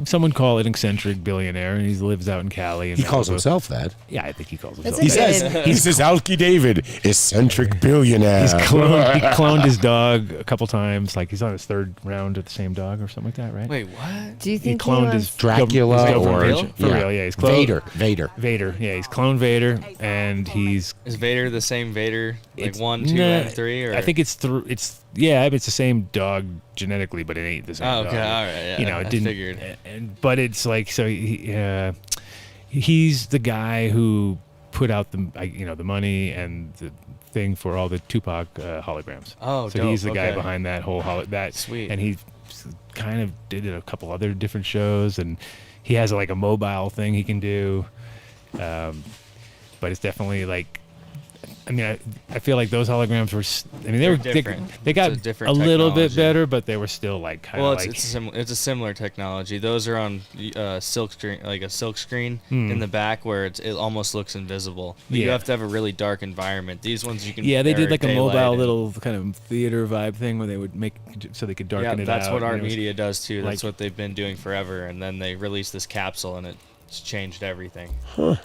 someone call it eccentric billionaire, and he lives out in Cali. And He calls himself that. Yeah, I think he calls That's himself. He says Alki David, eccentric billionaire. He cloned his dog a couple times. Like he's on his third round of the same dog or something like that, right? Wait, what? Do you think he cloned his Dracula his or girlfriend. For real? Yeah, he's cloned Vader. Yeah, he's cloned Vader, and he's Is Vader the same Vader? Like It's- 1, 2, nah, and 3? Or? I think it's it's the same dog genetically, but it ain't the same Oh, dog. okay, all right, yeah, You know, it I didn't. figured. But it's like so he's the guy who put out the money and the thing for all the Tupac holograms. Oh, so dope, he's the guy okay. behind that whole that. Sweet. And he kind of did a couple other different shows, and he has like a mobile thing he can do. But it's definitely like. I mean, I feel like those holograms were. They're different. They got It's a a different little bit technology. better, but they were still like kind of Well, like. it's a similar technology. Those are on silk screen, like a silk screen Hmm. in the back, where it almost looks invisible. But you Yeah. have to have a really dark environment. These ones you can. Yeah, they they're did like a daylight mobile and- little kind of theater vibe thing where they would make so they could darken Yeah, it that's out. what and art it was media does too. That's like- what they've been doing forever. And then they released this capsule, and it's changed everything. Huh.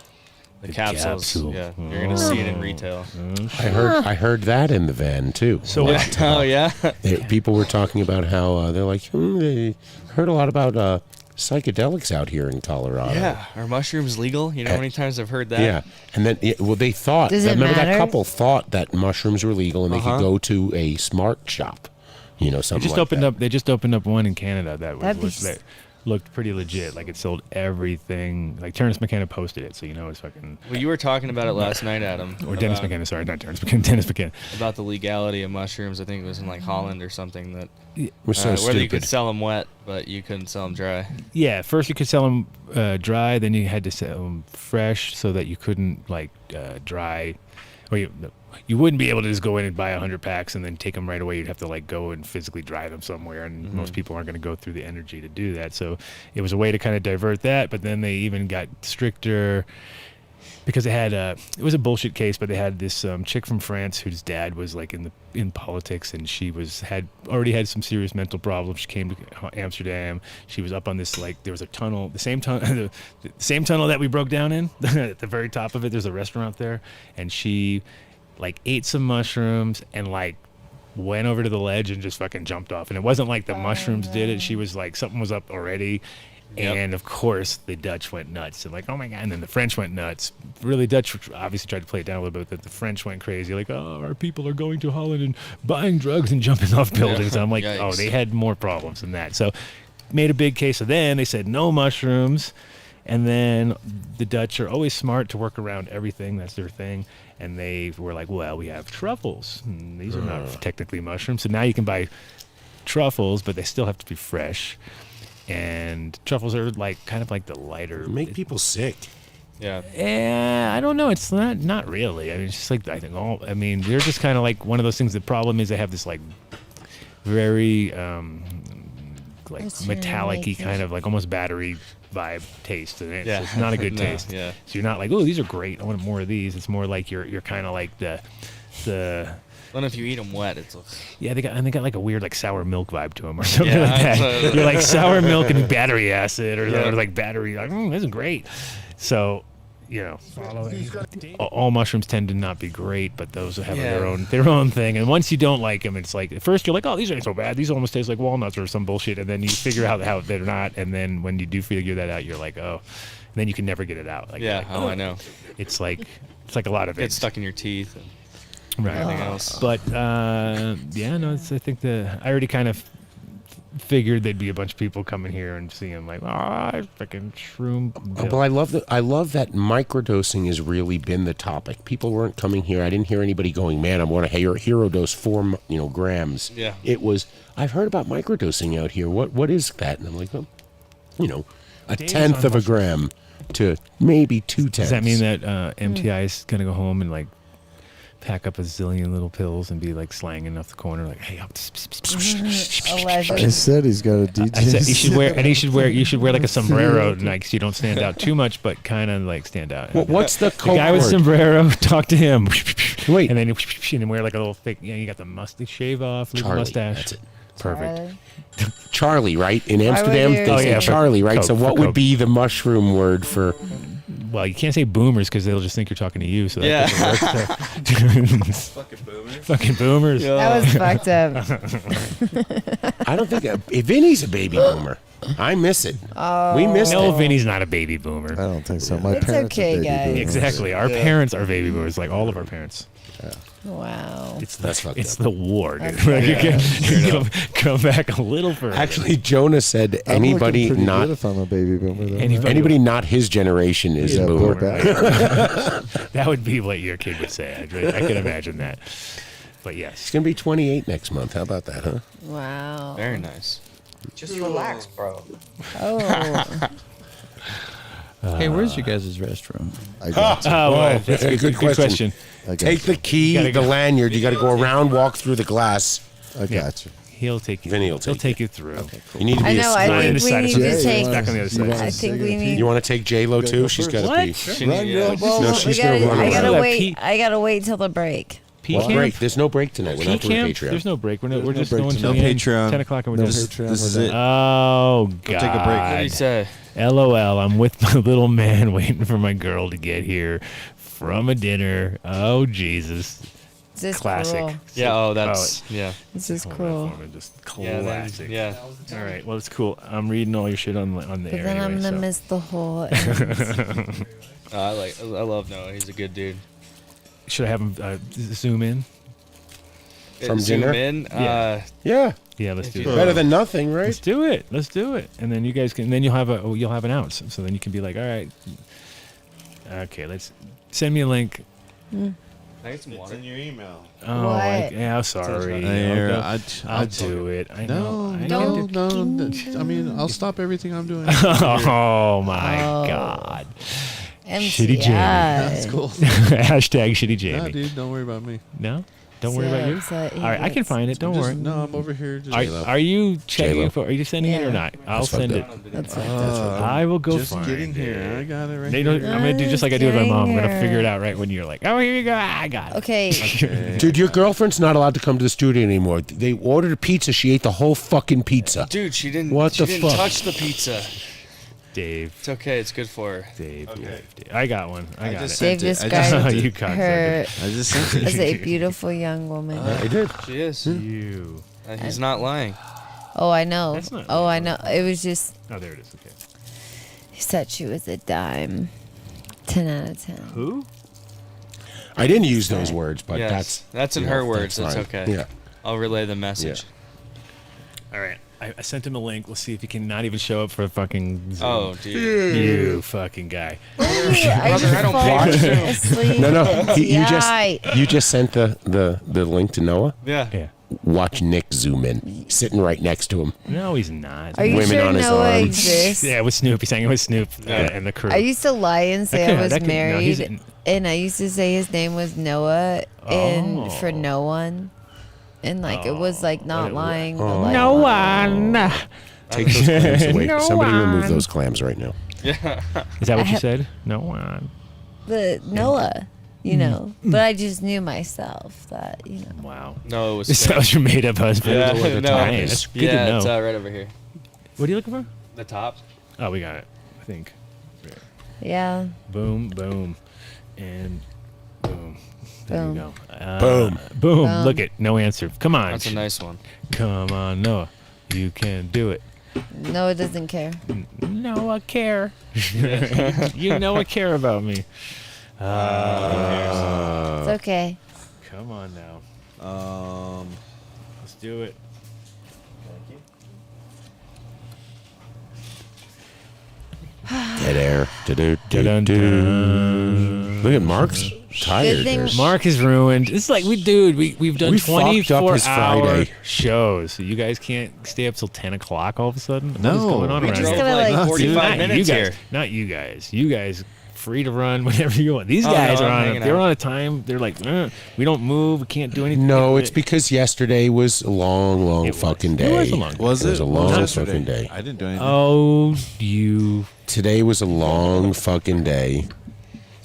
The capsules, capsule. yeah, you're gonna see it in retail. I heard that in the van too. So Oh yeah. People were talking about how they're like they heard a lot about psychedelics out here in Colorado. Yeah, are mushrooms legal? You know how many times I've heard that? Yeah, and then they thought. Does it remember that matter? couple thought that mushrooms were legal and they Uh-huh. could go to a smart shop. You know, They something just like opened that. up. They just opened up one in Canada that That'd be that looked pretty legit. Like it sold everything. Like Terrence McKenna posted it, so you know it's fucking. Well, you were talking about it last night, Adam. Or Dennis about- McKenna, sorry, not Terrence McKenna. Dennis McKenna. About the legality of mushrooms. I think it was in like Holland or something that. We're so where you stupid. could sell them wet, but you couldn't sell them dry. Yeah, first you could sell them dry, then you had to sell them fresh, so that you couldn't like dry, or you wouldn't be able to just go in and buy 100 packs and then take them right away. You'd have to like go and physically dry them somewhere, and most people aren't going to go through the energy to do that. So it was a way to kind of divert that. But then they even got stricter because it had it was a bullshit case, but they had this chick from France whose dad was like in politics, and she had already had some serious mental problems. She came to Amsterdam. She was up on this like there was a tunnel, the same tunnel, the same tunnel that we broke down in. At the very top of it, there's a restaurant there, and she like ate some mushrooms and like went over to the ledge and just fucking jumped off. And it wasn't like the mushrooms did it. She was like something was up already. Yep. And of course, the Dutch went nuts. And like, oh my God. And then the French went nuts. Really, Dutch obviously tried to play it down a little bit, but the French went crazy. Like, oh, our people are going to Holland and buying drugs and jumping off buildings. And I'm like, oh, Yikes. they had more problems than that. So made a big case of then. They said no mushrooms. And then the Dutch are always smart to work around everything. That's their thing. And they were like, well, we have truffles. These are not technically mushrooms. So now you can buy truffles, but they still have to be fresh. And truffles are like kind of like the lighter. Make people sick. Yeah. Yeah, I don't know. It's not really. I mean, it's just like I think they're just kind of like one of those things. The problem is they have this like very like What's your metallic-y name? kind of like almost battery vibe taste, and Yeah. it's not a good No, taste. yeah. So you're not like, oh, these are great. I want more of these. It's more like you're kind of like the Then if you eat them wet, it's. yeah, they got like a weird like sour milk vibe to them or something Yeah, like that. so- You're like sour milk and battery acid or Yeah. like battery. Like this is great. So you know, all mushrooms tend to not be great, but those have their own thing. And once you don't like them, it's like at first you're like, oh, these ain't so bad. These almost taste like walnuts or some bullshit. And then you figure out how they're not. And then when you do figure that out, you're like, oh. And then you can never get it out. Like, yeah. I know. It's like a lot of it. It's stuck in your teeth. And right. Everything else. But I think I already kind of figured there'd be a bunch of people coming here and seeing like, freaking shroom. Well, I love that microdosing has really been the topic. People weren't coming here. I didn't hear anybody going, man, I want to hero dose 4 grams. Yeah. It was, I've heard about microdosing out here. What is that? And I'm like, a tenth of a gram to maybe 2/10. Does that mean that MTI is gonna go home and like pack up a zillion little pills and be like slanging off the corner like, hey, I said he's got a DJ. I said you should wear like a sombrero, like so you don't stand out too much, but kind of like stand out. What's the guy with sombrero? Talk to him. Wait, and then wear like a little fake. You got the mustache, shave off, leave the mustache. That's it. Perfect. Charlie, right? In Amsterdam, they say Charlie, right? Coke, so what would be the mushroom word for? Well, you can't say boomers because they'll just think you're talking to you. So that Fucking boomers. Fucking boomers. That was fucked up. I don't think Vinny's a baby boomer. I miss it. We miss it. No, Vinny's not a baby boomer. I don't think so. My It's parents okay, are baby guys. boomers. Exactly. Our parents are baby boomers, like all of our parents. Yeah. Wow. That's fucked It's up. the war, dude. You can come back a little further. Actually, Jonah said I'm anybody looking pretty not good if I'm a baby boomer. Though, anybody not his generation is a boomer. That would be what your kid would say. I can imagine that. But yes. He's going to be 28 next month. How about that, huh? Wow. Very nice. Just relax, bro. Oh. Hey, where's your guys' restroom? I got you. Well, that's a good question. I got Take you. the key, the lanyard. You got to go around, walk through the glass. I got you. He'll take you. Vinny will He'll take take you through. Okay, cool. You need to be I know. I think we need to take. Back on the other side. I think we need. You want to take J-Lo too? She's got to What? pee. Run, girl, boss. No, We she's going to run I around. gotta That wait. Pete- I gotta wait till the break. What break? There's no break tonight. We're not doing Patreon. There's no break. We're just break going tonight. till No Patreon. 10 o'clock and we're No done. Patreon. This is we're it. done. Oh, God. We'll take a break. What did he say? LOL, I'm with my little man waiting for my girl to get here from a dinner. Oh, Jesus. This is Classic. cruel. Yeah. Oh, that's yeah. This is Hold on cruel. for me, just Yeah. classic. Yeah. All right. Well, it's cool. I'm reading all your shit on the But air then I'm anyway. gonna So. miss the whole. end. I love Noah. He's a good dude. Should I have him zoom in? From Zoom dinner? in. Yeah. Yeah. Yeah, let's do If it. you- Better than nothing, right? Let's do it. Let's do it. And then you guys can. Then you'll have an ounce. So then you can be like, all right. Okay, let's send me a link. I get some It's water. in your email. Oh, What? yeah. Sorry. Here, I'll do it. I know. No, I mean, I'll stop everything I'm doing. Oh my Oh. God. MTI. Shitty Jamie. That's cool. Hashtag shitty Jamie. Nah, dude, don't worry about me. No? Don't worry about you? So All right, I can find it. Don't Just- worry. No, I'm over here. Just, Are you checking J-Lo. it for? Are you sending it or Yeah. not? I'll That's send fucked it. That's right. I will go just find get in it. here. I got it right They don't, here. I'm gonna do just like I do with my Getting mom. I'm gonna here. figure it out right when you're like, oh, here you go. I got it. Okay. Dude, your girlfriend's not allowed to come to the studio anymore. They ordered a pizza. She ate the whole fucking pizza. Dude, she didn't. What she the didn't fuck? touch the pizza. Dave. It's okay. It's good for her. Dave. Okay. Dave. I got one. I got just it. Dave sent it. I just described sent it. You cocksucker. her I just sent as it. a beautiful young woman. I did. She is. You. He's not lying. Oh, I know. That's not Oh, I know. It was just. Oh, there it is. Okay. He said she was a dime. 10 out of 10. Who? I didn't use those words, but Yes. That's in you her know, words. That's fine. okay. Yeah. I'll relay the message. All right. I sent him a link. We'll see if he can not even show up for a fucking Zoom. Oh, dude. You fucking guy. I don't pay for Zoom. asleep. No, MTI. you just sent the link to Noah. Yeah. Yeah. Watch Nick zoom in, sitting right next to him. No, he's not. Are you Women sure on his Noah arm. exists? Yeah, with Snoop. He's hanging with Snoop and the crew. I used to lie and say That I could- was that could- no, married, he's- and I used to say his name was Noah, and Oh. for no one, and like it was like not lying. But like, No one. Take those clams away. Somebody remove those clams right now. Yeah. Is that what you have- said? No one. the Noah, you know. But I just knew myself that you know. Wow. No, it was. That was your made up husband. Yeah, Hey, no. that's good Yeah, to know. it's right over here. What are you looking for? The top. Oh, we got it. I think. Yeah. Boom, boom, and boom. There Boom. you go. Boom. Boom. Boom. Look it. No answer. Come on. That's a nice one. Come on, Noah. You can do it. No, it doesn't care. Noah care. You know I care about me. It's okay. Come on now. Let's do it. Dead air. Dun-dun-dun. Look at Mark's tired. Good thing- there. Mark is ruined. It's like we've done We fucked up 24 his hour Friday. shows. So you guys can't stay up till 10 o'clock all of a sudden? What is No, going on We around drove here? gonna, like like, 45 Not minutes you guys. here. Not you guys. You guys free to run whenever you want. These Oh, guys no, are I'm on. hanging They're out. on a time. They're like, we don't move. We can't do anything. No, it's because yesterday was a long It was. fucking It day. was a long day. Was it? It was a What long yesterday? fucking day. I didn't do anything. Oh, you. Today was a long fucking day,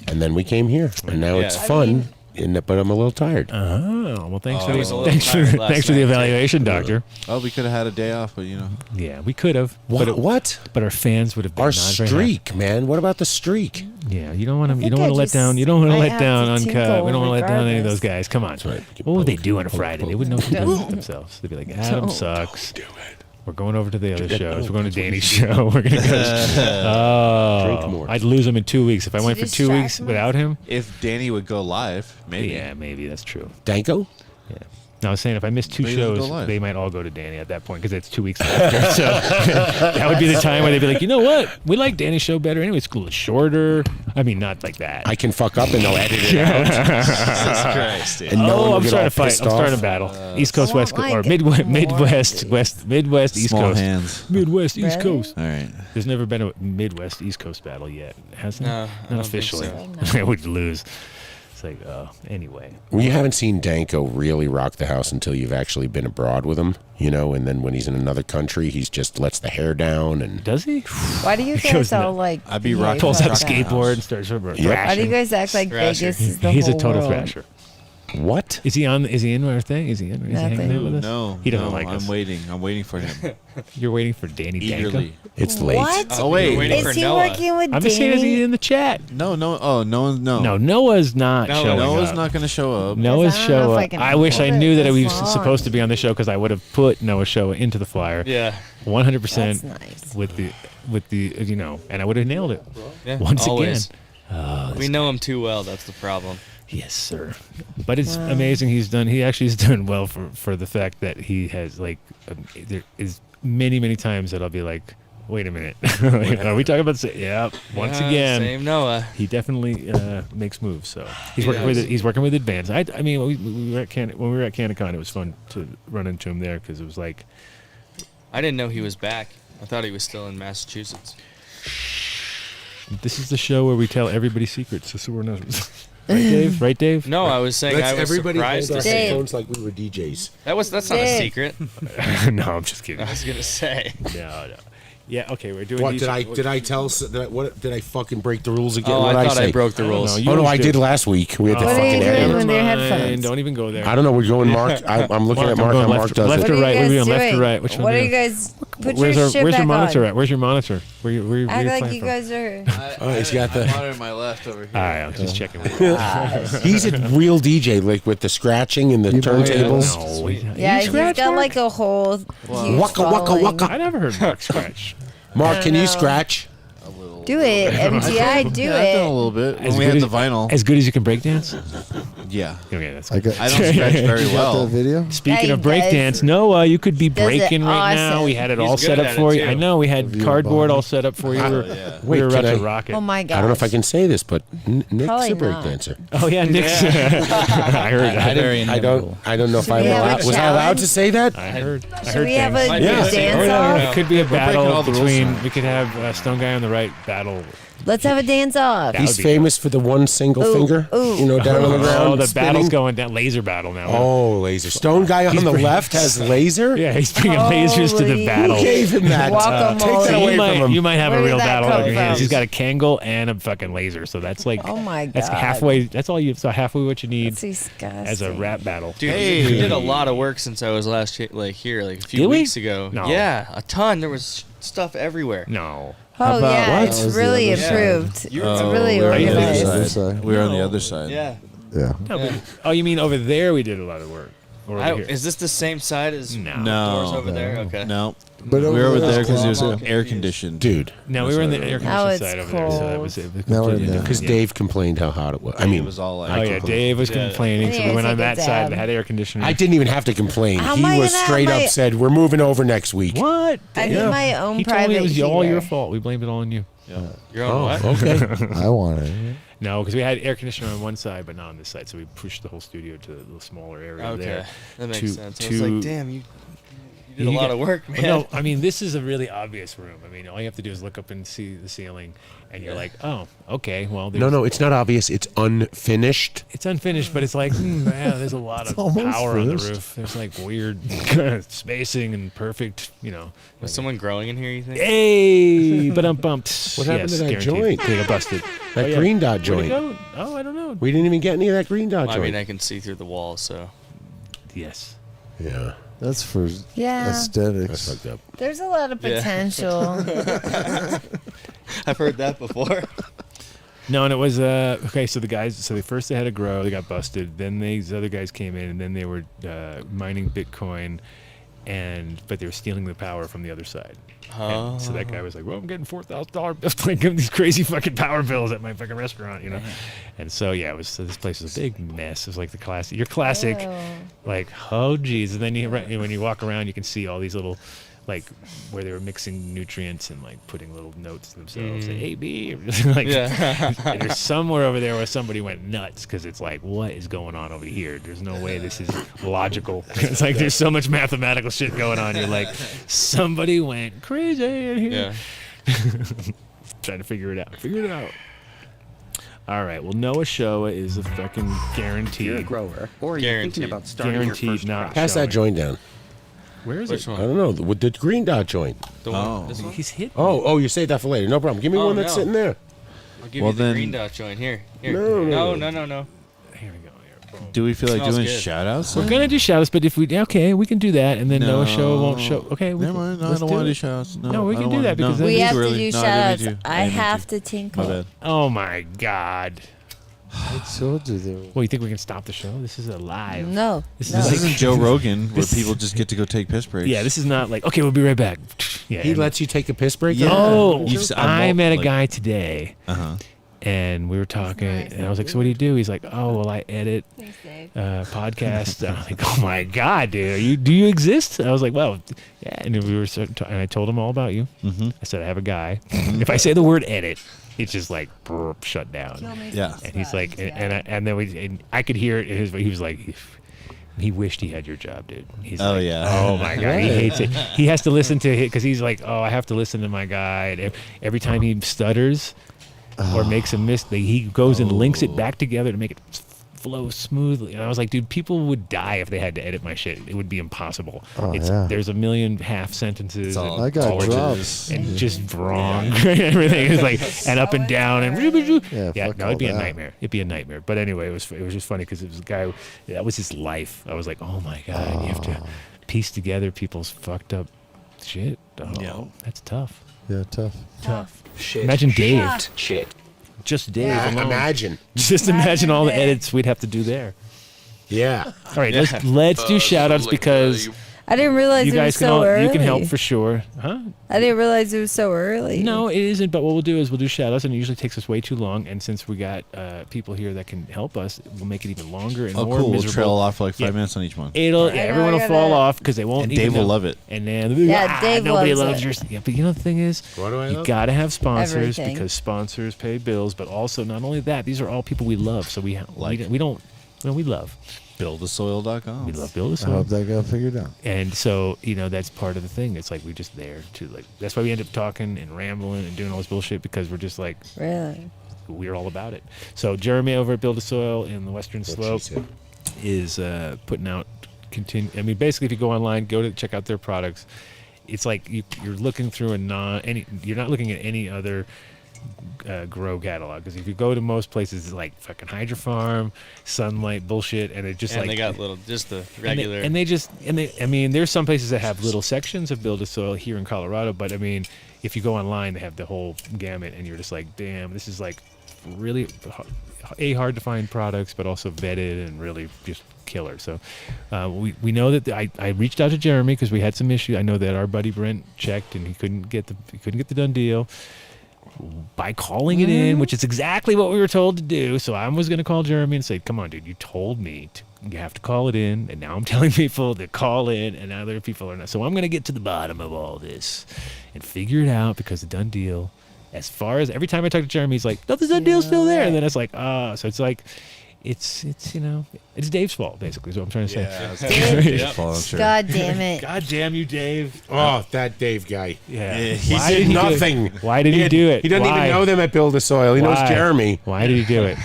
and then we came here, and now Yeah. it's I fun. But I'm a little tired. Oh, well, thanks I was a for little the, thanks tired for, last thanks for the night, too. evaluation, doctor. Oh, we could have had a day off, but you know. Yeah, we could have. What? But our fans would have been Our not very streak, man. What about the streak? happy. Yeah, you don't want to. You think don't want I to let just down. You don't want to might let have down to Uncut. tinkle We don't want to let down any of those regardless. guys. Come on. right. What would they do on a Friday? They wouldn't know what to do with themselves. They'd be like, Adam Don't. sucks. We're going over to the other shows. We're going to Danny's show. We're going to go. Drink more. I'd lose him in 2 weeks if I To went for 2 distract weeks me? without him. If Danny would go live, maybe. Yeah, maybe that's true. Danko? Yeah. No, I was saying if I miss two Maybe they'll shows, go live. they might all go to Danny at that point because it's 2 weeks after. So that would be the time where they'd be like, you know what? We like Danny's show better anyway. It's cool. It's shorter. I mean, not like that. I can fuck up and they'll edit it out. Jesus Christ, dude. And no one will I'm get starting all to fight. pissed I'm starting off. to battle. East Coast, I West want Coast, or my Midwest, more, Midwest, East Small Coast. hands. Midwest, East Really? Coast. All right. There's never been a Midwest, East Coast battle yet, has there? No, I Not don't think officially. so. I would lose. It's like, anyway. Well, you haven't seen Danko really rock the house until you've actually been abroad with him, you know, and then when he's in another country, he's just lets the hair down and Does he? Why do you Goes guys in all the- like? I'd be behave rocking- Pulls out a like that? skateboard and starts Yep. Why do you thrashing. guys act like Thrasher. Vegas is the He's a whole total world? thrasher. what? Is he on? Is he in our thing? Is he in? Is he hanging Nothing. out with us? No. He doesn't no, like us. I'm waiting. I'm waiting for him. You're waiting for Danny Danko? Eagerly. It's late. What? Oh, wait. You're waiting for Is he Noah. working with I'm just saying, is he Danny? in the chat? No, no. Oh, no one's no. No, Noah's not No, showing Noah's up. not going to show up. Noah's I don't know show if I up. can I wish I afford knew it that he this was long. supposed to be on the show because I would have put Noah's show into the flyer. Yeah. 100% That's nice. with the you know, and I would have nailed it. Yeah. Once always. again. We know him too well. That's the problem. Yes, sir. But it's amazing he actually has done well for the fact that he has like there is many times that I'll be like, wait a minute, like, are we talking about yeah, once Yeah, again. Same Noah. He definitely makes moves. So he's He working with does. it. He's working with Advance. I mean, we were at when we were at CannaCon, it was fun to run into him there because it was like, I didn't know he was back. I thought he was still in Massachusetts. this is the show where we tell everybody's secrets. So we're not. Right, Dave? Right, Dave? No, I was saying I was surprised to see. Dave. like we were DJs. That's not a Dave. secret. No, I'm just kidding. I was gonna say. No. Yeah, okay, we're doing What these. did I tell? What did I fucking break the rules again? Oh, What I did thought say? I broke the rules. you Oh no, always I do. did last week. We had to What are fucking you air doing it. with your Never mind. headphones? Don't even go there. I don't know. We're going Mark. I'm looking at Mark. I'm How going Mark does left it. to What are right. you We're doing guys left to doing? right. Which one? What do are you- you guys? Put Where's your our shit Where's your back monitor on. at? Where's your monitor? Where you Act like playing you from? guys are. Oh, he's got the. monitor my left over here. All right, I'm just checking. With you. He's a real DJ, like with the scratching and the turntables. No, Yeah, he's scratch, got Mark? like a whole huge Waka, waka, following. waka. I never heard Mark scratch. Mark, can you know. scratch? Do it, MTI. Do Yeah, I've done a it. little bit. As When we good had as- the vinyl. As good as you can breakdance? Yeah. Okay, that's I good. got. I don't scratch very You got well. that video? Speaking Yeah, of he breakdance, does. Noah, you could be Does it breaking right now. awesome. We had it He's all good set up at for it, you. too. I know we had Review cardboard bond. all set up for you. We were yeah. we were Wait, about can to I- rock it. Oh my I god. don't know if I can say this, but Nick's Probably a not. breakdancer. Oh yeah, Nick's. I heard that. Very I don't know if Should I'm we have a allowed. Was I allowed challenge? to say that? I heard. Should we have things. a Might be a dance secret. Oh, yeah, off? it could be a breaking battle all the rules between. now. We could have Stone Guy on the right battle. Let's have a dance off. That He's would be famous for the one single Ooh, finger, ooh. you know, down on the ground. Oh, the spinning. battle's going down. Laser battle now. Oh, laser. Stone guy on the bringing- left has laser. Yeah, he's bringing lasers to the Holy battle. Who gave him that? Guacamole. Take that So away you from him. might have Where a did real that battle come on your hands. from? He's got a Kangol and a fucking laser, so that's like Oh my that's God. halfway. That's all you. So halfway what you need That's disgusting. as a rap battle. Dude, Hey. we did a lot of work since I was last here, like a few Did we? weeks ago. No. Yeah, a ton. There was stuff everywhere. No. Oh about- yeah, what? it's That was the really other side. improved. You were It's on really we were on the other organized. side. We were on the other side. Yeah. Yeah. No, but, oh, you mean over there we did a lot of work? Or over here? Is this the same side as No. doors No. over there? Okay. No. But We were over there was because it was cool. air conditioned. Dude, No, we were in the air Now conditioned it's side over there, so that cold. was it. Was Now we're in completely the- different. because Yeah. Dave complained how hot it was. I mean, it was all like Oh yeah, Dave was complaining, so Yeah, we went on take that it side down. that had air conditioning. I didn't even have to complain. How He am I was gonna have straight my- up said, "We're moving over next week." What? I need my own He told private me it was all your heater. fault. We blamed it all on you. Your own Oh, what? okay. I want it. No, because we had air conditioner on one side, but not on this side, so we pushed the whole studio to a little smaller area Okay. there. That makes to- sense. I was like, to- damn, you did a You lot get- of work, Well, man. no, I mean this is a really obvious room. I mean, all you have to do is look up and see the ceiling, and you're like, oh, okay, well, No, no, it's not obvious. It's unfinished. it's unfinished, but it's like, yeah, there's a lot of almost power on the finished. roof. There's like weird spacing and perfect, Was someone growing in here, you think? Hey, but I'm bumped. What happened to that joint? They got busted. That Oh, yeah. green dot Where'd it joint. go? Oh, I don't know. We didn't even get any of that green dot I joint. mean, I can see through the wall, so. Yes. Yeah, That's for Yeah. that's aesthetics. fucked up. There's a lot of Yeah. potential. I've heard that before. No, and it was okay. So the guys, so they had to grow. They got busted. Then these other guys came in, and then they were mining Bitcoin, but they were stealing the power from the other side. And so that guy was like, "Well, I'm getting $4,000 bills, like these crazy fucking power bills at my fucking restaurant, And so yeah, it was. So this place was a big mess. It was like the classic, your classic, like oh geez. And then when you walk around, you can see all these little. Like where they were mixing nutrients and like putting little notes to themselves, A, B, like and there's somewhere over there where somebody went nuts because it's like, what is going on over here? There's no way this is logical. It's like there's so much mathematical shit going on. You're like, somebody went crazy in here. Yeah. Trying to figure it out. All right. Well, Noah Showa is a fucking guaranteed. You're a grower, or you're thinking Guaranteed. about starting your Guaranteed first not. crop. Pass that joint down. Where is Which it? one? I don't know. With the green dot joint. The one, this one? He's hit. Oh, you save that for later. No problem. Give me Oh, one that's no. sitting there. I'll give Well, you the then- green dot joint. Here. No. Here we go. Here. Boom. Do we feel like Smells doing good. shout outs? We're gonna do shoutouts, but if we we can do that, and then Noah Showa won't show. Okay, Never mind. No, I let's don't want to do it. shout outs. No, we can do that because then We It's have to early. do No, shout I outs. didn't mean to. I didn't mean have to. to tinkle. My bad. Oh my god. I told you there. Well, you think we can stop the show? This is a live. No. This no. is This isn't Joe Rogan where This- people just get to go take piss breaks. Yeah, this is not like okay, we'll be right back. Yeah. He and- lets you take a piss break. Yeah. Oh, You've s- I I'm met a like- guy today, Uh-huh. and we were talking, nice. and I was like, "So what do you do?" He's like, "Oh, well, I edit Thanks, Dave. podcasts." And I'm like, "Oh my god, dude, do you exist?" I was like, "Well, yeah." And we were, and I told him all about you. Mm-hmm. I said, "I have a guy. If I say the word edit, it's just like shut down." Yeah. And he's like, and then I could hear it in his voice. He was like, he wished he had your job, dude. He's Oh, like, yeah. oh my god, he hates it. He has to listen to it because he's like, oh, I have to listen to my guy. And every time he stutters or makes a mistake, he goes and links it back together to make it flow smoothly. And I was like, dude, people would die if they had to edit my shit. It would be impossible. Oh, yeah. There's a million half sentences. all- I got and drops. and just wrong. Everything is like and up and down and Yeah, fuck no, all it'd be a that. nightmare. It'd be a nightmare. But anyway, it was just funny because it was a guy that was his life. I was like, oh my god, you have to piece together people's fucked up shit. Oh, Yeah. that's tough. Yeah, tough. Tough. Shit. Imagine Dave. Shit. Just Dave. Yeah. alone. Imagine. Just imagine all the edits we'd have to do there. Yeah. All right, let's do shout outs because I didn't realize you it was guys can so early. you can help for sure. Huh? I didn't realize it was so early. No, it isn't. But what we'll do is we'll do shout outs, and it usually takes us way too long. And since we got people here that can help us, we'll make it even longer and Oh, more cool. We'll miserable. trail off for like 5 Yeah. minutes on each one. It'll I know, everyone I will fall gotta- off because they won't. And even Dave will know. love it. And then Yeah, Dave nobody loves loves it. your. Yeah, but you know the thing is, What do I you love? gotta have sponsors Everything. because sponsors pay bills. But also, not only that, these are all people we love. So we don't. Well, we love. Buildasoil.com. We love Build a I Soil. hope that got figured out. And so, that's part of the thing. It's like we're just there to that's why we end up talking and rambling and doing all this bullshit because we're just like, Really? we're all about it. So Jeremy over at Build a Soil in the Western Slope is putting out basically if you go online, check out their products. It's like you're looking through you're not looking at any other grow catalog because if you go to most places it's like fucking Hydro Farm, Sunlight bullshit, and it just And like they got just the regular. and they there's some places that have little sections of Build a Soil here in Colorado, but I mean if you go online, they have the whole gamut, and you're just like, damn, this is like really hard to find products, but also vetted and really just killer. So we know that I reached out to Jeremy because we had some issues. I know that our buddy Brent checked and he couldn't get the done deal by calling it in, which is exactly what we were told to do. So I was going to call Jeremy and say, come on, dude, you told me you have to call it in, and now I'm telling people to call in, and other people are not. So I'm going to get to the bottom of all this and figure it out, because the done deal, as far as every time I talk to Jeremy, he's like, no, the done deal's still there. And then it's like, so it's like, it's it's Dave's fault, basically, is what I'm trying to say. Yeah, Dave's fault, I'm sure. God damn it. God damn you, Dave. Oh, that Dave guy. Yeah. He did nothing. Why did he do it? He doesn't even know them at Build a Soil. He knows Jeremy. Why did he do it?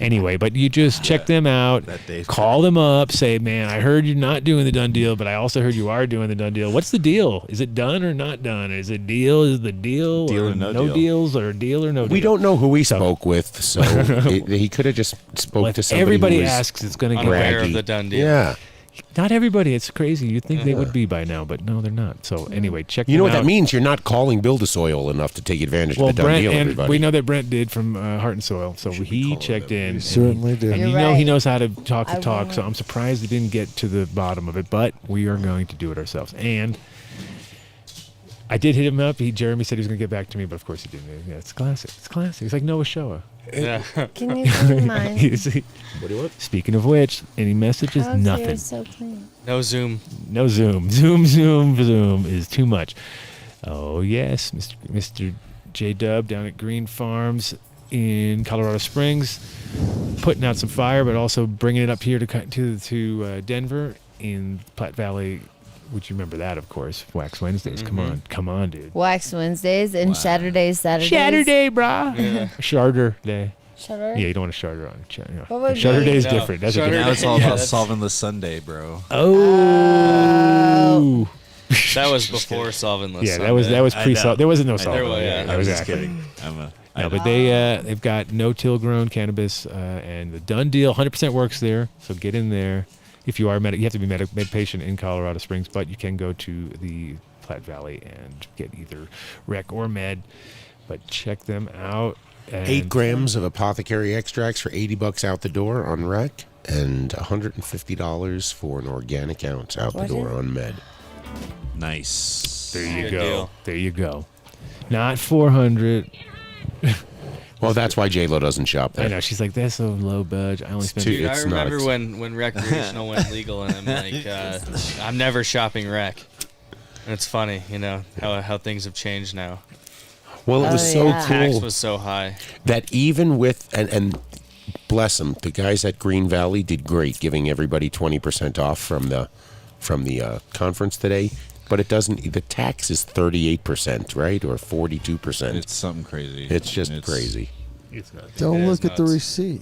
Anyway, but you just check them out, call them up, say, man, I heard you're not doing the done deal, but I also heard you are doing the done deal. What's the deal? Is it done or not done? Is it deal? Is the deal or no deals, or deal or no deal? We don't know who he spoke with, so he could have just spoke to somebody. Everybody who was asks, it's going to get unaware of the done deal. Yeah. Not everybody. It's crazy. You'd think they would be by now, but no, they're not. So anyway, check them out. You know what that means? You're not calling Build a Soil enough to take advantage of the done Brent, deal, and everybody. we know that Brent did from Heart and Soil, so he checked in. He certainly did. And You're you know he right. knows how to talk the talk, so I'm surprised he didn't get to the bottom of it, but we are going to do it ourselves. And I did hit him up. Jeremy said he was going to get back to me, but of course he didn't. Yeah, it's classic. It's classic. It's like Noah Shoah. Yeah. Can you zoom mine? What do you want? Speaking of which, any messages? How's Nothing. yours so clean? No Zoom. No Zoom. Zoom is too much. Oh yes, Mr. J Dub down at Green Farms in Colorado Springs, putting out some fire, but also bringing it up here to Denver in Platte Valley. Would you remember that? Of course, Wax Wednesdays. Mm-hmm. Come on, dude. Wax Wednesdays and Saturdays. Saturday, brah. Yeah. Charter day. Shutter? Yeah, you don't want to charter on it. What was Charter it? day is No, different. That's a Charter different. Now it's all Yeah, about that's- solving the Sunday, bro. Oh. That was before solving the Yeah, that was I pre. know. There wasn't no I salt. know. yeah, that I was was just accurate. kidding. No, but they've got no-till grown cannabis, and the done deal 100% works there. So get in there. If you are you have to be med patient in Colorado Springs, but you can go to the Platte Valley and get either rec or med. But check them out. And 8 grams of apothecary extracts for $80 out the door on rec, and $150 for an organic ounce out the door on med. Nice. There you Good go. deal. There you go. Not 400. Well, that's why J-Lo doesn't shop there. I know. She's like, that's so low budge. I only spend. too- Dude, I It's remember nuts. when recreational went legal, and I'm like, I'm never shopping rec. And it's funny, you know, how things have changed now. Well, it was Oh, so yeah. Tax cool was so high. that even with, and bless them, the guys at Green Valley did great, giving everybody 20% off from the conference today. But it doesn't. The tax is 38%, right, or 42%. It's something crazy. It's just crazy. It's not. Don't It is look at the nuts. receipt.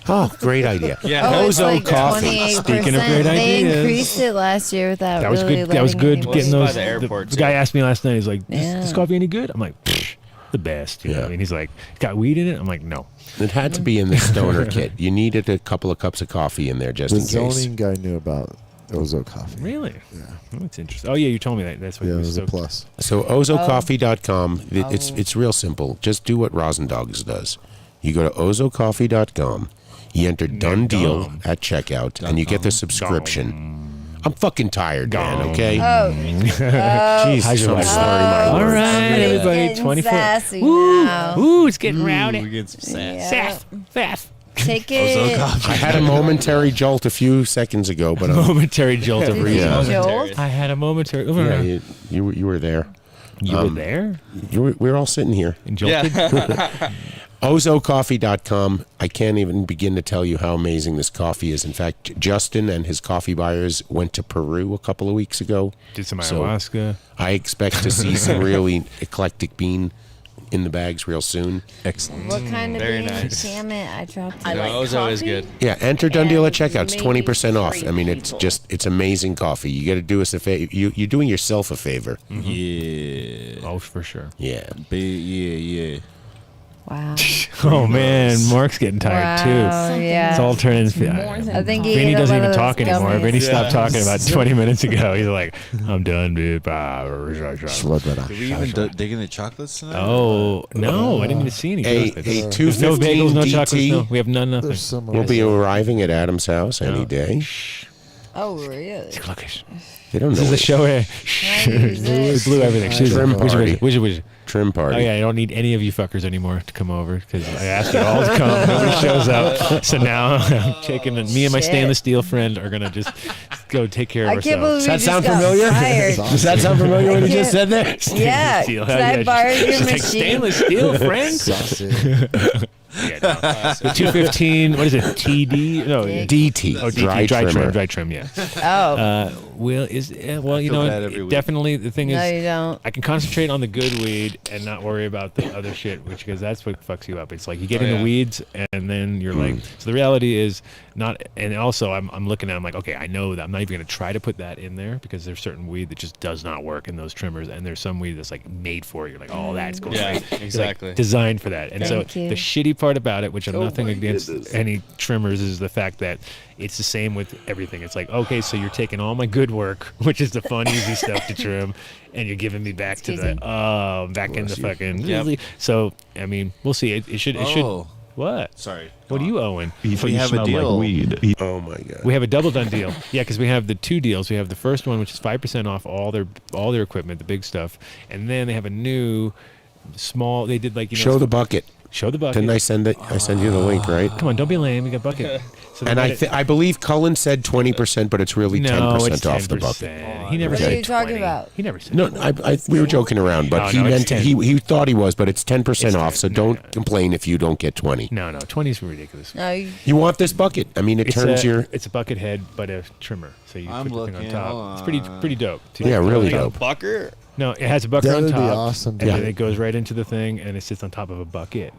Oh, great idea. Yeah. Oh, it's Ozo like coffee. 28%. Speaking of great They ideas. increased it last year without That was really good. That was letting good anybody getting Well, those. it's by the airport, the guy too. asked me last night. He's like, Yeah. "Is this coffee any good?" I'm like, "Pfft, the best." You know what I Yeah. mean, he's like, "Got weed in it?" I'm like, "No." It had to be in the stoner kit. You needed a couple of cups of coffee in there just The in case. zoning guy knew about Ozo coffee. Really? Yeah. Oh, that's interesting. Oh yeah, you told me that. That's what Yeah, it was was a so. plus. So Oh. ozocoffee.com, it's real simple. Just do what Rosendogs does. You go to ozocoffee.com, you enter done deal at checkout, and you get the subscription. I'm fucking tired, man, okay? Oh. Jesus, How's your I'm life? sorry, my All lord. right, everybody. Getting 24. sassy Ooh, now. ooh, it's getting rowdy. We get some sass. Sass, sass. Take it. I had a momentary jolt a few seconds ago, but Momentary jolt of Did reason. you Yeah. jolt? I had a momentary. yeah, you were there. You were there? We were all sitting here. And jolted? Ozocoffee.com. I can't even begin to tell you how amazing this coffee is. In fact, Justin and his coffee buyers went to Peru a couple of weeks ago. Did some So ayahuasca. I expect to see some really eclectic bean in the bags real soon. Excellent. What kind of Very bean? nice. Damn it, I dropped it. No, Ozo is good. Yeah, enter Done Deal at And checkout. It's maybe 20% off. 3 I mean, it's people. just, it's amazing coffee. You got to do us a favor. You're doing yourself a favor. Yeah. Oh, for sure. Yeah. Yeah. Wow. Oh man, Mark's getting tired Wow, too. yeah. It's all turning. I think he Vinny ate a doesn't lot even of talk those anymore. gummies. Vinny stopped talking about 20 minutes ago. He's like, I'm done, dude. Did we even dig into chocolates tonight? Oh no, I didn't even see any. A chocolates. 215 no bagels, no chocolates. DT. No, we have none. Nothing. We'll be arriving at Adam's house any day. Oh, really? They don't know. This is a show where we blew everything. Trim party. Which Trim party. Oh yeah, I don't need any of you fuckers anymore to come over because I asked you all to come. Nobody shows up. So now I'm taking me and my stainless steel friend are gonna just go take care of I can't ourselves. believe Does that sound familiar? Does that sound familiar when you just said that? Yeah. Steel. Can I borrow your She's like, machine? stainless steel, friend. Yeah, no. The 215. What is it? TD? No, DT. Oh, DT. Dry trim. Yeah. Oh. Well, you feel know, bad every week. definitely the thing is, No, you don't. I can concentrate on the good weed and not worry about the other shit, because that's what fucks you up. It's like you get in the weeds and then you're like. So the reality is not. And also, I'm looking at. I'm like, okay, I know that I'm not even going to try to put that in there because there's certain weed that just does not work in those trimmers, and there's some weed that's like made for it. You're like, oh, that's going. Yeah, right. It's, like, exactly. designed for that. And Thank so you. the shitty part about it, which I'm nothing against goodness. any trimmers, is the fact that it's the same with everything. It's like, okay, so you're taking all my good work, which is the fun, easy stuff to trim, and you're giving me back to the back in the fucking. Yep. So I mean, we'll see. It should. What? Sorry. What are you owing? We have a deal. Oh my god. We have a double done deal. Yeah, because we have the two deals. We have the first one, which is 5% off all their equipment, the big stuff, and then they have a new small. They did like Show the bucket. Show the bucket. Didn't I send it? I send you the link, right? Come on, don't be lame. You got bucket. So And I believe Cullen said 20%, but it's really 10% it's off the 10%. bucket. He never What said are you talking 20. about? He never said. No, we were joking around, but Oh, he no, it's meant 10. he thought he was, but it's 10% It's off. 10. So No, don't no. complain if you don't get 20. No, 20 is ridiculous. No, You want this bucket? I mean, it turns your. It's a bucket head, but a trimmer. So you I'm put the thing on looking, top. hold It's pretty dope. too. Yeah, really Like a dope. bucker? No, it has a bucket That on would be top. awesome, And dude. then it goes right into the thing, and it sits on top of a bucket.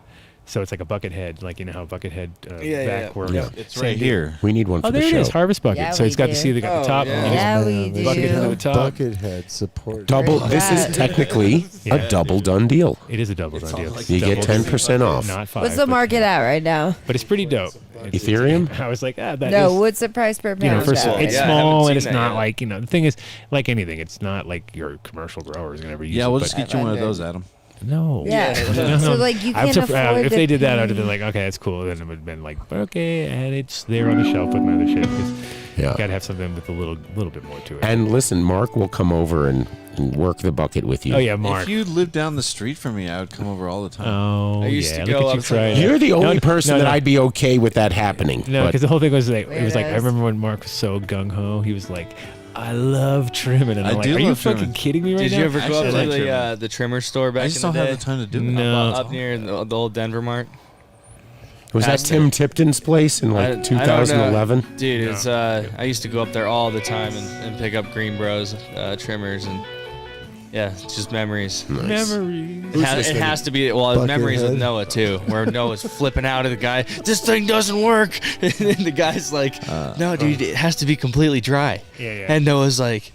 So it's like a bucket head, like you know how bucket head back works. Yeah. It's Same right deal. here. We need one for Oh, the there it show. is, harvest bucket. Yeah, so it's we got the do. seat at the top. yeah. and you just Yeah, we do. bucket head to the top. Buckethead support. Double. This is that? technically Yeah. a double done deal. It is a double done deal. You get 10% off. Not 5. What's the but- market at right now? But it's pretty dope. Ethereum? I was like, that No, is- what's the price per pound? you know, first of all, at it's right Yeah, I now? haven't small seen and it's that not yet. like, you know, the thing is, like anything, it's not like your commercial growers gonna ever use it. Yeah, we'll but- just get you one of those, Adam. No. Yeah. No. So like you I can't would afford if to they did that, pay- I'd have been like, okay, that's cool. Then it would have been like, okay, and it's there on the shelf with my other shit. 'Cause Yeah. you gotta have something with a little bit more to it. And listen, Mark will come over and work the bucket with you. oh yeah, Mark. If you lived down the street from me, I would come over all the time. Oh, I used yeah, to look go at you upside try down. that. You're the only No, person no, that no. I'd be okay with that happening. No, but because the whole thing was like, it was like, I Weirdos. remember when Mark was so gung ho. He was like, I love trimming, and I I'm like, do are you love fucking trimming. kidding me right Did now? you ever go Actually, up I to like the trimmer store back I just in don't the have day? the time to do it. No. Up near the old Denver Mart? was that Tim Tipton's place in I like don't know. 2011? Dude, it's I used to go up there all the time and pick up Green Bros trimmers, and yeah, it's just memories. Memories. It has to be, well, memories with Buckethead. Noah too, where Noah's flipping out at the guy. This thing doesn't work, and then the guy's like, "No, dude, it has to be completely dry." Yeah. And Noah's like,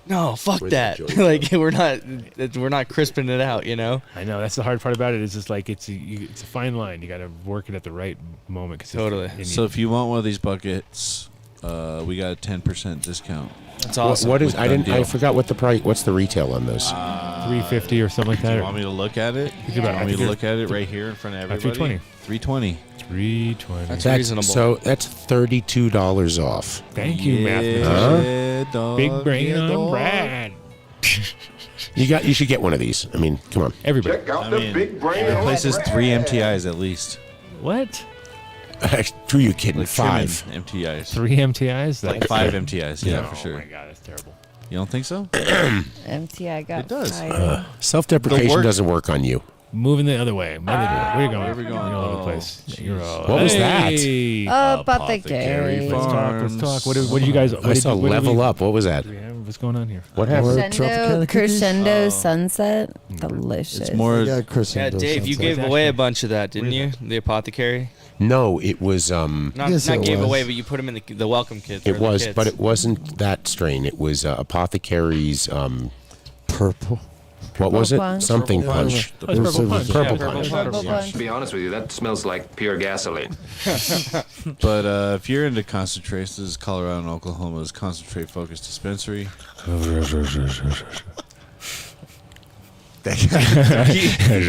"No, fuck Where's the that! joint Like we're not crisping it out, you know." I know that's the hard part about it. Is just like it's a fine line. You got to work it at the right moment. 'Cause Totally. So if you want one of these buckets, we got a 10% discount. That's awesome. What is? With I didn't. Done I deal. forgot what the price. What's the retail on those? 350 or something like Do that. you or- want me to look at it? Think about it. I Want me think to you're- look at it right here in front of everybody? 320. 320. 320. That's That's reasonable. So that's $32 off. Thank you, mathematician. Yeah, dog, Big brain yeah, on dog. Brad. You should get one of these. I mean, come on. Everybody. I mean, the place is 3 MTIs at least. What? Who are you kidding? Like 5. trimming MTIs. 3 MTIs? Like 5 MTIs, yeah, No, for sure. Oh my god, that's terrible. You don't think so? MTI got It does. fired. Self-deprecation The work- doesn't work on you. Moving the other way. Where are you going? Where are we going? You're all over the Oh, place. You're all, What was that? Hey! Apothecary. Let's talk. What did you guys? I saw Level Up. What was that? What's going on here? What happened? Crescendo, Crescendo Sunset. Delicious. It's more. Yeah, Crescendo Dave, you Sunset. gave away a bunch of that, didn't you? The apothecary. No, it was. Not Yes, it gave was. away, but you put them in the welcome kit. It was, but it wasn't that strain. It was Apothecary's. Purple. What was it? Punch. Something Purple punch. Punch. It was Purple Yeah, punch. Purple punch. To be honest with you, that smells like pure gasoline. But if you're into concentrates, this is Colorado and Oklahoma's concentrate focused dispensary.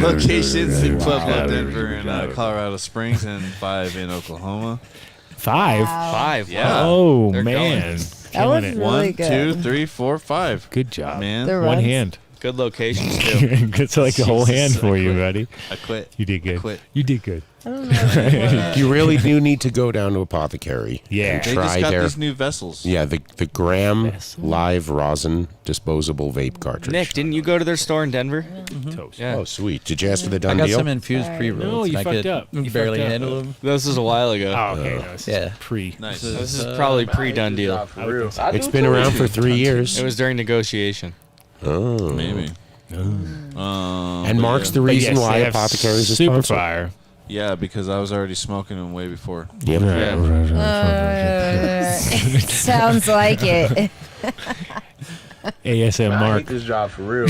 Locations in Pueblo, Denver, and Colorado Springs, and 5 in Oklahoma. 5. 5. Yeah. Oh They're man, That Killing was it. really 1, good. 2, 3, 4, 5. Good job, Man. The One runs. hand. Good locations too. It's like the whole hand Jesus, for I you, quit. buddy. I quit. You did good. quit. You did good. I don't know. You really do need to go down to Apothecary. Yeah. and They try just got their these new vessels. yeah the Gram Vessel. live rosin disposable vape cartridge. Nick, didn't you go to their store in Denver? Toast. Yeah. Oh sweet! Did you ask for the I done got deal? some infused Sorry. pre-rolls. No, you and I fucked could up. You barely fucked up. handle them. This was a while ago. Oh, okay. No, this Yeah. is pre. Nice. This is probably pre-done deal. It's been around for 3 years. It was during negotiation. Oh. Maybe. And Mark's the But reason yes, why they have Apothecary is a super sponsor. fire. Yeah, because I was already smoking them way before. Yep. Sounds like it. ASM I Mark. hate this job for real.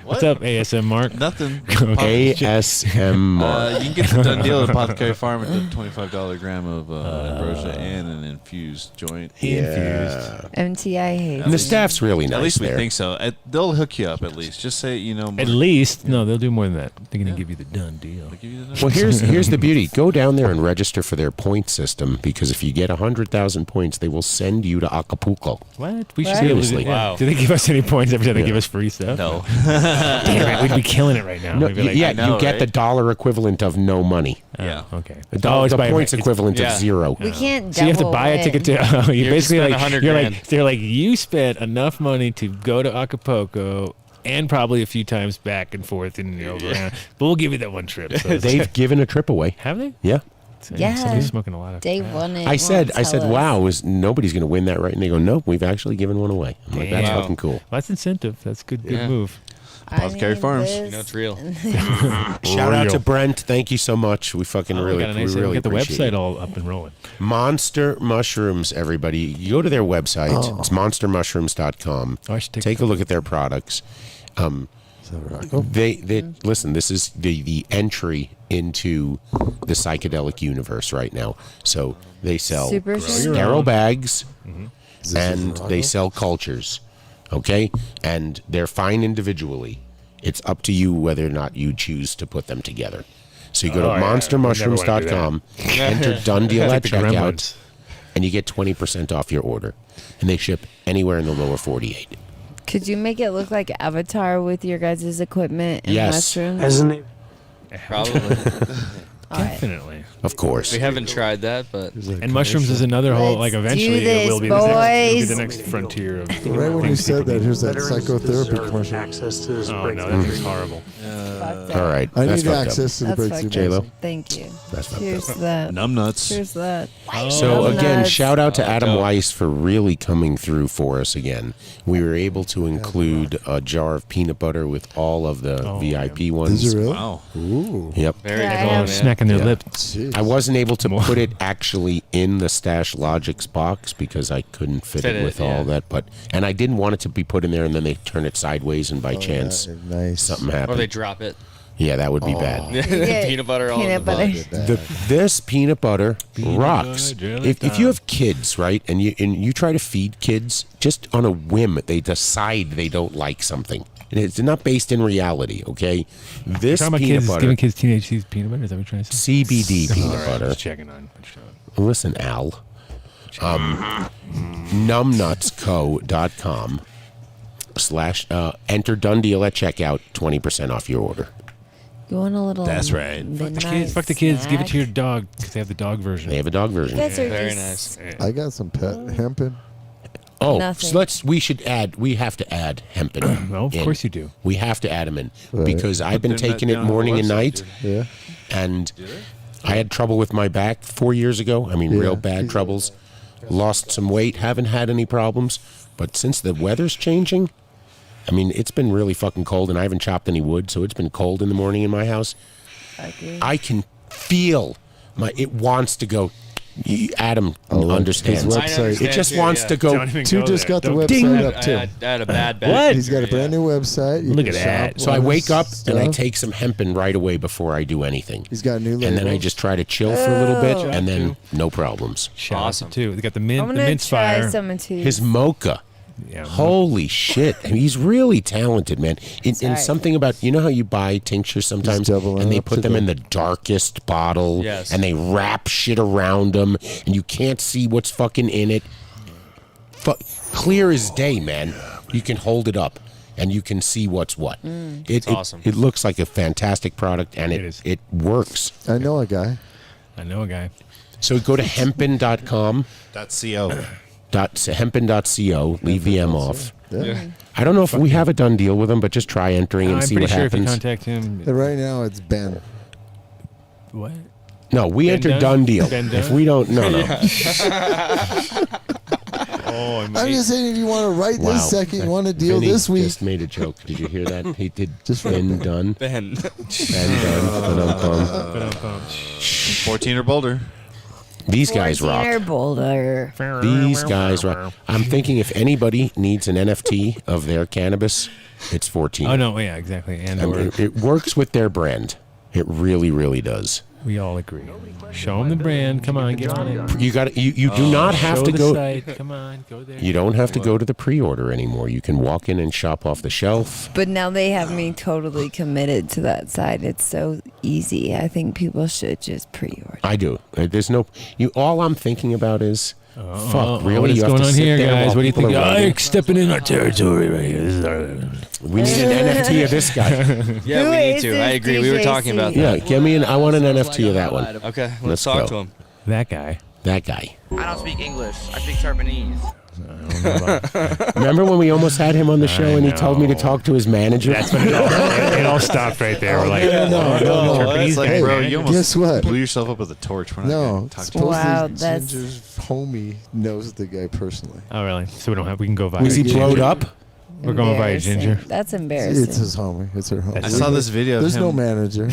What's up, ASM Mark? Nothing. ASM. You can get the done deal at Apothecary Farm at the $25 gram of ambrosia and an infused joint. Yeah. MTI hates. And the staff's really nice At least we there. think so. They'll hook you up at least. Just say, At least, no, they'll do more than that. They're gonna give you the done deal. Well, here's the beauty. Go down there and register for their point system because if you get 100,000 points, they will send you to Acapulco. What? We What? should be able to. Seriously. Yeah. Do they give us any points every time they give us free stuff? No. Damn it, we'd be killing it right now. No, We'd be like, yeah, I know, you get right? the dollar equivalent of no money. Yeah. Okay. The points it's- equivalent yeah. of 0. We can't. So you have to double buy a win. ticket to. You You basically spend like 100 you're grand. like they're like you spent enough money to go to Acapulco and probably a few times back and forth and over. But we'll give you that one trip. So it's- They've given a trip away. have they? Yeah. Yeah. Somebody's smoking a lot of. They won it. I said, won't tell us. wow, nobody's going to win that, right? And they go, nope, we've actually given one away. I'm like, that's Damn. fucking cool. Well, that's incentive. That's good. Good Yeah. move. I Apothecary need Farms. this. You know it's real. Shout out Real. to Brent. Thank you so much. We fucking Oh, really, we got a nice. we really we got the appreciate website it. all up and rolling. Monster Mushrooms, everybody. You go to their website. Oh. It's monstermushrooms.com. Oh, I should Take a look at their products. They listen. This is the entry into the psychedelic universe right now. So they sell Super sterile bags, Is this and a they Virago? sell cultures. Okay, and they're fine individually. It's up to you whether or not you choose to put them together. So you go to Oh, yeah. monstermushrooms.com, enter done deal at The checkout, gremlins. and you get 20% off your order. And they ship anywhere in the lower 48. Could you make it look like Avatar with your guys' equipment and Yes. mushrooms? Hasn't it? Probably. All right. Definitely. Of course. We haven't tried that, but And mushrooms is another whole. Let's Like do eventually, this, it will be the next, it'll be the boys. next frontier of. Right when you things said people that, need. here's that Veterans psychotherapy deserve commercial. access to this Oh breakthrough no, that thing's treatment. horrible. Fuck that. All right. I That's need fucked access to the That's breakthrough. fucked J-Lo? up. Thank you. That's fucked Here's up. that. Numb nuts. Here's that. So Oh, again, nuts. shout out to Adam dope. Weiss for really coming through for us again. We were able to include a jar of peanut butter with all of the Oh, VIP Is ones. it really? Wow. Ooh. Yep. very Yeah, I cool, am. man. Smacking their Yeah. lips. Jeez. I wasn't able to put it actually in the Stash Logics box because I couldn't fit Fit it it, with yeah. all that. And I didn't want it to be put in there and then they turn it sideways and by Oh, chance yeah, nice. something Or they happened. drop it. Yeah, that would be bad. Yeah, Peanut butter all peanut in the butter. box. This peanut butter Peanut rocks. butter, jelly If you time. have kids, right, and you try to feed kids, just on a whim, they decide they don't like something. And it's not based in reality, okay? This Talking about peanut kids butter, giving kids teenage seeds peanut butter. Is that what you're trying to say? CBD peanut All right, butter. Just checking on. Listen, Al. Numbnutsco.com / enter done deal at checkout, 20% off your order. You want a little? That's right. Fuck the kids. Fuck the kids. Give it to your dog because they have the dog version. They have a dog version. You guys are Very just- nice. I got some pet hempen. Oh, Nothing. so we have to add hempen. Well, of in. course you do. We have to add them in Right. because I've been Put them taking it down on the morning and website, night, dude. Yeah. and I had trouble with my back 4 years ago. I mean, Yeah. real bad troubles. Lost some weight, haven't had any problems. But since the weather's changing, I mean, it's been really fucking cold, and I haven't chopped any wood, so it's been cold in the morning in my house. I can feel it wants to go Adam Oh, understands. his website. It just wants to go. Two just got the Ding. website up too. I had a bad back. What? He's got a brand new website. You Look can at that. shop So I on wake his up and I stuff. take some hempen right away before I do anything. He's got a new label. And then I just try to chill for a little bit, Oh. and then no problems. Awesome too. They got the I'm mint, the gonna mint try fire. some of these. His mocha. Yeah. Holy shit. I mean, he's really talented, man. And Sorry. something about, you know how you buy tinctures sometimes doubling and they up put to them the- in the darkest bottle Yes. and they wrap shit around them and you can't see what's fucking in it. Clear as day, man. You can hold it up and you can see what's what. It's awesome. It looks like a fantastic product and It is. it works. I know a guy. I know a guy. So go to hempen.com. .co. Hempen.co. Leave the M off. Yeah. I don't know if we have a done deal with him, but just try entering and I'm see pretty what sure if you happens. contact him. And right now it's Ben. What? No, we Ben enter Dunn? done deal. Ben If Dunn? we don't, no. Oh, I'm just saying, if you want to right Wow. this second, you want to deal Vinny this week. just made a joke. Did you hear that? He did. Just Ben Dunn. Ben. Ben Dunn. 14 or bolder. These guys 14 or rock. bolder. These guys rock. I'm thinking if anybody needs an NFT of their cannabis, it's 14. Oh no, yeah, exactly. And I mean, it works with their brand. It really, really does. we all agree. Show them the brand. Come on, get on it. You got. You do not have Show to the go. site. Come on, go there. You don't have to go to the pre-order anymore. You can walk in and shop off the shelf. But now they have me totally committed to that side. It's so easy. I think people should just pre-order. I do. There's no. You. All I'm thinking about is, fuck. Really? What is You have going to on sit here, there guys? while What do you people think? are waiting? Stepping in our territory right here. This is our. We need an NFT of this guy. Yeah, Who we need is to. this I agree. We were talking about that. Yeah, give me an. I want an NFT of that one. Okay, Let's let's talk go. to him. That guy. That guy. I don't speak English. I speak Japanese. Remember when we almost had him on the show and he told me to talk to his manager? That's when it all stopped right there. We're like, no. Japanese It's like, guy, bro, man. you almost Guess what? blew yourself up with a torch. We're not No, gonna talk to supposedly Wow, that's- Ginger's homie knows the guy personally. Oh really? So we don't have. We can go via. Was he blowed up? We're going via Embarrassing. Ginger. That's embarrassing. It's his homie. It's her homie. I saw this video of There's him. no manager.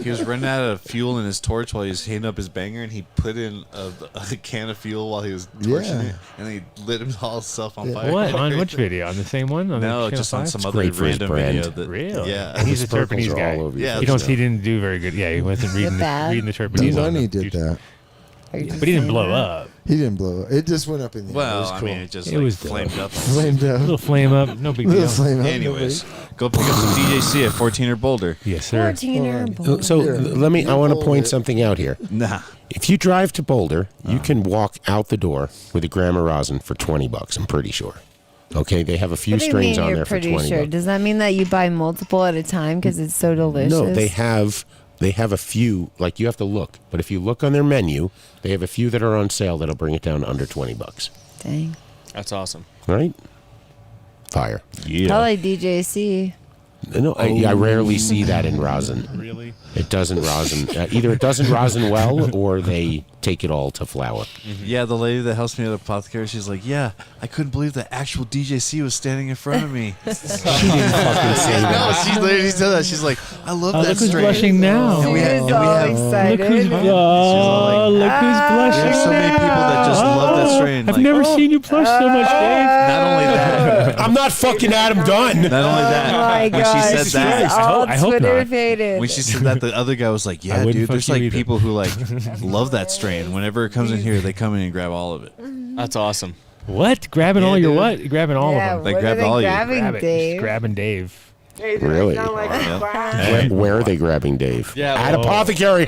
He was running out of fuel in his torch while he was heating up his banger, and he put in a can of fuel while he was torching Yeah. it, and he lit himself on fire. What? On which video? On the same one? On No, the just on some other great for his random brand. video. That, Really? Yeah. And he's a Sparkles Japanese are guy. all over Yeah, your He didn't do very good. Yeah, he wasn't reading bad? the The Japanese. on money them. did that. Are you But he didn't saying blow that? up. He didn't blow it. It just went up in the air. It Well, was I cool. mean, it just It like, was flamed up. Flamed A out. little flame up. No big Little deal. flame out. Anyways, go pick up some DJC at 14 or bolder. Yes, sir. 14 or bolder. So Here, let me. I want to point something out here. Nah. If you drive to Boulder, you can walk out the door with a gram of rosin for $20. I'm pretty sure. Okay, they have a few What do you strains mean on you're there for pretty $20. sure? Does that mean that you buy multiple at a time because it's so delicious? No, they have a few. Like you have to look, but if you look on their menu, they have a few that are on sale that'll bring it down to under $20. Dang. That's awesome. Right? Fire. I like DJC. No, I rarely see that in rosin. Really? It doesn't rosin. Either it doesn't rosin well, or they take it all to flour. Yeah, the lady that helps me at Apothecary, she's like, yeah, I couldn't believe the actual DJC was standing in front of me. She didn't fucking say No, that. she literally said that. She's like, I love Oh, that look who's strain. blushing now. And we have, She's and we all have, excited. Look who's, oh, look who's blushing. there's so many people that just love that strain. I've Like, never seen you blush so much, Dave. not only that, I'm not fucking Adam Dunn. not only that, Oh my when gosh. she said that, all I hope Twitter not. faded. when she said that, the other guy was like, I yeah, wouldn't dude, fuck there's you like either. people who like love that strain. Whenever it comes in here, they come in and grab all of it. That's awesome. What? Grabbing Yeah, all your dude. what? Grabbing all yeah, of them. They what grabbed are they all you. grabbing, Grab it. Just Dave? grabbing Dave. Really? Where are they grabbing Dave? Yeah, At well- Apothecary.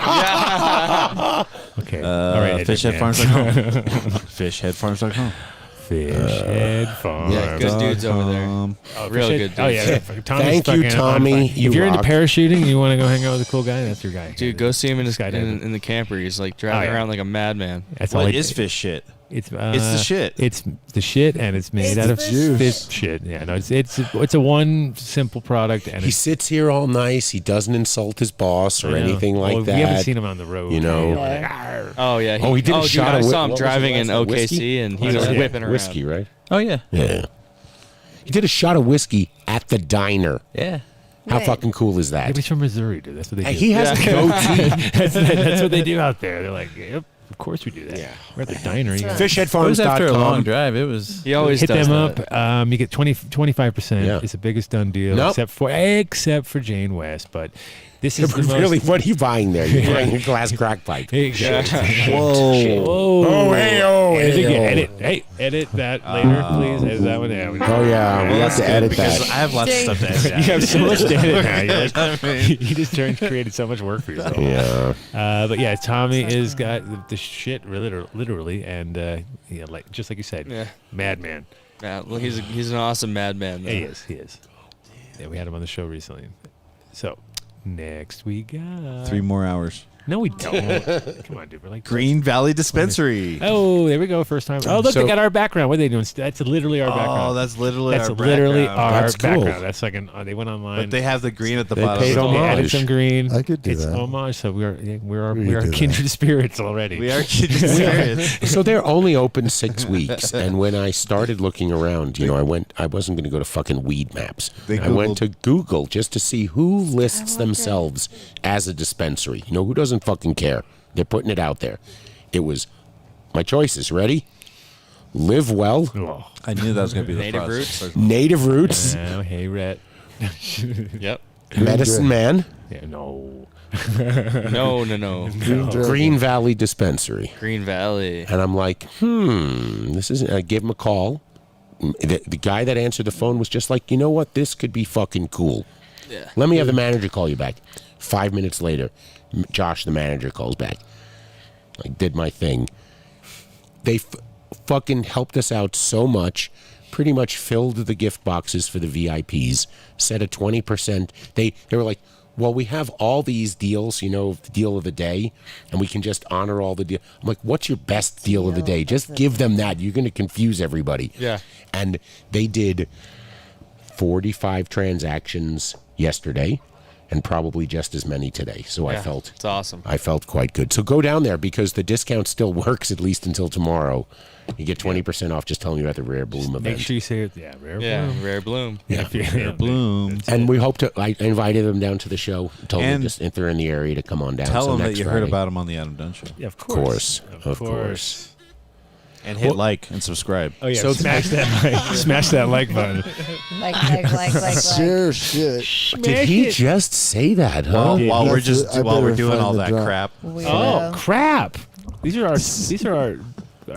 Okay. All right. Fishheadfarms.com. Fishheadfarms.com. Fishhead Farm. Yeah, good dudes over there. Oh, Real Fishhead- good dudes. Oh yeah. Tommy's Thank you, fucking on Tommy. fire. You If you're into rock. parachuting and you want to go hang out with a cool guy, that's your guy. Dude, go see him in, Skydiving. in the camper. He's like driving Oh, yeah. around like a madman. That's all What he- is fish shit? It's the shit. It's the shit, and it's made It's out of the juice. fish shit. Yeah, no, it's a one simple product, and He it's, sits here all nice. He doesn't insult his boss or I know. anything like Well, that. We haven't seen him on the road. You know. Like, "Arr." Oh yeah. Oh, he did a dude, shot I of saw him what was it driving in last night? OKC, Whiskey? and he Oh, was yeah. whipping around. Whiskey, right? Oh yeah. Yeah. He did a shot of whiskey at the diner. Yeah. How Right. fucking cool is that? He's from Missouri, dude. That's what they do. He has a goatee. that's what they do out there. They're like, yep, Of course we do that. Yeah. We're at the diner. You Fishheadfarms.com. It was after a long drive. It was. He always hit does them that. up. You get 25%. Yeah. It's the biggest done deal, Nope. except for Jane West. But this is the Really, most. what are you buying there? You're buying a glass crack pipe. Exactly. Whoa. Whoa. Oh, hey-oh, Edit, hey-oh. edit that later, please. Edit that one down. Oh, yeah. We have to edit because that. I have lots of stuff to edit. You have so much to edit now. You're like, I mean- you just created so much work for yourself. Yeah. But yeah, Tommy is got the shit literally, and yeah, like just like you said, Yeah. madman. Yeah, well, he's an awesome madman. Though. He is. Yeah, we had him on the show recently. So next we got 3 more hours. No, we don't. Come on, dude. We're like Green Valley Dispensary. Oh, there we go. First time. Oh, look, So- they got our background. What are they doing? That's literally our background. Oh, that's literally That's our literally background. our That's cool. background. That's like they went online. But they have the green at the They bottom. paid of the homage. They page. added some green. I could do it's that. homage. So we are do that. kindred spirits already. We are kidding serious. So they're only open 6 weeks, and when I started looking around, I wasn't going to go to fucking Weed Maps. I went to Google just to see who lists themselves as a dispensary. Who doesn't fucking care? They're putting it out there. It was my choices. Ready? Live Well, Oh. I knew that was going to be the Native process. Native Roots, Oh, hey, Rhett. Yep. Medicine Man, Yeah, no. No. Green Valley Dispensary. Green Valley. And I'm like, this isn't. I gave him a call. The guy that answered the phone was just like, you know what? This could be fucking cool. Yeah. Let me have the manager call you back. 5 minutes later, Josh, the manager, calls back. I did my thing. They fucking helped us out so much. Pretty much filled the gift boxes for the VIPs. Set a 20%. They were like, well, we have all these deals, the deal of the day, and we can just honor all the deal. I'm like, what's your best deal of the day? Just give them that. You're going to confuse everybody. Yeah. And they did 45 transactions yesterday, and probably just as many today. So Yeah, I felt it's awesome. I felt quite good. So go down there because the discount still works at least until tomorrow. You get 20% off just telling you about the Rare Bloom event. Make sure you say it. Yeah, Rare Bloom. Rare Bloom. Yeah. Rare Bloom. And we hope to. I invited them down to the show. Told them And just if they're in the area to come on down. Tell So them that next you heard Friday. about him on the Adam Dunn Show. Yeah, Of course. Of course. And hit like and subscribe. Oh yeah, So- smash that like, smash that like button. Like. Share shit. Did he just say that, huh? While we're That's- I while we're better doing find all the that drop. crap, Oh crap! These are our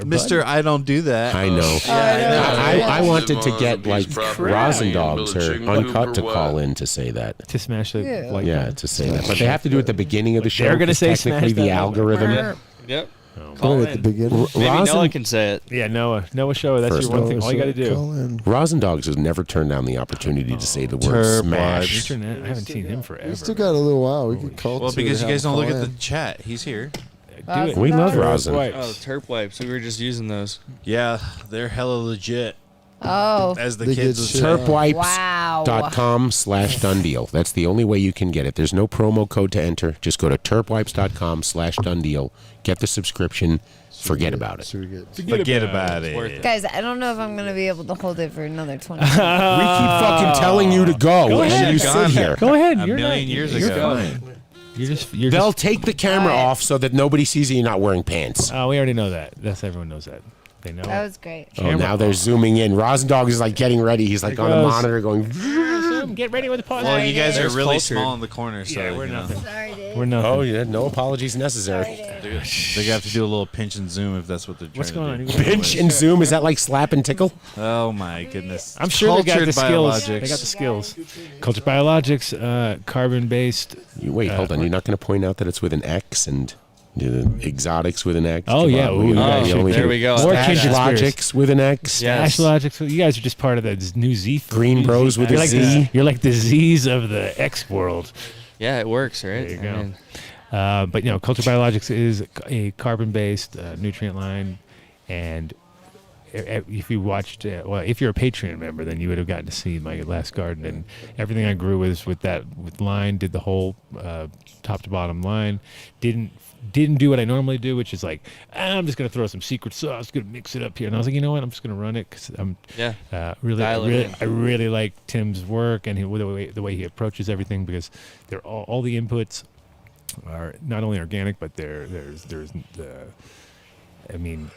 Mister, I don't do that. I know. I wanted to get like Rosendogs or Uncut to call in to say that. to smash the like. Yeah, to say that. But they have to do it at the beginning of the show. They're gonna 'cause say technically smash the that algorithm. Yep. Call at the beginning. Maybe Rosen- Noah can say it. Yeah, Noah show. That's First your one thing. All you got to do. Call in. Rosendogs has never turned down the opportunity to say the word Turb smash. Internet. I haven't seen him forever. We still got a little while. We could call. Well, to because you have guys don't look call at the in. chat. He's here. Do it. We love Turb Rosin. wipes. Oh, Terp wipes. We were just using those. Yeah, they're hella legit. Oh. As the They kids get would shit. say. Wow. Terpwipes.com/donedeal. That's the only way you can get it. There's no promo code to enter. Just go to terpwipes.com/donedeal. Get the subscription. Forget about it. Forget about It's worth it. it. Guys, I don't know if I'm going to be able to hold it for another 20 We keep fucking telling you to go, Go and ahead. you sit here. Go ahead. A You're million not- years you're ago. fine. You're They'll just. take the camera off so that nobody sees you not wearing pants. Oh, we already know that. Everyone knows that. They know. That was great. Oh, now they're zooming in. Rosendog is like getting ready. He's like There on the goes. monitor going. Get ready with the podcast. Well, you guys are There's really culture. small in the corner, so Yeah, we're you know. nothing. Sorry, Dave. We're nothing. Oh yeah, no apologies necessary. They're gonna have to do a little pinch and zoom if that's what they're trying What's to going on? do. You got- Pinch and zoom. Is that like slap and tickle? Oh my goodness! I'm sure they got the Cultured skills. biologics. They got the skills. Cultured biologics, carbon-based. Wait, hold on. You're not going to point out that it's with an X and the exotics with an X. Oh, Come yeah. on, Ooh, the yeah, only there thing- we go. More Stash kindred spirits. Logics with an X. Yes. Ash Logics. You guys are just part of the new Z. Green Bros with you're a like Z. You're like the Z's of the X world. Yeah, it works, right? There you I go. mean, But Cultured Biologics is a carbon-based nutrient line, and if you watched, if you're a Patreon member, then you would have gotten to see my last garden, and everything I grew was with line. Did the whole top to bottom line. Didn't do what I normally do, which is like, I'm just gonna throw some secret sauce, gonna mix it up here, and I was like, you know what, I'm just gonna run it because I'm Dial it in. I really like Tim's work and the way he approaches everything, because they're all the inputs are not only organic, but there's the, I mean,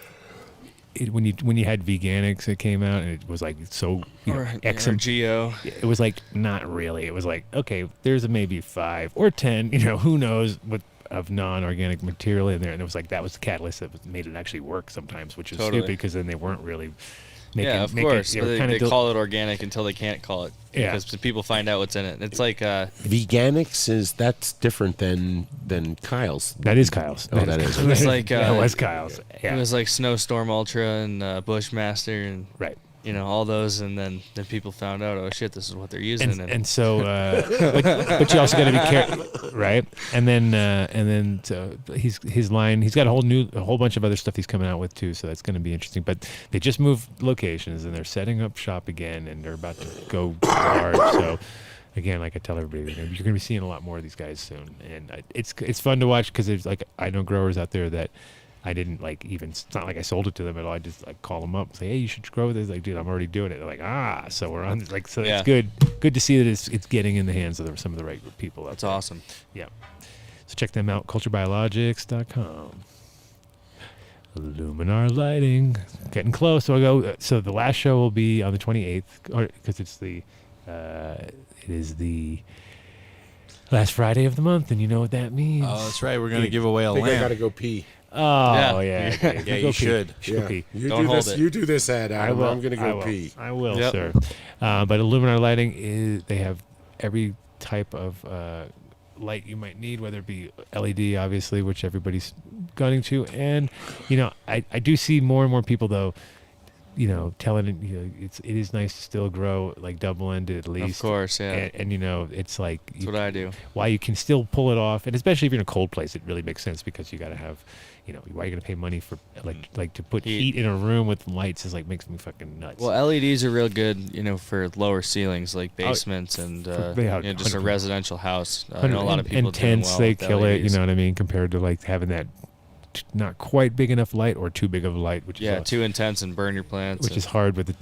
when you had veganics that came out and it was like so or Geo. it was like not really. It was like, okay, there's maybe 5 or 10, who knows what of non-organic material in there, and it was like that was the catalyst that made it actually work sometimes, which is stupid because then they weren't really making. Yeah, of course. They call it organic until they can't call it. Yeah, because people find out what's in it. It's like veganics that's different than Kyle's. That is Kyle's. Oh, that is. It was like that was Kyle's. Yeah. It was like Snowstorm Ultra and Bushmaster and right. All those, and then people found out, oh shit, this is what they're using. And so, but you also got to be careful, right? And then so his line, he's got a whole bunch of other stuff he's coming out with too. So that's going to be interesting. But they just moved locations and they're setting up shop again, and they're about to go hard. So again, like I tell everybody, you're going to be seeing a lot more of these guys soon, and it's fun to watch because there's like I know growers out there that. I didn't it's not like I sold it to them at all. I just call them up and say, hey, you should grow this. Like, dude, I'm already doing it. They're like, so we're on so it's good to see that it's getting in the hands of some of the right people. That's awesome. Yeah. So check them out, culturebiologics.com. Luminar Lighting, getting close. So the last show will be on the 28th, because it is the last Friday of the month, and you know what that means. Oh, that's right. We're gonna give away a lamp. I gotta go pee. Oh yeah, yeah. You should. Yeah. Pee. Don't hold it. You do this ad, Adam. I'm gonna go pee. I will, sir. But Luminar Lighting they have every type of light you might need, whether it be LED, obviously, which everybody's gunning to, and I do see more and more people though. Telling it is nice to still grow like double-ended at least. Of course, yeah. And it's like that's what I do. Why you can still pull it off, and especially if you're in a cold place, it really makes sense because you got to have, why are you gonna pay money for like to put heat in a room with lights is makes me fucking nuts. Well, LEDs are real good, for lower ceilings like basements and just a residential house. I know a lot of people and tents well they with kill LEDs. it. You know what I mean? Compared to having that. Not quite big enough light or too big of a light, which is too intense and burn your plants, which is hard with the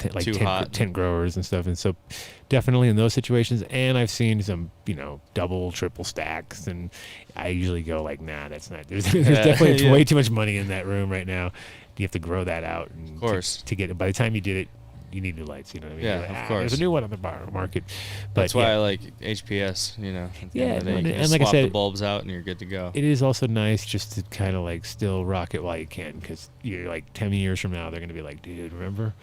tent growers and stuff. And so definitely in those situations, and I've seen some double, triple stacks, and I usually go nah, that's not. There's definitely way too much money in that room right now. You have to grow that out, and of course, to get it. By the time you did it, you need new lights. You know what I mean? Yeah, of course. There's a new one on the market. But that's why I like HPS. And like swap I said, the bulbs out and you're good to go. It is also nice just to kind of still rock it while you can, because you're 10 years from now they're gonna be like, dude, remember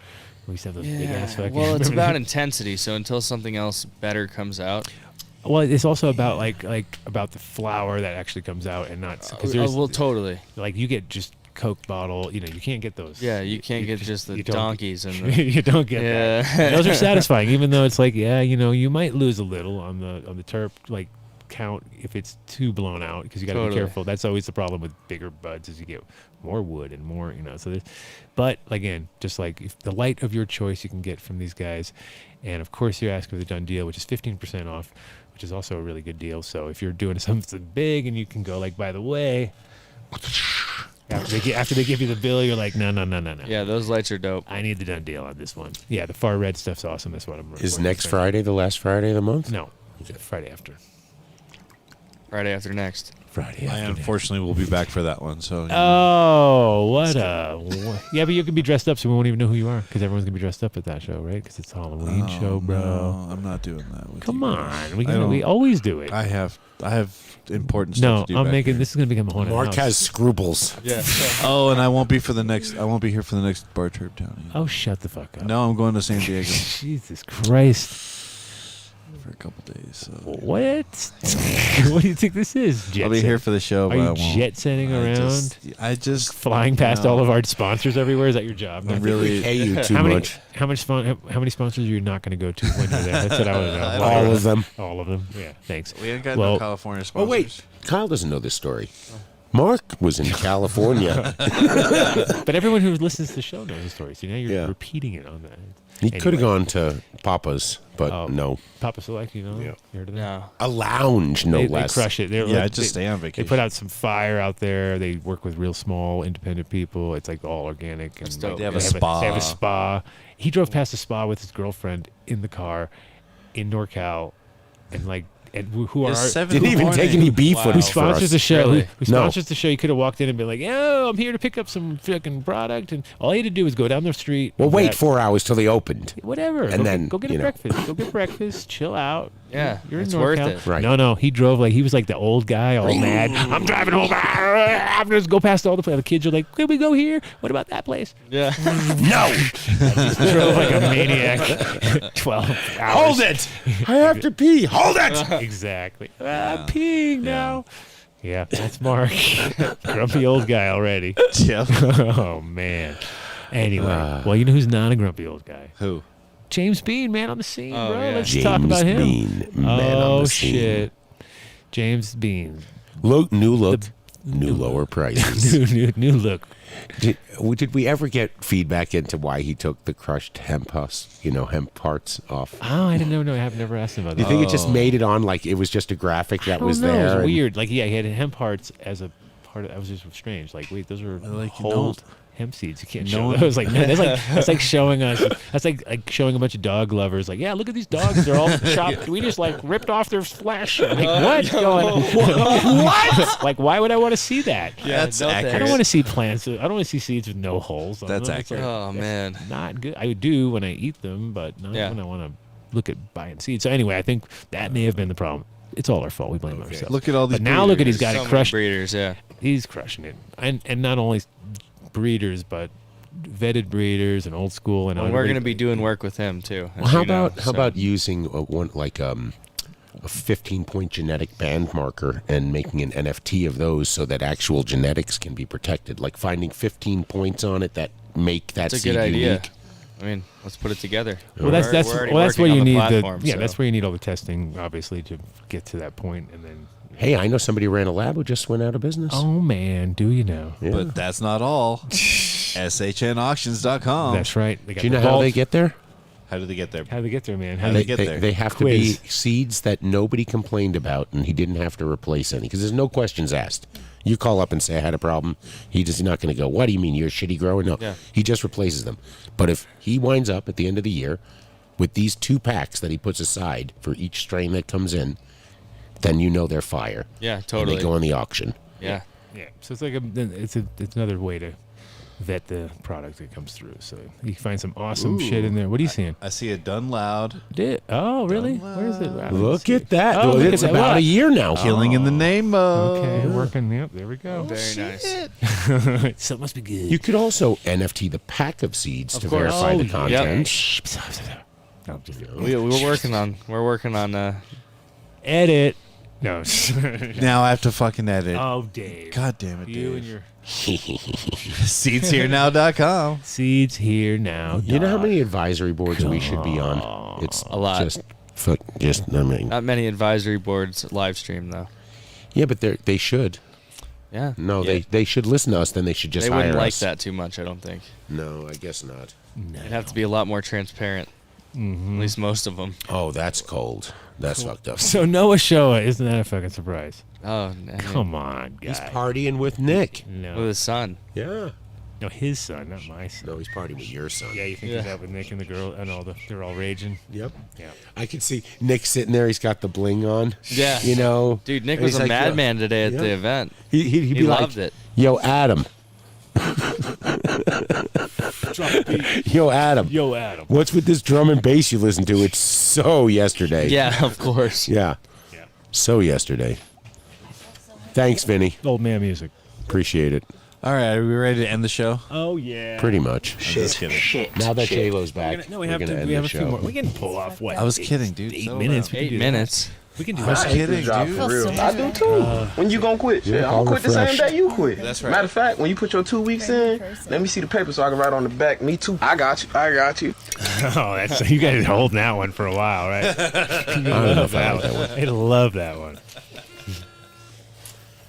we used to have those big ass fucking. Well, it's about intensity. So until something else better comes out. Well, it's also about about the flower that actually comes out, and not because totally. You get just Coke bottle, you can't get those. Yeah, you can't get just the donkeys and you don't get that. Those are satisfying, even though it's you might lose a little on the terp count if it's too blown out, because you got to be careful. That's always the problem with bigger buds, is you get more wood and more, so but again, just if the light of your choice you can get from these guys, and of course you ask for the Dunn deal, which is 15% off, which is also a really good deal. So if you're doing something big and you can go by the way, after they give you the bill, you're like, no. Yeah, those lights are dope. I need the Dunn deal on this one. Yeah, the far red stuff's awesome. That's what I'm. Is next Friday the last Friday of the month? No, Friday after. Friday after next. Friday after. I unfortunately will be back for that one. So. Oh, what yeah, but you can be dressed up, so we won't even know who you are, because everyone's gonna be dressed up at that show, right? Because it's a Halloween show, bro. No, I'm not doing that. Come on, we always do it. I have important stuff to do. No, I'm making this is gonna become a haunted Mark house. has scruples. Yeah. Oh, and I won't be here for the next Bar Trip Town. Oh, shut the fuck up. No, I'm going to San Diego. Jesus Christ. For a couple days. So. What? What do you think this is? I'll be here for the show. Are you jet setting around? I just flying past all of our sponsors everywhere. Is that your job? I really pay you too much. How many sponsors are you not going to go to when you're there? That's what I want to know. All of them. All of them. Yeah. Thanks. We ain't got no California sponsors. Oh wait, Kyle doesn't know this story. Mark was in California. But everyone who listens to the show knows the story. So now you're repeating it on that. He could have gone to Papa's, but no. Papa Select, Yeah. You heard of that? No. A lounge, no They less. crush it. I just stay on vacation. They put out some fire out there. They work with real small, independent people. It's all organic. And They have a spa. They have a spa. He drove past a spa with his girlfriend in the car in NorCal, and and who are It's our, 7 in Didn't the even take morning. any beef Wow. footage who for sponsors us. the show? Really? Who No. sponsors the show? You could have walked in and been like, "Yo, I'm here to pick up some fucking product," and all you had to do was go down the street. Well, and wait grab- 4 hours till they opened. whatever, and then, go get you a know. breakfast. Go get breakfast. Chill out. Yeah, you're in it's worth NorCal. it. Right. No, he drove like he was like the old guy, all mad. I'm driving home. I'm just go past all the places. The kids are like, "Can we go here? What about that place?" Yeah. No. He drove like a maniac. 12 hours. Hold it. I have to pee. Hold it. Exactly. I'm peeing now. Yeah, that's Mark. Grumpy old guy already. Yep. Oh, man. Anyway, well, you know who's not a grumpy old guy? Who? James Bean, man on the scene, Oh, bro. yeah. Let's James talk about him. Bean, man oh, on the scene. shit. James Bean. New look, new lower prices. new look. Did we ever get feedback into why he took the crushed hemp parts off? Oh, I didn't know. No, I have never asked him about Do that. you think it just made it on like it was just a graphic that was I don't know. there? It was and- weird. Like, yeah, he had hemp hearts as a part of that. Was just strange. Like, wait, those are Like, whole hemp seeds. You can't no show one- those. Like, man, that's like showing us. That's like showing a bunch of dog lovers. Like, yeah, look at these dogs. They're all chopped. We just like ripped off their flesh. Like, what's going on? What? Like, why would I want to see that? Yeah, That's no accurate. I don't want to see plants. I don't want to see seeds with no holes. on That's them. It's accurate. Oh man. not good. I do when I eat them, but not Yeah. when I want to look at buying seeds. So anyway, I think that may have been the problem. It's all our fault. We blame ourselves. Look at all these But now look at he's breeders. got So it many crushed. breeders. Yeah. He's crushing it, and not only breeders, but vetted breeders and old school. And And we're going to be doing work with him too. Well, how about using one like a 15-point genetic band marker and making an NFT of those so that actual genetics can be protected, like finding 15 points on it that make that That's a seed good idea. unique. I mean, let's put it together. Well, that's We're already that's where working you on the need platform, the so. that's where you need all the testing, obviously, to get to that point, and then. Hey, I know somebody who ran a lab who just went out of business. Oh man, do you know? Yeah. But that's not all. SHNauctions.com. That's right. They got Do you the know how vault. they get there? How do they get there? How do they get there, man? How How do they they get there? They have Quiz. to be seeds that nobody complained about, and he didn't have to replace any because there's no questions asked. You call up and say I had a problem. He's not going to go, "What do you mean you're a shitty grower?" No, Yeah. he just replaces them. But if he winds up at the end of the year with these 2 packs that he puts aside for each strain that comes in, then you know they're fire. Yeah, And totally. they go on the auction. Yeah. Yeah, so it's like it's another way to vet the product that comes through. So you can find some awesome shit in there. What are you seeing? I see a Dunn Loud. Oh, really? Where is it? Wow, Look at that. Oh, Well, look it's at that. about What? a year now. Killing in the name of. Okay, working. Yep, there we go. Very nice. So it must be good. You could also NFT the pack of seeds to course. verify Oh, the yeah. content. No, just We're working on edit. No. Now I have to fucking edit. Oh, Dave. God damn it, You Dave. and your SeedsHereNow.com. seeds here now. You know how many advisory boards we should be on? It's A lot. I mean, not many advisory boards live stream though. yeah, but they should. Yeah. No, Yeah. they should listen to us. Then they should just They hire wouldn't like us. that too much, I don't think. No, I guess not. It'd have to be a lot more transparent. At least most of them. Oh, that's cold. That's fucked up. So Noah Shoah, isn't that a fucking surprise? Oh, Come on, guy. He's partying with Nick. No. with his son. Yeah. No, his son, not my son. No, he's partying with your son. Yeah, you think he's out with Nick and the girl and they're all raging? Yep. Yeah. I can see Nick sitting there. He's got the bling on. Yeah. You know. Dude, Nick and was he's a like, madman today at yeah. the event. He'd He be like, loved it. Yo, Adam. Yo, Adam. Yo, Adam. What's with this drum and bass you listen to? It's so yesterday. Yeah, of course. Yeah. Yeah. So yesterday. Thanks, Vinny. Old man music. Appreciate it. All right, are we ready to end the show? Oh yeah. Pretty much. Just kidding. Now that J-Lo's back, No, we're we gonna end have the a few show. more. We can pull off what? I was kidding, dude. 8 Settle minutes. down. We can 8 do minutes. That. We can do I was that. kidding, dude. For real. I do too. When you gonna quit? Yeah, Yeah, all I'm quit the same refreshed. day you quit. That's right. Matter of fact, when you put your 2 weeks in, let me see the paper so I can write on the back. Me too. I got you. I got you. Oh, that's you guys are holding that one for a while, right? I don't know if I like that one. I love that one.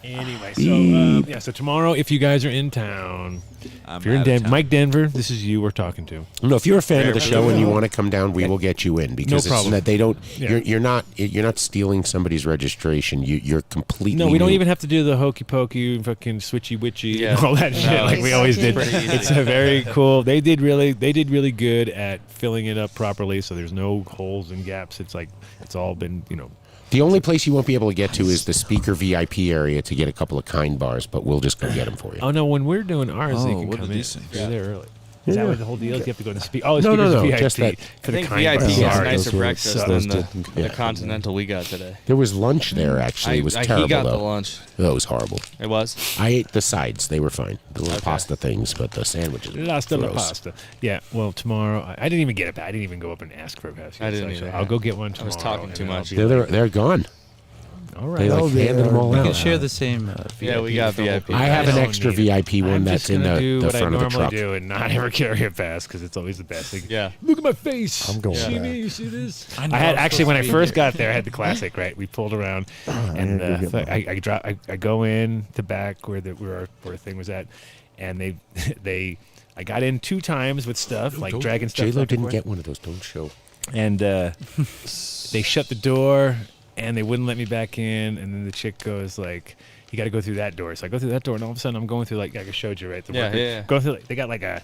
Anyway, so so tomorrow, if you guys are in town, I'm if you're in out of Denver, town. Mike Denver, this is you we're talking to. No, if you're a fan of the show and you want to come down, we will get you in because it's problem. not, they don't. Yeah. You're not stealing somebody's registration. You're completely. No, we don't new. even have to do the hokey pokey, fucking switchy witchy, Yeah. and all that shit like we always did. Pretty easy. It's a very cool. They did really good at filling it up properly, so there's no holes and gaps. It's like it's all been The only place you won't be able to get to is the speaker VIP area to get a couple of kind bars, but we'll just go get them for you. Oh no, when we're doing ours, they can what come are in. these things? You're there early. Yeah. Is that what the whole deal is? You have to go to speak. Oh, No, speakers VIP just that. for I the think kind VIP bars. gets a Sorry, nicer those were- breakfast those than didn't- the Continental we got today. There was lunch there, actually. It was terrible, he got though. the lunch. That was horrible. It was? I ate the sides. They were fine. The little Okay. pasta things, but the sandwiches were Pasta la gross. pasta. Yeah. Well, tomorrow I didn't even get a pass. I didn't even go up and ask for a pass. I didn't yet, so either. I'll go get one I tomorrow. was talking and too then I'll much. be They're gone. all right. They like handed them all We out. can share the same Yeah, we got VIP. I have an don't extra need it. VIP one I'm that's just in gonna the, do the what I front of the normally truck. do and not ever carry a pass because it's always the best thing. Yeah. Look at my face. I'm going See back. me? You see this? I I, know had I'm actually when I supposed to be first got there, I had the classic. Right, we pulled around, and gotta go get mine. I drop. I go in the back where our thing was at, and I got in 2 times with stuff like dragging stuff. J-Lo back and didn't forth. get one of those. Don't show. And they shut the door, and they wouldn't let me back in. And then the chick goes like, "You got to go through that door." So I go through that door, and all of a sudden I'm going through like I showed you, right? The Yeah, worker- yeah. Go through. They got like a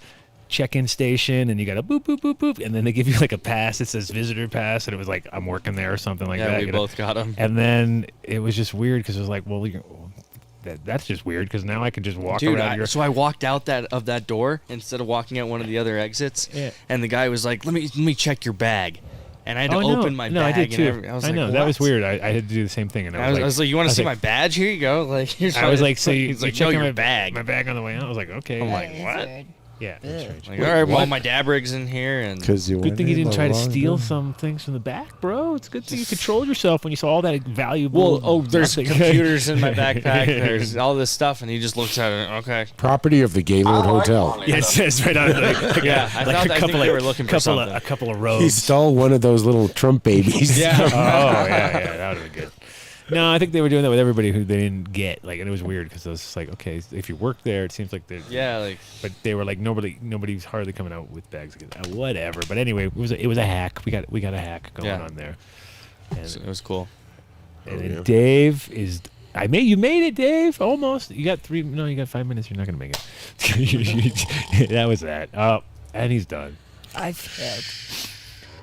check-in station, and you got a boop boop boop boop, and then they give you like a pass. It says visitor pass, and it was like I'm working there or something like Yeah, that. we you know? both got them. And then it was just weird because it was like, well, that's just weird because now I can just walk Dude, around. so I walked out of that door instead of walking out one of the other exits. Yeah. And the guy was like, "Let me check your bag," and I had to no. open my no, bag. I did too. And I was I like, know that was "What?" weird. I had to do the same thing, and I was like, "You want to see my badge? Here you go." Like, here's I was like, so he's you like, "No, checking your my bag." my bag on the way out. I was like, okay. I'm like, It's what? weird. Yeah, that's strange. Like, all right, well, my dab rig's in here, and Because you Good went thing you in didn't the try to wrong steal door. some things from the back, bro. It's good that you controlled yourself when you saw all that valuable. there's nothing. computers in my backpack. There's all this stuff, and he just looks at it. Okay. Property of the Gaylord Hotel. Yeah, it says right on it. Like, Yeah, I think they were looking for something. A couple of He robes. stole one of those little Trump babies. Yeah. Oh yeah, that would have been good. No, I think they were doing that with everybody who they didn't get. Like, and it was weird because it was just like, okay, if you work there, it seems like they're Yeah, like But they were like nobody's hardly coming out with bags. Whatever. But anyway, it was a hack. We got a hack going Yeah. on there. it was cool. And then Dave is. You made it, Dave. Almost. You got 3. No, you got 5 minutes. You're not gonna make it. That was that. And he's done. I failed.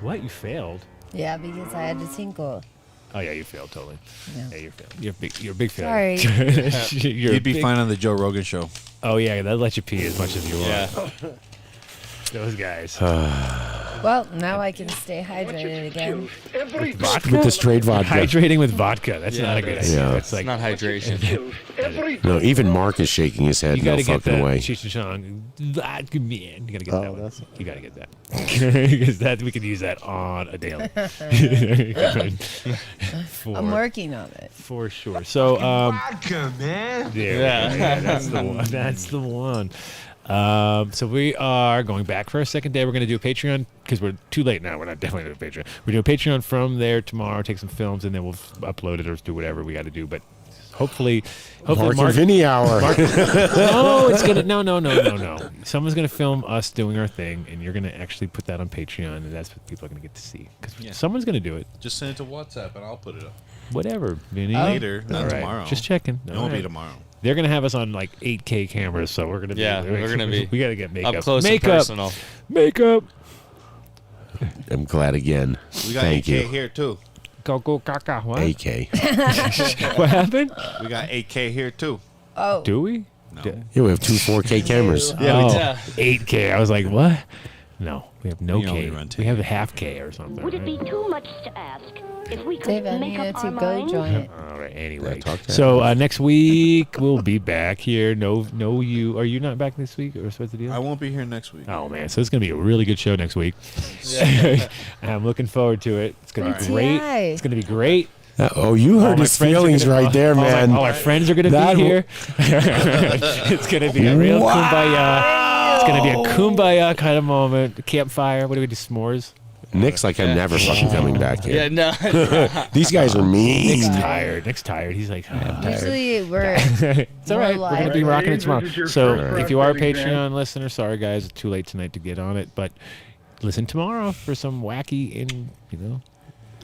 What? You failed? Yeah, because I had to tinkle. Oh yeah, you failed totally. Yeah. Yeah, you failed. You're a big failure. Sorry. You're a You'd be big- fine on the Joe Rogan show. Oh yeah, they'll let you pee as much as you Yeah. want. Those guys. Well, now I can stay hydrated again. Vodka? With the straight vodka. Hydrating with vodka. That's Yeah, not a good that's- idea. Yeah. That's It's like not hydration. No, even Mark is shaking his head. you No gotta get fucking that way. Cheech and Chong vodka man. You gotta get Oh, that one. that's- You gotta get that because that we could use that on a daily. I'm working on it. For sure. So Vodka, man. yeah, that's the one. That's the one. So we are going back for a second day. We're going to do a Patreon because we're too late now. We're not definitely doing a Patreon. We're doing a Patreon from there tomorrow. Take some films and then we'll upload it or do whatever we got to do. But hopefully Mark and Vinny hour. no, it's gonna no. Someone's gonna film us doing our thing, and you're gonna actually put that on Patreon, and that's what people are gonna get to see because someone's gonna do it. Just send it to WhatsApp and I'll put it up. Whatever, Vinny. Later, not All right, tomorrow. Just checking. It All won't be right. tomorrow. They're gonna have us on like 8K cameras, so we're gonna be. Yeah, we're gonna be We gotta get makeup. up close and makeup. personal. Makeup. I'm glad again. We got Thank AK you. here too. Go caca. What? AK. What happened? We got AK here too. Oh. Do we? No. Yeah, we have 2 4K cameras. Yeah, Yeah. 8K. I was like, what? No, we have no We only K. run We have a half K or something. Would it right? be too much to ask if we could Dave, I make needed up to our go minds? join it. All right. Anyway, talk to so next week we'll be back here. No, you. Are you not back this week, or what's the deal? I won't be here next week. Oh man, so it's gonna be a really good show next week. I'm looking forward to it. It's gonna be Right. great. TI. It's gonna be great. Oh, you All heard my his friends are feelings gonna- right there, man. All our friends are gonna That be w- here. It's gonna be a real kumbaya. It's gonna be a kumbaya kind of moment. Campfire. What do we do? S'mores. Nick's like, I'm never fucking coming back Yeah, here. no. These guys are mean. Nick's tired. Nick's tired. He's like, I'm tired. Usually we're It's all more right. We're gonna be live. rocking it tomorrow. So first if you are a birthday, Patreon listener, sorry guys, it's too late tonight to get on it. But listen tomorrow for some wacky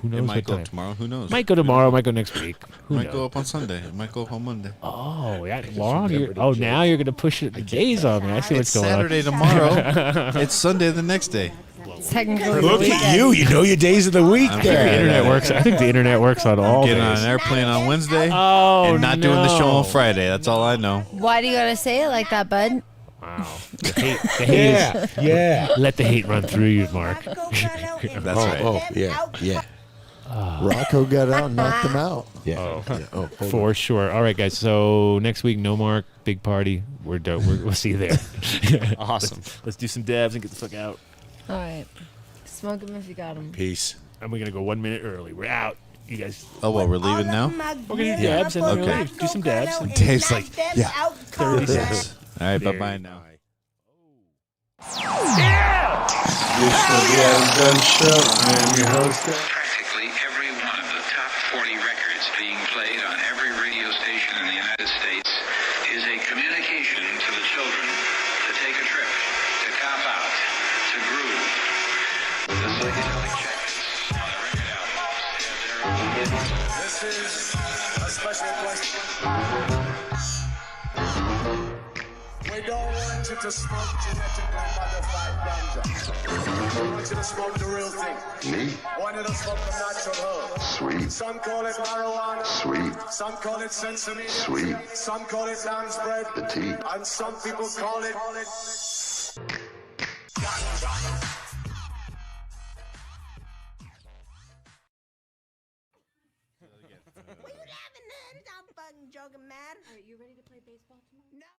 who knows It might what go time. up tomorrow. Who knows? Might go tomorrow. Might go next week. Who Might knows? go up on Sunday. It might go up on Monday. Oh yeah. Now you're gonna push it the days on me. I see what's It's going Saturday on. tomorrow. It's Sunday the next day. It's technically the Look at weekend. you. You know your days of the week. I think the internet works. I think the internet works on all Getting on days. an airplane on Wednesday Oh, and not doing the show no. on Friday. That's all I know. Why do you gotta say it like that, bud? Wow. The hate is, Yeah. let the hate run through you, Mark. That's right. Oh, yeah. Yeah. Rocco got out and knocked him out. Yeah. Oh, Yeah. Oh, hold for sure. All right, guys. So next week, no Mark, big party. We're dope. We'll see you there. Awesome. Let's do some dabs and get the fuck out. All right. Smoke them if you got them. Peace. And we're gonna go 1 minute early. We're out. You guys. Oh, well, we're leaving now? We're gonna do dabs and then we'll leave. Do some dabs. And Dave's like, yeah. 30 seconds. All right, bye-bye now. Practically every one of the top 40 records being played on every radio station in the United States is a communication to the children to take a trip, to cop out, to groove. The psychedelic jackets on the record albums have their own. This is a special question. We don't want you to smoke genetically modified ganja. We want you to smoke the real thing. Me? Want you to smoke the natural herb. Sweet. Some call it marijuana. Sweet. Some call it sensimilla. Sweet. Some call it lamb's bread. The tea. And some people call it What you laughing at? I'm fucking joking, man. Are you ready to play baseball tomorrow? No.